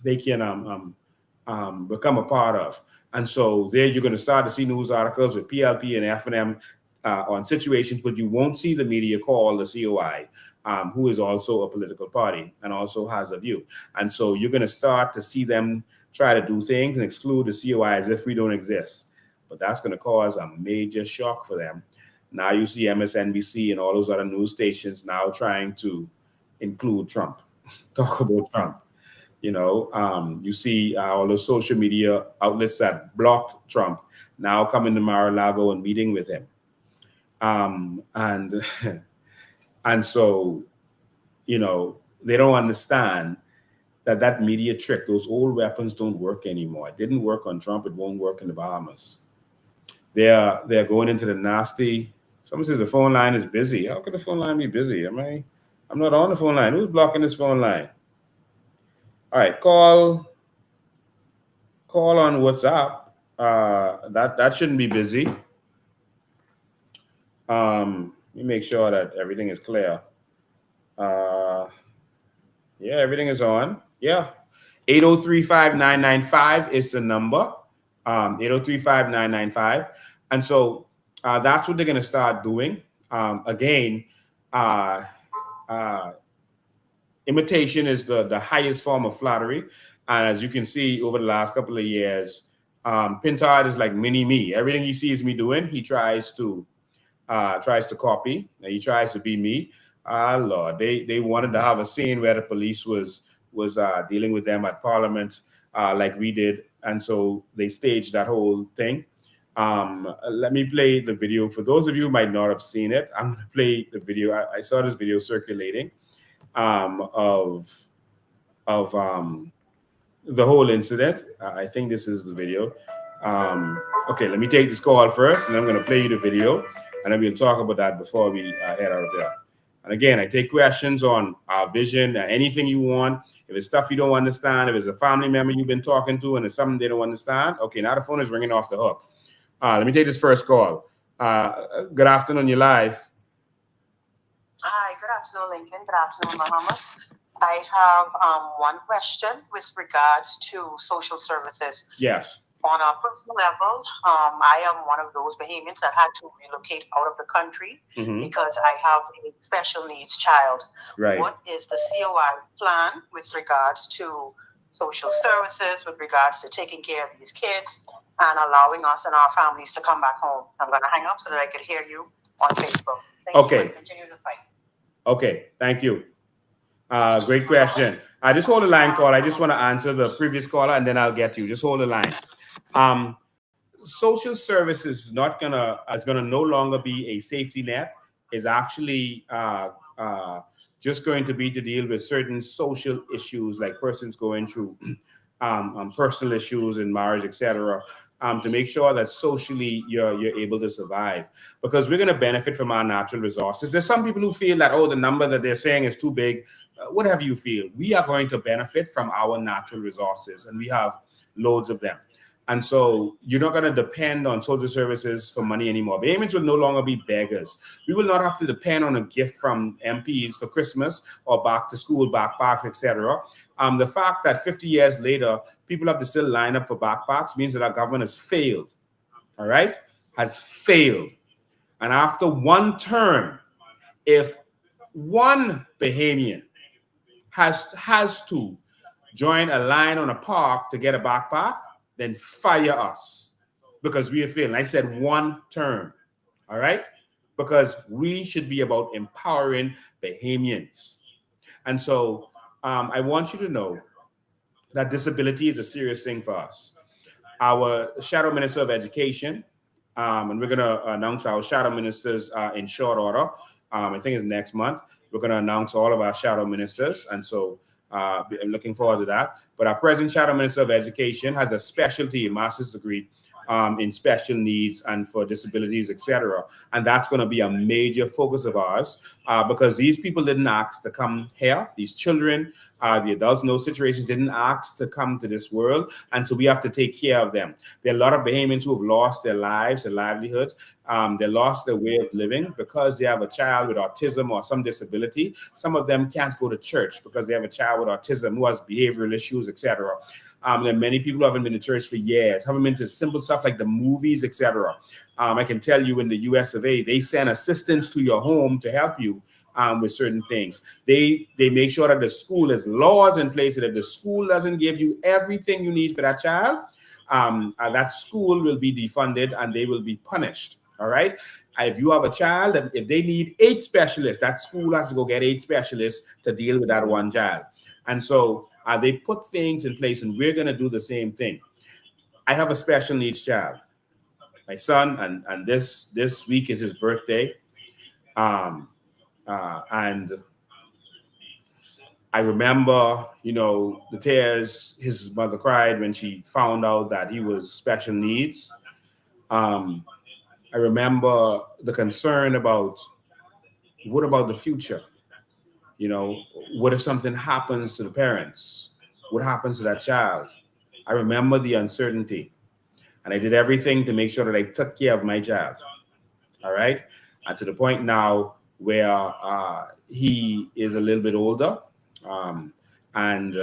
become a part of. And so there you're going to start to see news articles with PLP and F&M on situations, but you won't see the media call the COI, who is also a political party and also has a view. And so you're going to start to see them try to do things and exclude the COI as if we don't exist. But that's going to cause a major shock for them. Now you see MSNBC and all those other news stations now trying to include Trump, talk about Trump. You see all the social media outlets that blocked Trump now coming to Mar-a-Lago and meeting with him. And and so, they don't understand that media trick, those old weapons don't work anymore. It didn't work on Trump. It won't work in the Bahamas. They're going into the nasty. Someone says the phone line is busy. How could the phone line be busy? I'm not on the phone line. Who's blocking this phone line? All right, call on WhatsApp. That shouldn't be busy. Let me make sure that everything is clear. Yeah, everything is on. Yeah. 803-5995 is the number. 803-5995. And so that's what they're going to start doing. Again, imitation is the highest form of flattery. And as you can see over the last couple of years, Pintard is like mini me. Everything he sees me doing, he tries to copy. He tries to be me. Lord, they wanted to have a scene where the police was dealing with them at Parliament, like we did, and so they staged that whole thing. Let me play the video for those of you who might not have seen it. I'm going to play the video. I saw this video circulating of the whole incident. I think this is the video. Okay, let me take this call first, and I'm going to play you the video, and then we'll talk about that before we head out of there. And again, I take questions on our vision, anything you want. If it's stuff you don't understand, if it's a family member you've been talking to and it's something they don't understand, okay, now the phone is ringing off the hook. Let me take this first call. Good afternoon, you're live. Hi, good afternoon, Lincoln. Good afternoon, Bahamas. I have one question with regards to social services. Yes. On a personal level, I am one of those Bahamians that had to relocate out of the country because I have a special needs child. Right. What is the COI's plan with regards to social services, with regards to taking care of these kids and allowing us and our families to come back home? I'm going to hang up so that I could hear you on Facebook. Thank you, and continue to fight. Okay, thank you. Great question. Just hold the line, call. I just want to answer the previous caller, and then I'll get to you. Just hold the line. Social services is gonna no longer be a safety net. Is actually just going to be to deal with certain social issues, like persons going through personal issues in marriage, etc. To make sure that socially you're able to survive, because we're going to benefit from our natural resources. There's some people who feel that, oh, the number that they're saying is too big. Whatever you feel, we are going to benefit from our natural resources, and we have loads of them. And so you're not going to depend on social services for money anymore. Bahamians will no longer be beggars. We will not have to depend on a gift from MPs for Christmas or back to school backpacks, etc. The fact that 50 years later, people have to still line up for backpacks means that our government has failed. All right? Has failed. And after one term, if one Bahamian has to join a line on a park to get a backpack, then fire us because we are failing. I said one term, all right? Because we should be about empowering Bahamians. And so I want you to know that disability is a serious thing for us. Our Shadow Minister of Education, and we're going to announce our Shadow Ministers in short order. I think it's next month. We're going to announce all of our Shadow Ministers. And so I'm looking forward to that. But our present Shadow Minister of Education has a specialty, a master's degree in special needs and for disabilities, etc. And that's going to be a major focus of ours because these people didn't ask to come here. These children, the adults in those situations didn't ask to come to this world. And so we have to take care of them. There are a lot of Bahamians who have lost their lives, their livelihoods. They lost their way of living because they have a child with autism or some disability. Some of them can't go to church because they have a child with autism who has behavioral issues, etc. There are many people who haven't been to church for years, haven't been to simple stuff like the movies, etc. I can tell you in the US of A, they send assistants to your home to help you with certain things. They make sure that the school has laws in place that if the school doesn't give you everything you need for that child, that school will be defunded and they will be punished. All right. If you have a child, if they need 8 specialists, that school has to go get 8 specialists to deal with that one child. And so they put things in place, and we're going to do the same thing. I have a special needs child, my son, and this week is his birthday. And I remember, the tears his mother cried when she found out that he was special needs. I remember the concern about what about the future? What if something happens to the parents? What happens to that child? I remember the uncertainty, and I did everything to make sure that I took care of my child. All right. And to the point now where he is a little bit older, and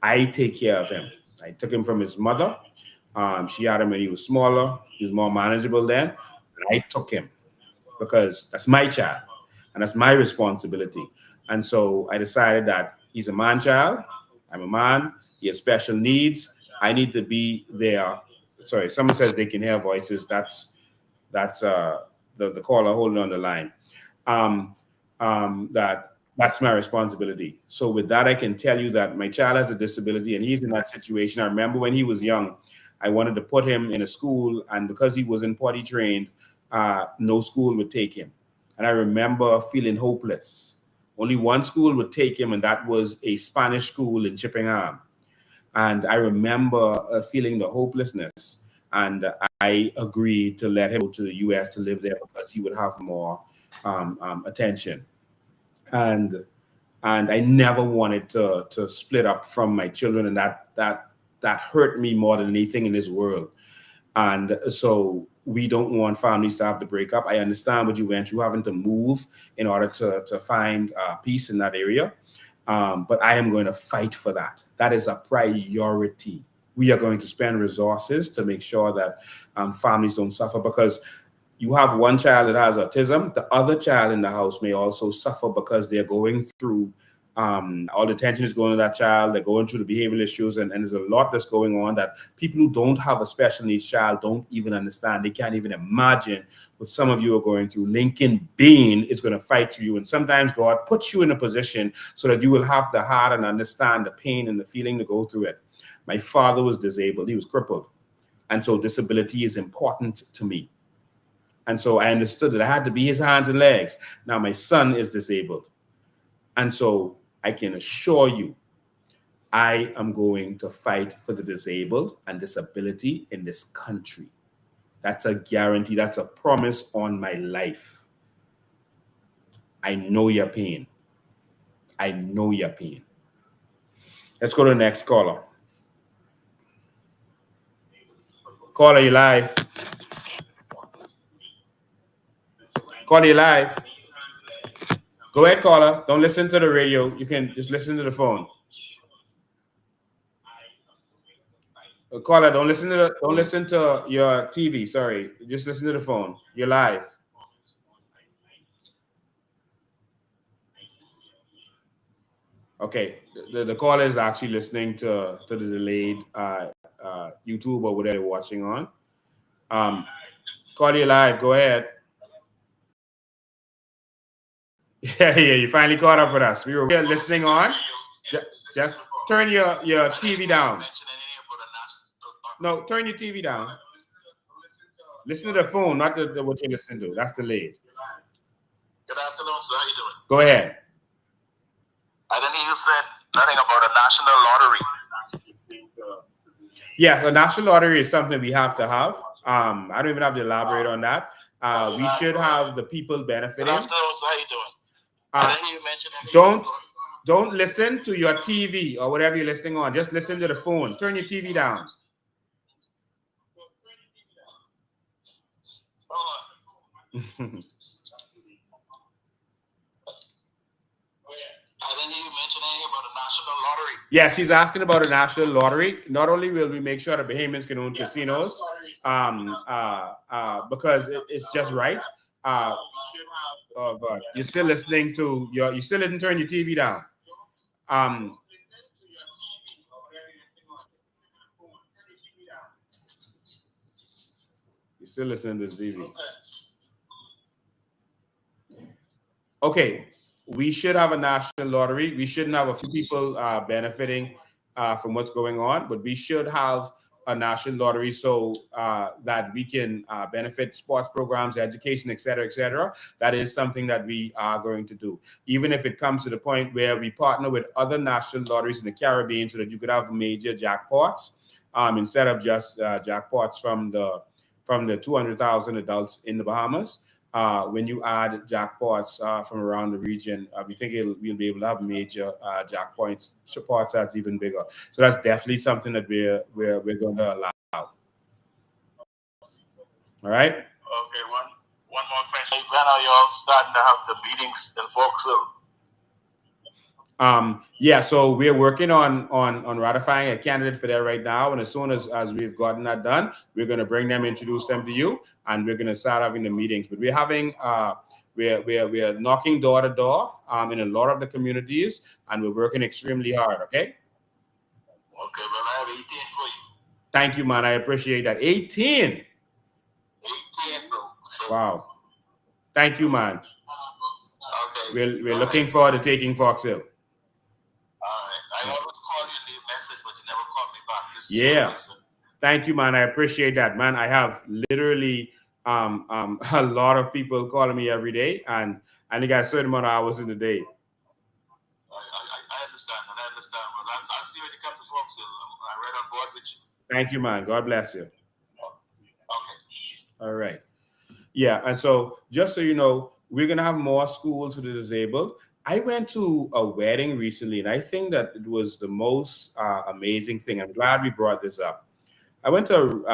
I take care of him. I took him from his mother. She had him when he was smaller. He was more manageable then. And I took him because that's my child and that's my responsibility. And so I decided that he's a man child. I'm a man. He has special needs. I need to be there. Sorry, someone says they can hear voices. That's the caller holding on the line. That's my responsibility. So with that, I can tell you that my child has a disability and he's in that situation. I remember when he was young, I wanted to put him in a school, and because he wasn't potty trained, no school would take him. And I remember feeling hopeless. Only one school would take him, and that was a Spanish school in Chippenham. And I remember feeling the hopelessness. And I agreed to let him go to the US to live there because he would have more attention. And I never wanted to split up from my children, and that hurt me more than anything in this world. And so we don't want families to have to break up. I understand what you went through, having to move in order to find peace in that area. But I am going to fight for that. That is a priority. We are going to spend resources to make sure that families don't suffer, because you have one child that has autism, the other child in the house may also suffer because they're going through all the attention is going to that child. They're going through the behavioral issues, and there's a lot that's going on that people who don't have a special needs child don't even understand. They can't even imagine what some of you are going through. Lincoln Bean is going to fight for you, and sometimes God puts you in a position so that you will have the heart and understand the pain and the feeling to go through it. My father was disabled. He was crippled, and so disability is important to me. And so I understood that I had to be his hands and legs. Now my son is disabled, and so I can assure you, I am going to fight for the disabled and disability in this country. That's a guarantee. That's a promise on my life. I know your pain. I know your pain. Let's go to the next caller. Caller, you live. Caller, you live. Go ahead, caller. Don't listen to the radio. You can just listen to the phone. Caller, don't listen to your TV. Sorry, just listen to the phone. You're live. Okay, the caller is actually listening to the delayed YouTube or whatever they're watching on. Caller, you live. Go ahead. Yeah, you finally caught up with us. We were listening on. Just turn your TV down. No, turn your TV down. Listen to the phone, not what you're listening to. That's delayed. Good afternoon, sir. How you doing? Go ahead. I didn't hear you said nothing about a national lottery. Yes, a national lottery is something we have to have. I don't even have to elaborate on that. We should have the people benefiting. How you doing? I didn't hear you mention anything. Don't listen to your TV or whatever you're listening on. Just listen to the phone. Turn your TV down. I didn't hear you mention anything about a national lottery. Yeah, she's asking about a national lottery. Not only will we make sure that Bahamians can own casinos, because it's just right. Oh God, you're still listening to you still didn't turn your TV down. You're still listening to the TV. Okay, we should have a national lottery. We shouldn't have a few people benefiting from what's going on, but we should have a national lottery so that we can benefit sports programs, education, et cetera, et cetera. That is something that we are going to do. Even if it comes to the point where we partner with other national lotteries in the Caribbean so that you could have major jackpots instead of just jackpots from the 200,000 adults in the Bahamas. When you add jackpots from around the region, we think we'll be able to have major jackpots that's even bigger. So that's definitely something that we're going to allow. All right. Okay, one more question. When are you all starting to have the meetings in Foxville? Yeah, so we're working on ratifying a candidate for that right now, and as soon as we've gotten that done, we're going to bring them, introduce them to you, and we're going to start having the meetings. But we're having we're knocking door to door in a lot of the communities, and we're working extremely hard. Okay. Okay, well, I have 18 for you. Thank you, man. I appreciate that. 18. 18, bro. So, wow. Thank you, man. Okay. We're looking forward to taking Fox Hill. I always call you and leave a message, but you never call me back. Yeah. Thank you, man. I appreciate that, man. I have literally a lot of people calling me every day, and I got a certain amount of hours in the day. I understand. But I'll see when you come to Fox Hill. I'm right on board with you. Thank you, man. God bless you. Okay. All right. Yeah, and so just so you know, we're going to have more schools for the disabled. I went to a wedding recently, and I think that it was the most amazing thing. I'm glad we brought this up. I went to,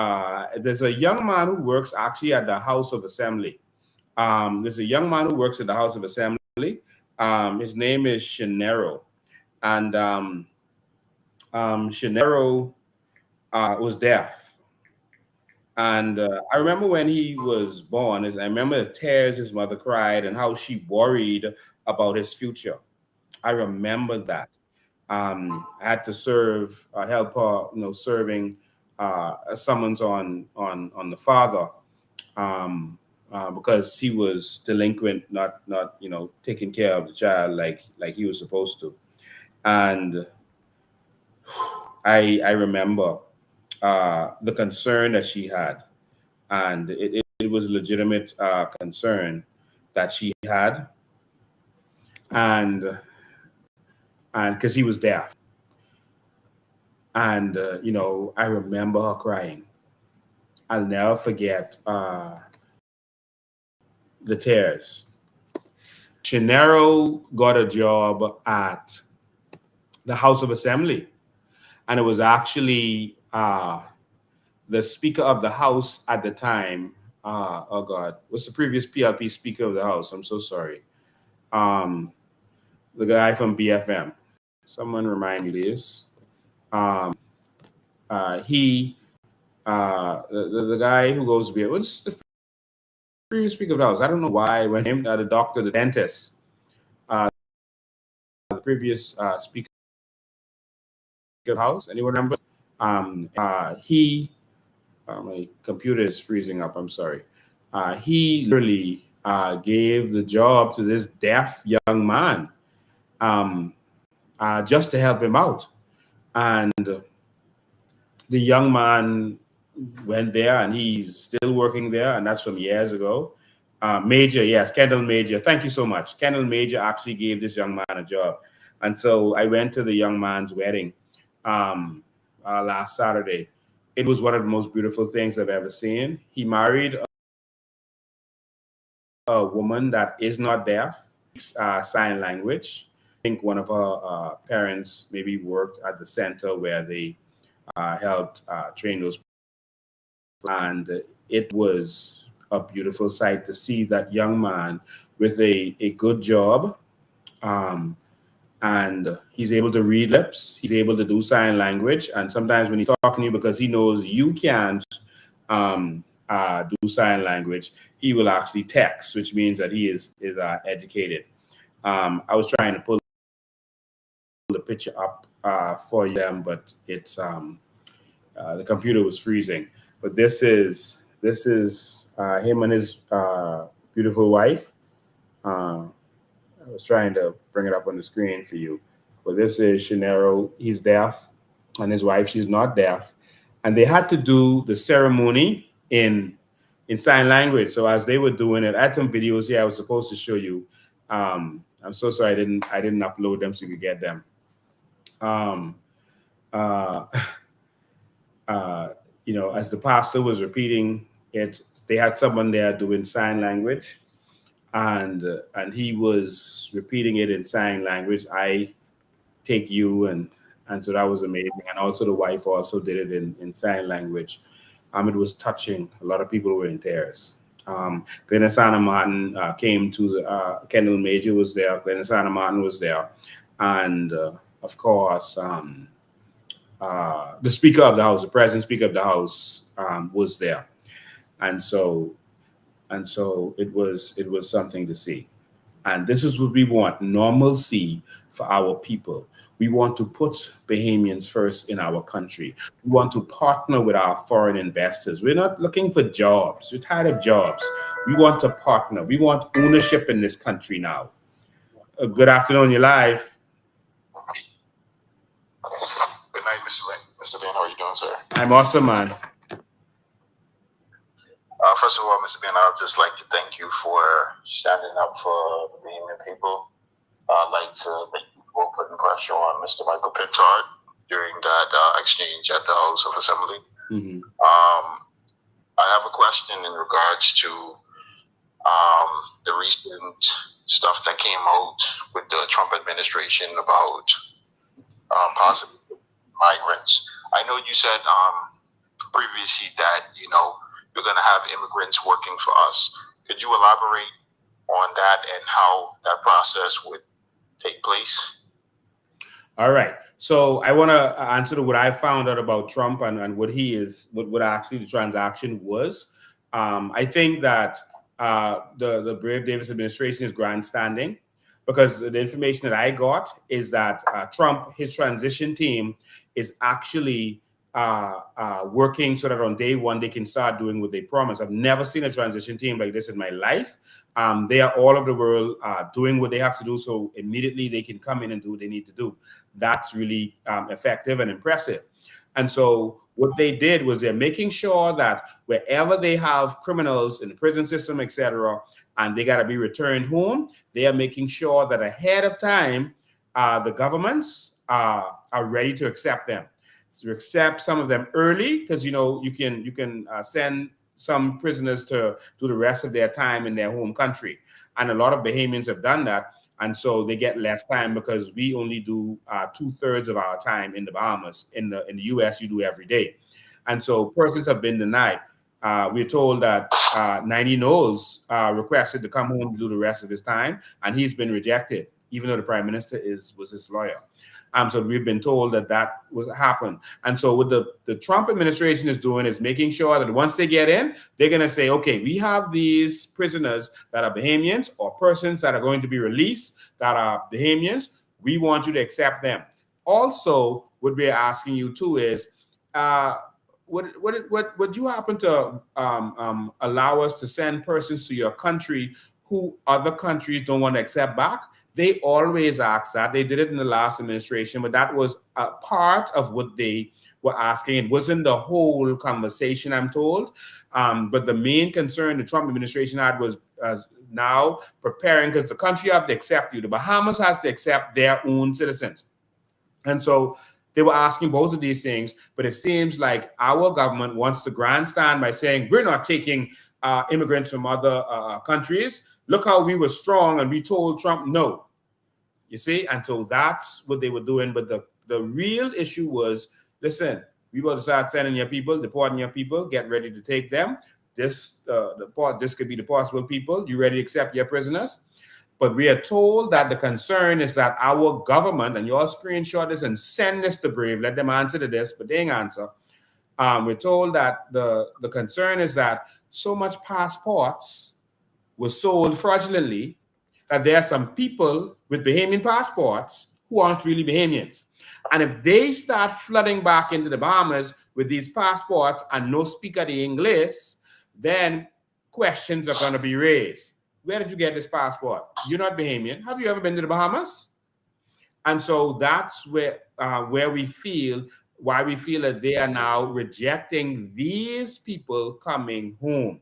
there's a young man who works actually at the House of Assembly. There's a young man who works at the House of Assembly. His name is Shenero. And Shenero was deaf. And I remember when he was born, I remember the tears his mother cried and how she worried about his future. I remember that. I had to help her, serving a summons on the father because he was delinquent, not taking care of the child like he was supposed to. And I remember the concern that she had, and it was legitimate concern that she had, and because he was deaf. And I remember her crying. I'll never forget the tears. Shenero got a job at the House of Assembly, and it was actually the Speaker of the House at the time. Oh God, what's the previous PLP Speaker of the House? I'm so sorry. The guy from BFM. Someone remind me this. The guy who goes to BFM. What's the previous Speaker of the House? I don't know why. When him, the doctor, the dentist, the previous Speaker of the House. Anyone remember? My computer is freezing up. I'm sorry. He literally gave the job to this deaf young man just to help him out. And the young man went there, and he's still working there, and that's from years ago. Major, yes, Kendall Major. Thank you so much. Kendall Major actually gave this young man a job. And so I went to the young man's wedding last Saturday. it was one of the most beautiful things I've ever seen. He married a woman that is not deaf, sign language. I think one of her parents maybe worked at the center where they helped train those, and it was a beautiful sight to see that young man with a good job. Um, and he's able to read lips, he's able to do sign language. And sometimes when he's talking to you, because he knows you can't do sign language, he will actually text, which means that he is educated. I was trying to pull the picture up for them, but it's the computer was freezing. But this is him and his beautiful wife. I was trying to bring it up on the screen for you. But this is Shinero. He's deaf, and his wife, she's not deaf. And they had to do the ceremony in sign language. So as they were doing it, I had some videos here I was supposed to show you. I'm so sorry I didn't upload them so you could get them. Um, uh, as the pastor was repeating it, they had someone there doing sign language, and he was repeating it in sign language. I take you, and so that was amazing. And also the wife also did it in sign language. It was touching. A lot of people were in tears. Glenn Santa Martin came to the Kendall Major was there. Glenn Santa Martin was there, and of course the Speaker of the House, the President Speaker of the House, was there, and so it was something to see. And this is what we want: normalcy for our people. We want to put Bahamians first in our country. We want to partner with our foreign investors. We're not looking for jobs. We're tired of jobs. We want to partner. We want ownership in this country now. Good afternoon, you're live. Good night, Mr. Lynn. Mr. Ben, how are you doing, sir? I'm awesome, man. First of all, Mr. Ben, I'd just like to thank you for standing up for the Bahamian people. I'd like to thank you for putting pressure on Mr. Michael Pintard during that exchange at the House of Assembly. Mm-hmm. I have a question in regards to the recent stuff that came out with the Trump administration about possible migrants. I know you said previously that, you're going to have immigrants working for us. Could you elaborate on that and how that process would take place? All right. So I want to answer to what I found out about Trump and what actually the transaction was. I think that the Brave Davis administration is grandstanding, because the information that I got is that Trump, his transition team, is actually working so that on day one they can start doing what they promised. I've never seen a transition team like this in my life. They are all over the world doing what they have to do, so immediately they can come in and do what they need to do. That's really effective and impressive. And so what they did was they're making sure that wherever they have criminals in the prison system, etc., and they got to be returned home, they are making sure that ahead of time the governments are ready to accept them. To accept some of them early, because you can send some prisoners to do the rest of their time in their home country, and a lot of Bahamians have done that, and so they get less time because we only do 2/3 of our time in the Bahamas. In the U.S., you do every day, and so persons have been denied. We're told that 90 Knowles requested to come home to do the rest of his time, and he's been rejected, even though the Prime Minister was his lawyer. So we've been told that will happen. And so what the Trump administration is doing is making sure that once they get in, they're going to say, okay, we have these prisoners that are Bahamians or persons that are going to be released that are Bahamians. We want you to accept them. Also, what we're asking you too is, would you happen to allow us to send persons to your country who other countries don't want to accept back? They always ask that. They did it in the last administration, but that was a part of what they were asking. It wasn't the whole conversation, I'm told. But the main concern the Trump administration had was now preparing, because the country have to accept you. The Bahamas has to accept their own citizens. And so They were asking both of these things, but it seems like our government wants to grandstand by saying we're not taking immigrants from other countries. Look how we were strong and we told Trump no. You see? And so that's what they were doing. But the real issue was, listen, we will start sending your people, deporting your people, get ready to take them. This could be the possible people. You ready to accept your prisoners? But we are told that the concern is that our government, and you all screenshot this and send this to Brave, let them answer to this, but they ain't answer. We're told that the concern is that so much passports were sold fraudulently that there are some people with Bahamian passports who aren't really Bahamians. And if they start flooding back into the Bahamas with these passports and no speak of the English, then questions are going to be raised. Where did you get this passport? You're not Bahamian. Have you ever been to the Bahamas? And so that's where we feel, why we feel that they are now rejecting these people coming home.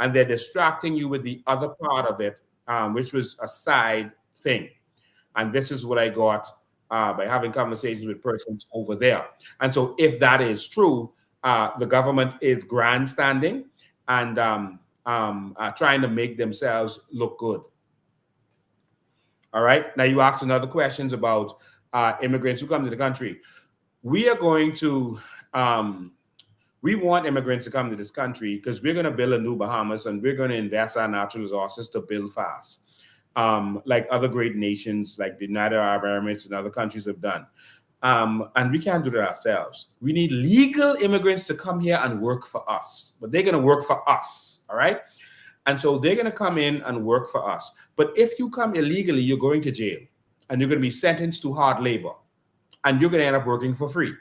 And they're distracting you with the other part of it, which was a side thing. And this is what I got by having conversations with persons over there. And so if that is true, the government is grandstanding and trying to make themselves look good. All right. Now you asked another questions about immigrants who come to the country. We are going to, we want immigrants to come to this country because we're going to build a new Bahamas and we're going to invest our natural resources to build fast. Like other great nations, like the United Arab Emirates and other countries have done. And we can't do that ourselves. We need legal immigrants to come here and work for us, but they're going to work for us. All right. And so they're going to come in and work for us. But if you come illegally, you're going to jail and you're going to be sentenced to hard labor and you're going to end up working for free.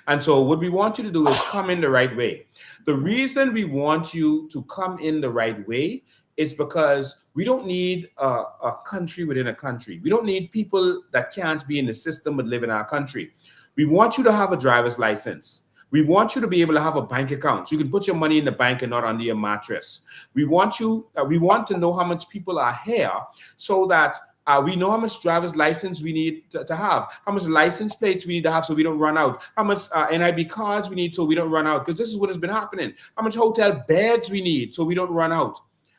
And so what we want you to do is come in the right way. The reason we want you to come in the right way is because we don't need a country within a country. We don't need people that can't be in the system but live in our country. We want you to have a driver's license. We want you to be able to have a bank account. So you can put your money in the bank and not under your mattress. We want to know how much people are here so that we know how much driver's license we need to have, how much license plates we need to have so we don't run out, how much NIB cards we need so we don't run out, because this is what has been happening, how much hotel beds we need so we don't run out.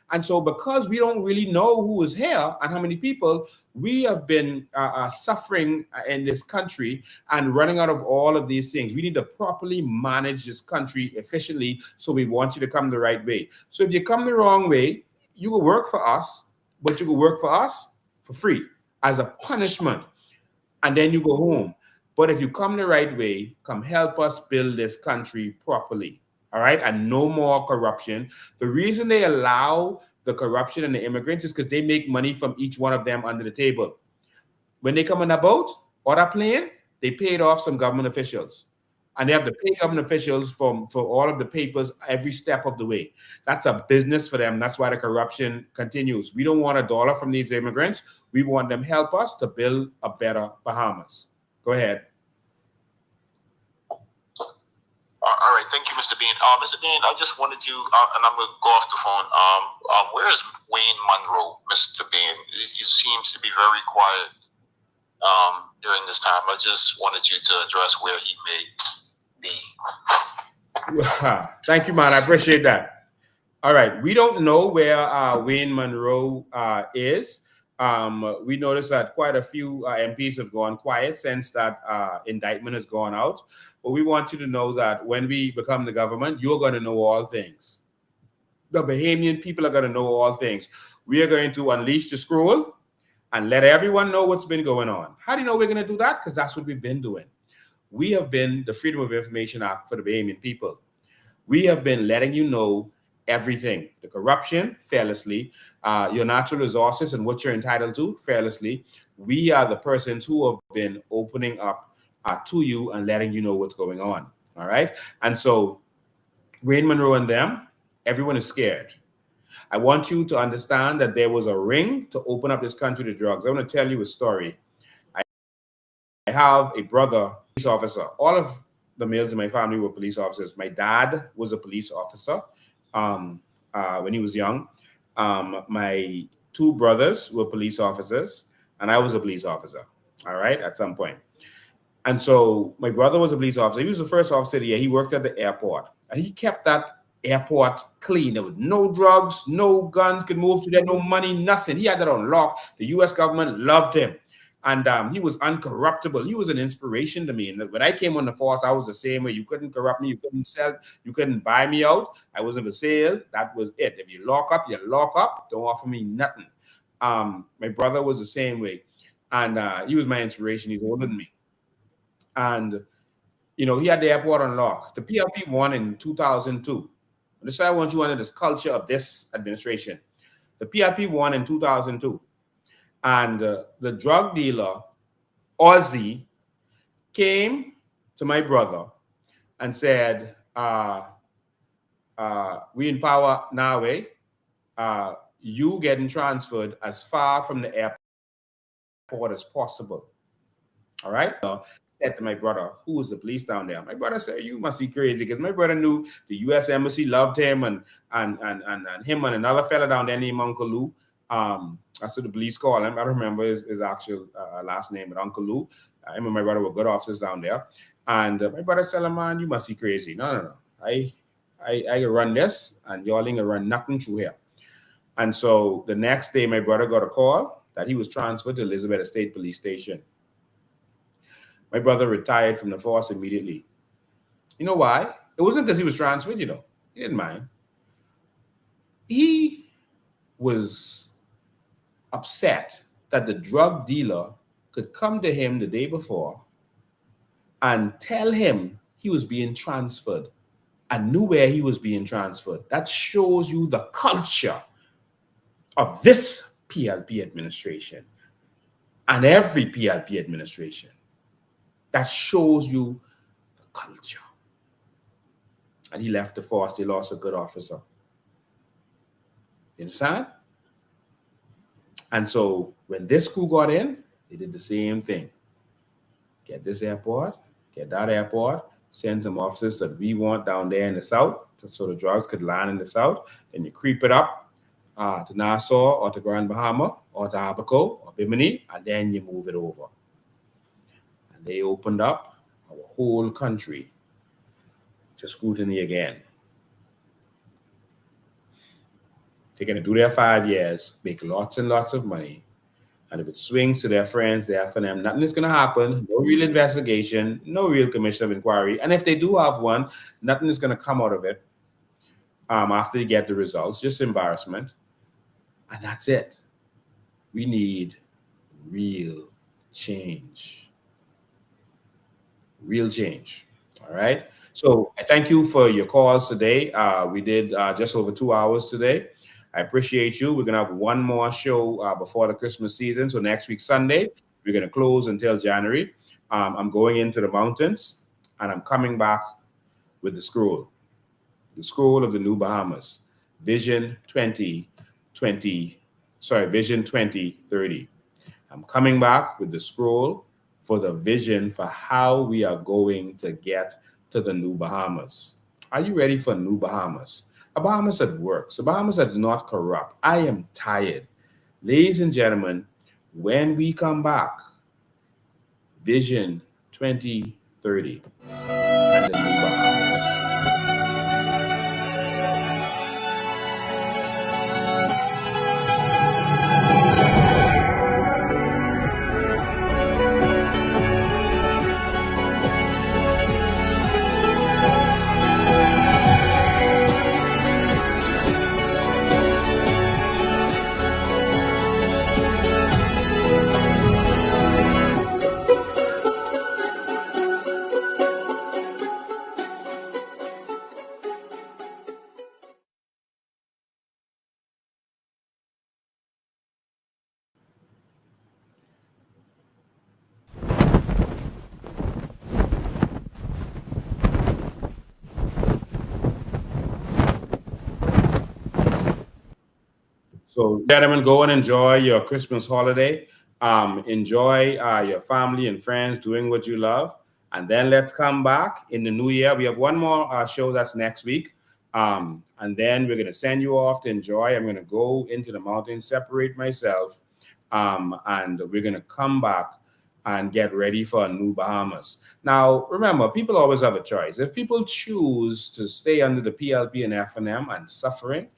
And so because we don't really know who is here and how many people, we have been suffering in this country and running out of all of these things. We need to properly manage this country efficiently. So we want you to come the right way. So if you come the wrong way, you will work for us, but you will work for us for free as a punishment. And then you go home. But if you come the right way, come help us build this country properly. All right. And no more corruption. The reason they allow the corruption and the immigrants is because they make money from each one of them under the table. When they come on a boat or a plane, they paid off some government officials. And they have to pay government officials for all of the papers every step of the way. That's a business for them. That's why the corruption continues. We don't want a dollar from these immigrants. We want them to help us to build a better Bahamas. Go ahead. All right, thank you, Mr. Bean. Mr. Bean, I just wanted you, and I'm going to go off the phone. Where is Wayne Monroe, Mr. Bean? He seems to be very quiet during this time. I just wanted you to address where he may be. Thank you, man. I appreciate that. All right, we don't know where Wayne Monroe is. We noticed that quite a few MPs have gone quiet since that indictment has gone out. But we want you to know that when we become the government, you're going to know all things. The Bahamian people are going to know all things. We are going to unleash the scroll and let everyone know what's been going on. How do you know we're going to do that? Because that's what we've been doing. We have been the Freedom of Information Act for the Bahamian people. We have been letting you know everything, the corruption, fearlessly, your natural resources and what you're entitled to, fearlessly. We are the persons who have been opening up to you and letting you know what's going on. All right. And so Wayne Monroe and them, everyone is scared. I want you to understand that there was a ring to open up this country to drugs. I want to tell you a story. I have a brother, police officer. All of the males in my family were police officers. My dad was a police officer when he was young. My two brothers were police officers, and I was a police officer. All right, at some point. And so my brother was a police officer. He was the first officer there. He worked at the airport, and he kept that airport clean. There was no drugs, no guns could move through there, no money, nothing. He had that on lock. The U.S. government loved him. And he was uncorruptible. He was an inspiration to me. And when I came on the force, I was the same way. You couldn't corrupt me. You couldn't sell. You couldn't buy me out. I wasn't for sale. That was it. If you lock up, you lock up. Don't offer me nothing. My brother was the same way. And he was my inspiration. He's older than me. And, he had the airport on lock. The PLP won in 2002. This is why I want you under this culture of this administration. The PLP won in 2002. And the drug dealer, Ozzy, came to my brother and said, we in power now, you getting transferred as far from the airport as possible. All right? Said to my brother, who was the police down there. My brother said, you must be crazy, because my brother knew the U.S. Embassy loved him, and him and another fella down there named Uncle Lou. That's what the police call him. I don't remember his actual last name, but Uncle Lou. Him and my brother were good officers down there. And my brother said, man, you must be crazy. No. I run this, and y'all ain't gonna run nothing through here. And so the next day, my brother got a call that he was transferred to Elizabeth State Police Station. My brother retired from the force immediately. You know why? It wasn't because he was transferred, He didn't mind. He was upset that the drug dealer could come to him the day before and tell him he was being transferred and knew where he was being transferred. That shows you the culture of this PLP administration and every PLP administration. That shows you the culture. And he left the force. They lost a good officer. You understand? And so when this crew got in, they did the same thing. Get this airport, get that airport, send some officers that we want down there in the south, so the drugs could land in the south. Then you creep it up to Nassau or to Grand Bahama or to Abaco or Bimini, and then you move it over. And they opened up our whole country to scrutiny again. They're going to do their 5 years, make lots and lots of money. And if it swings to their friends, there for them, nothing is going to happen. No real investigation, no real commission of inquiry. And if they do have one, nothing is going to come out of it after they get the results, just embarrassment. And that's it. We need real change. Real change. All right. So I thank you for your calls today. We did just over 2 hours today. I appreciate you. We're going to have one more show before the Christmas season. So next week, Sunday, we're going to close until January. I'm going into the mountains, and I'm coming back with the scroll of the New Bahamas, Vision 2030. I'm coming back with the scroll for the vision for how we are going to get to the New Bahamas. Are you ready for New Bahamas? A Bahamas that works, a Bahamas that's not corrupt. I am tired. Ladies and gentlemen, when we come back, Vision 2030 and the New Bahamas. So, gentlemen, go and enjoy your Christmas holiday. Enjoy your family and friends doing what you love. And then let's come back in the new year. We have one more show that's next week. And then we're going to send you off to enjoy. I'm going to go into the mountains, separate myself. And we're going to come back and get ready for a new Bahamas. Now, remember, people always have a choice. If people choose to stay under the PLP and F&M and suffering,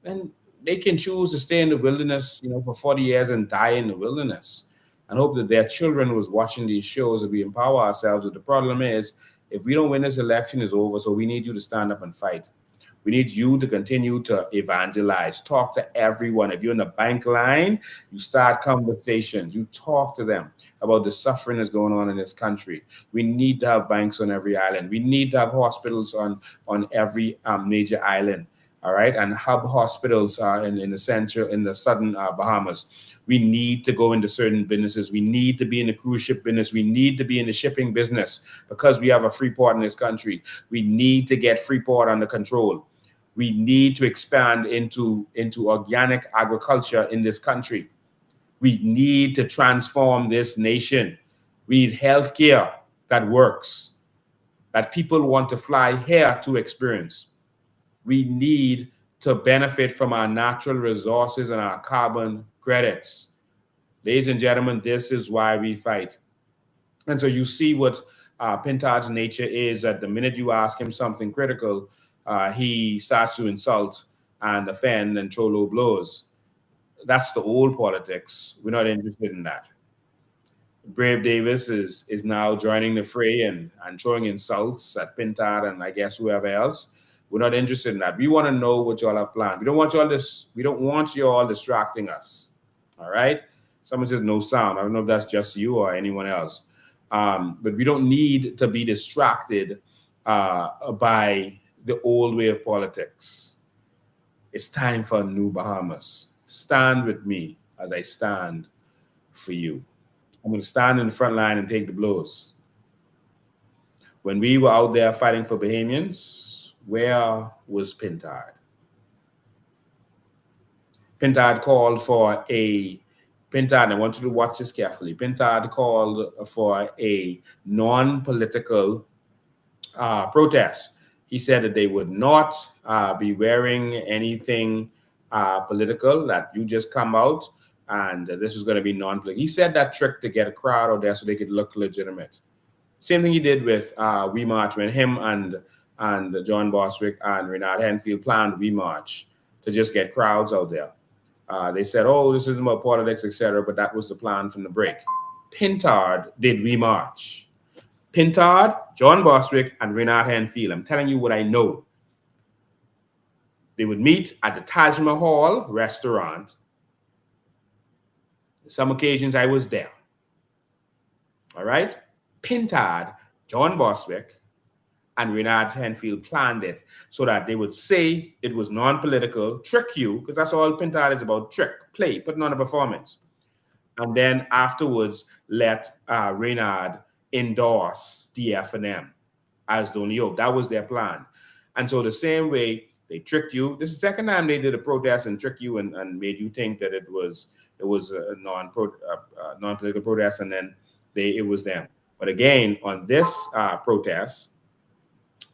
then they can choose to stay in the wilderness, for 40 years and die in the wilderness and hope that their children was watching these shows and we empower ourselves. But the problem is, if we don't win this election, it's over. So we need you to stand up and fight. We need you to continue to evangelize, talk to everyone. If you're in the bank line, you start conversations, you talk to them about the suffering that's going on in this country. We need to have banks on every island. We need to have hospitals on every major island. All right, and hub hospitals in the central, in the southern Bahamas. We need to go into certain businesses. We need to be in the cruise ship business. We need to be in the shipping business because we have a free port in this country. We need to get free port under control. We need to expand into organic agriculture in this country. We need to transform this nation. We need healthcare that works, that people want to fly here to experience. We need to benefit from our natural resources and our carbon credits. Ladies and gentlemen, this is why we fight. And so you see what Pintard's nature is, that the minute you ask him something critical, he starts to insult and offend and throw low blows. That's the old politics. We're not interested in that. Brave Davis is now joining the fray and throwing insults at Pintard and I guess whoever else. We're not interested in that. We want to know what y'all have planned. We don't want y'all distracting us. All right? Someone says no sound. I don't know if that's just you or anyone else. But we don't need to be distracted by the old way of politics. It's time for a new Bahamas. Stand with me as I stand for you. I'm going to stand in the front line and take the blows. When we were out there fighting for Bahamians, where was Pintard? Pintard called for Pintard, I want you to watch this carefully. Pintard called for a non-political protest. He said that they would not be wearing anything political, that you just come out and this was going to be non-political. He said that trick to get a crowd out there so they could look legitimate. Same thing he did with We March when him and John Boswick and Renard Henfield planned We March to just get crowds out there. They said, oh, this isn't about politics, etc., but that was the plan from the break. Pintard did We March. Pintard, John Boswick, and Renard Henfield. I'm telling you what I know. They would meet at the Taj Mahal restaurant. On some occasions, I was there. All right? Pintard, John Boswick, and Renard Henfield planned it so that they would say it was non-political, trick you, because that's all Pintard is about, trick, play, putting on a performance. And then afterwards, let Renard endorse the F&M as the only hope. That was their plan. And so the same way they tricked you, this is the second time they did a protest and tricked you and made you think that it was a non-political protest, and then it was them. But again, on this protest,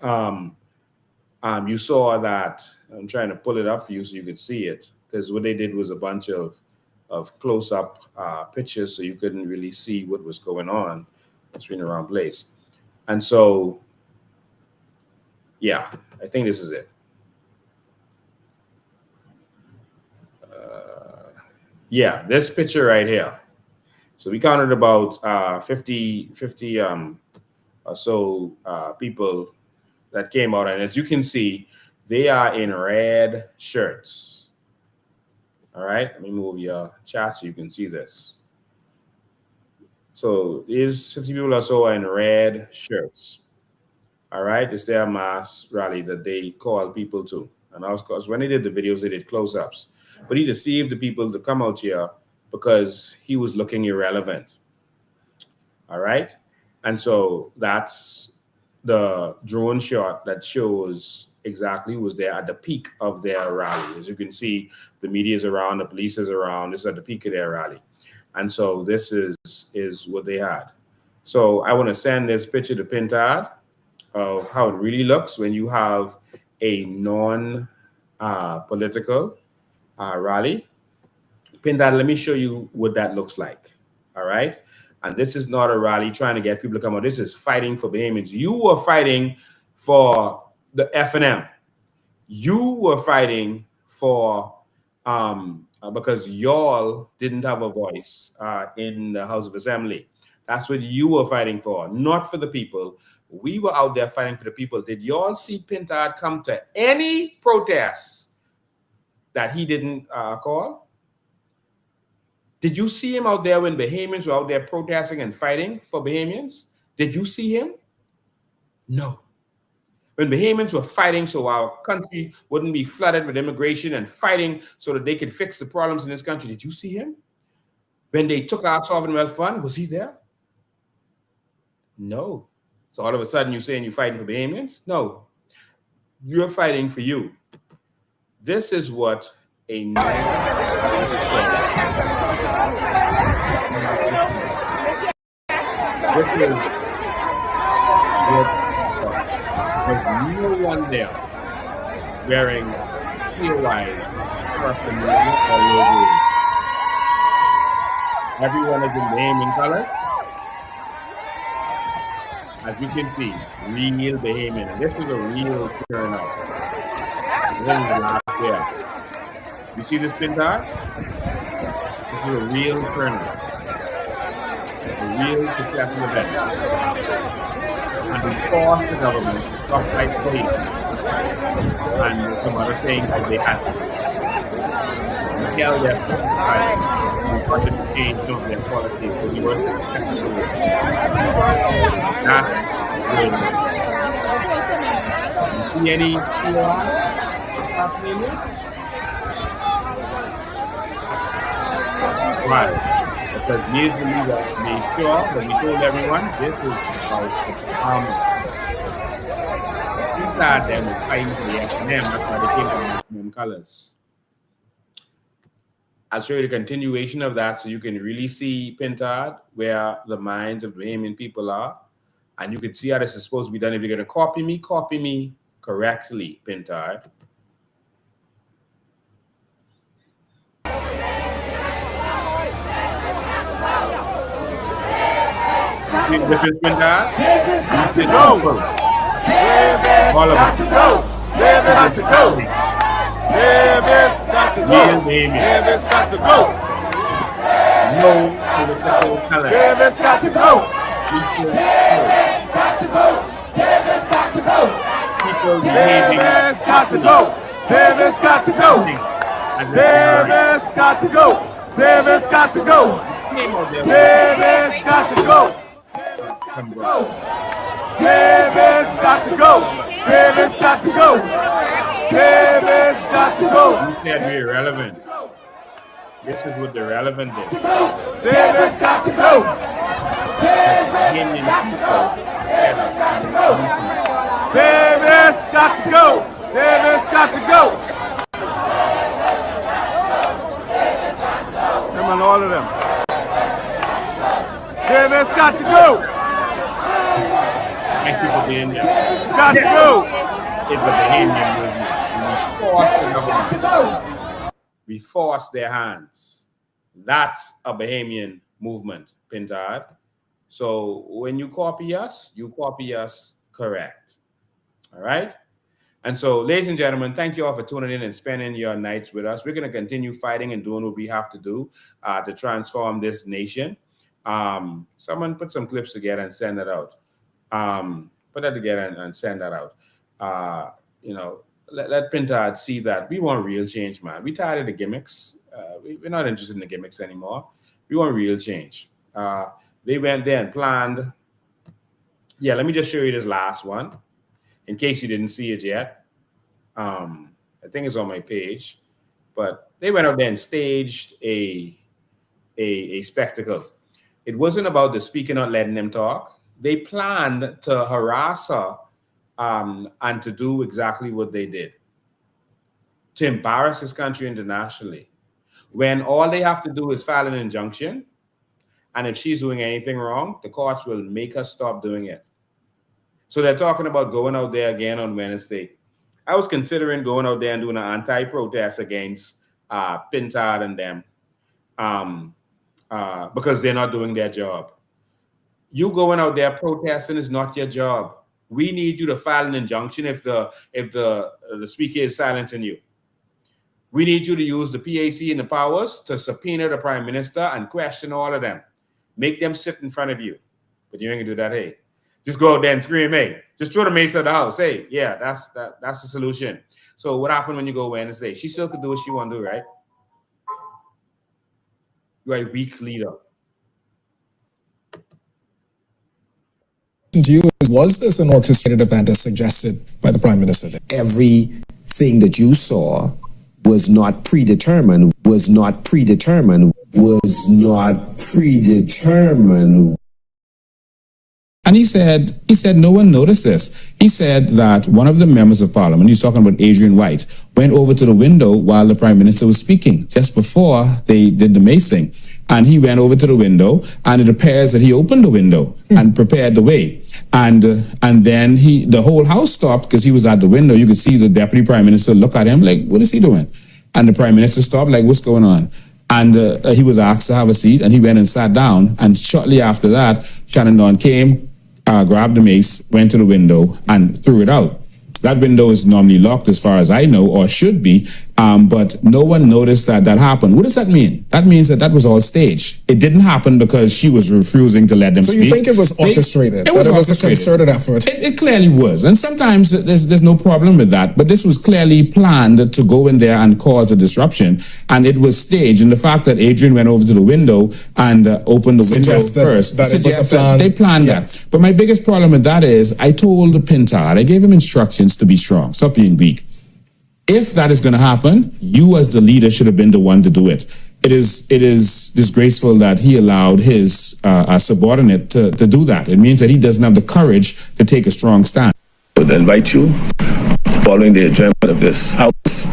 you saw that, I'm trying to pull it up for you so you could see it, because what they did was a bunch of close-up pictures, so you couldn't really see what was going on. It's been the wrong place. And so, yeah, I think this is it. Yeah, this picture right here. So we counted about 50 or so people that came out, and as you can see, they are in red shirts. All right, let me move your chat so you can see this. So these 50 people or so are in red shirts. All right, it's their mass rally that they call people to. And of course, when they did the videos, they did close-ups. But he deceived the people to come out here because he was looking irrelevant. All right, and so that's the drone shot that shows exactly who was there at the peak of their rally. As you can see, the media is around, the police is around. This is at the peak of their rally. And so this is what they had. So I want to send this picture to Pintard of how it really looks when you have a non-political rally. Pintard, let me show you what that looks like. All right. And this is not a rally trying to get people to come out. This is fighting for Bahamians. You were fighting for the F&M. You were fighting for because y'all didn't have a voice in the House of Assembly. That's what you were fighting for, not for the people. We were out there fighting for the people. Did y'all see Pintard come to any protests that he didn't call? Did you see him out there when Bahamians were out there protesting and fighting for Bahamians? Did you see him? No. When Bahamians were fighting so our country wouldn't be flooded with immigration and fighting so that they could fix the problems in this country, did you see him? When they took our sovereign wealth fund, was he there? No. So all of a sudden you're saying you're fighting for Bahamians? No. You're fighting for you. This is what a this is what there's no one there wearing clear white paraphernalia or logos. Everyone is in Bahamian color. As you can see, real Bahamian. And this is a real turnout. This is the last year. You see this Pintard? This is a real turnout. A real successful event. And we forced the government to stop like police and some other things that they had to do. We tell them we wanted to change some of their policies, so we were successful. That's good. You see any COI happening here? Why? Because we is the leader, made sure that we told everyone this is about Pintard them was fighting for the F&M. That's why they came from F&M colors. I'll show you the continuation of that so you can really see Pintard, where the minds of the Bahamian people are. And you can see how this is supposed to be done. If you're going to copy me correctly, Pintard. This is Pintard. All of them. Davis got to go. Davis got to go. Davis got to go. No political color. Davis got to go. Davis got to go. Davis got to go. People behaving. Davis got to go. Davis got to go. Davis got to go. Davis got to go. Davis got to go. Davis got to go. Davis got to go. Davis got to go. You said we're irrelevant. This is what the relevant is. Davis got to go. Davis got to go. Davis got to go. Davis got to go. Davis got to go. Them and all of them. Davis got to go. Thank you for being there. Got to go. It's a Bahamian movement. We force their hands. That's a Bahamian movement, Pintard. So when you copy us correct. All right? And so, ladies and gentlemen, thank you all for tuning in and spending your nights with us. We're going to continue fighting and doing what we have to do to transform this nation. Someone put some clips together and send that out. Put that together and send that out. Let Pintard see that we want real change, man. We tired of the gimmicks. We're not interested in the gimmicks anymore. We want real change. They went there and planned. Yeah, let me just show you this last one in case you didn't see it yet. I think it's on my page. But they went out there and staged a spectacle. It wasn't about the speaker not letting them talk. They planned to harass her and to do exactly what they did, to embarrass this country internationally, when all they have to do is file an injunction, and if she's doing anything wrong, the courts will make her stop doing it. So they're talking about going out there again on Wednesday. I was considering going out there and doing an anti-protest against Pintard and them because they're not doing their job. You going out there protesting is not your job. We need you to file an injunction if the speaker is silencing you. We need you to use the PAC and the powers to subpoena the prime minister and question all of them. Make them sit in front of you. But you ain't gonna do that, hey. Just go out there and scream, hey. Just throw the mace at the house. Hey, yeah, that's the solution. So what happened when you go in and say, she still could do what she want to do, right? You are a weak leader. To you, was this an orchestrated event as suggested by the Prime Minister? Everything that you saw was not predetermined. And he said no one noticed this. He said that one of the members of parliament, he's talking about Adrian White, went over to the window while the prime minister was speaking, just before they did the macing. And he went over to the window, and it appears that he opened the window and prepared the way. And then the whole house stopped because he was at the window. You could see the deputy prime minister look at him like, what is he doing? And the prime minister stopped like, what's going on? And he was asked to have a seat, and he went and sat down. And shortly after that, Shannon Dawn came, grabbed the mace, went to the window, and threw it out. That window is normally locked as far as I know, or should be, but no one noticed that happened. What does that mean? That means that was all staged. It didn't happen because she was refusing to let them speak. So you think it was orchestrated? It was a concerted effort. It clearly was. And sometimes there's no problem with that, but this was clearly planned to go in there and cause a disruption, and it was staged. And the fact that Adrian went over to the window and opened the window first suggests that they planned that. But my biggest problem with that is I told Pintard, I gave him instructions to be strong, stop being weak. If that is going to happen, you as the leader should have been the one to do it. It is disgraceful that he allowed his subordinate to do that. It means that he doesn't have the courage to take a strong stand. I would invite you, following the adjournment of this House,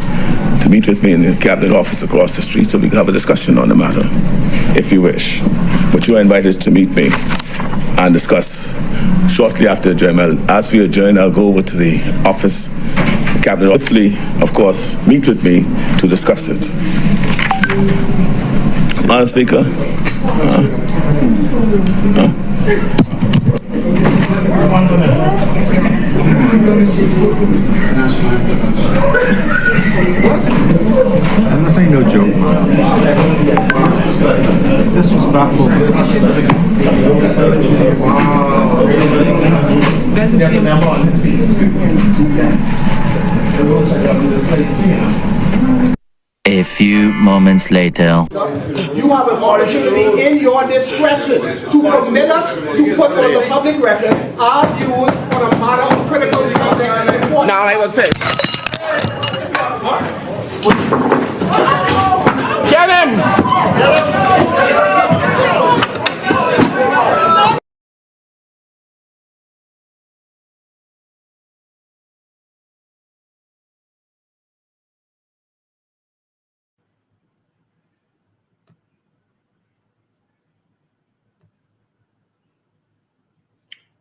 to meet with me in the Cabinet office across the street so we can have a discussion on the matter, if you wish. But you are invited to meet me and discuss shortly after adjournment. As we adjourn, I'll go over to the office, Cabinet, hopefully, of course, meet with me to discuss it. Madam Speaker. I'm not saying no joke. Disrespectful. A few moments later. You have an opportunity in your discretion to permit us to put on the public record our views on a matter of critical importance. Now I will say. Get him!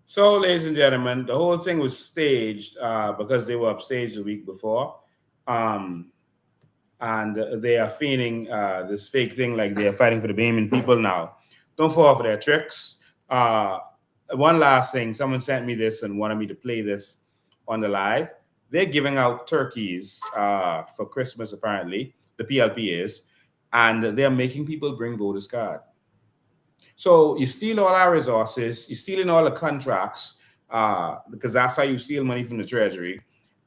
So, ladies and gentlemen, the whole thing was staged because they were upstaged the week before. And they are feigning this fake thing like they are fighting for the Bahamian people now. Don't fall for their tricks. One last thing, someone sent me this and wanted me to play this on the live. They're giving out turkeys for Christmas, apparently. The PLP is. And they're making people bring voters' card. So you steal all our resources, you're stealing all the contracts, because that's how you steal money from the treasury.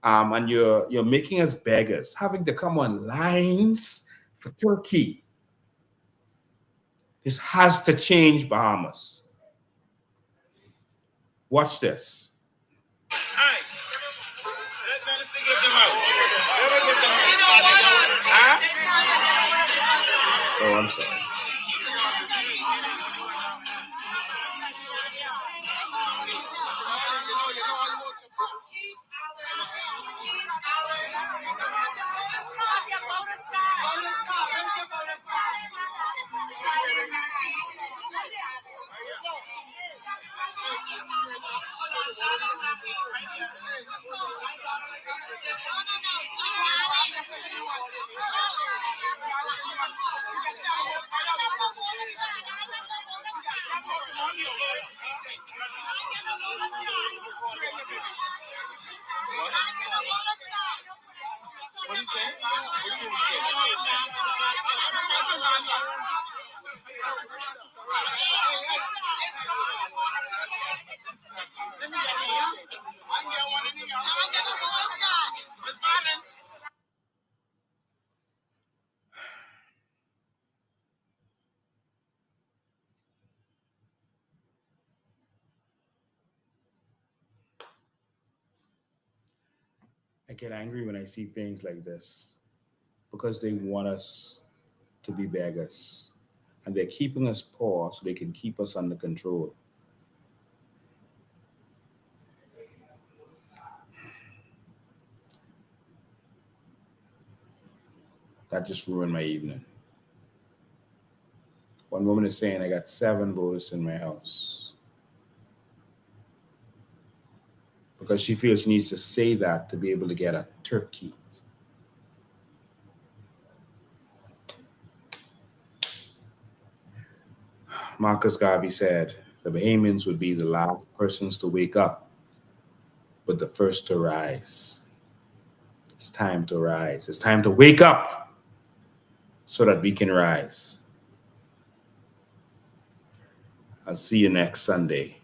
And you're making us beggars, having to come on lines for turkey. This has to change, Bahamas. Watch this. Oh, I'm sorry. I get angry when I see things like this because they want us to be beggars and they're keeping us poor so they can keep us under control. That just ruined my evening. One woman is saying I got 7 voters in my house because she feels she needs to say that to be able to get a turkey. Marcus Garvey said the Bahamians would be the last persons to wake up, but the first to rise. It's time to rise. It's time to wake up so that we can rise. I'll see you next Sunday,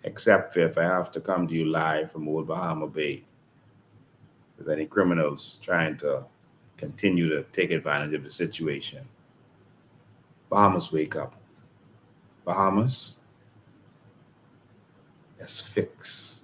except if I have to come to you live from Old Bahama Bay with any criminals trying to continue to take advantage of the situation. Bahamas, wake up. Bahamas, let's fix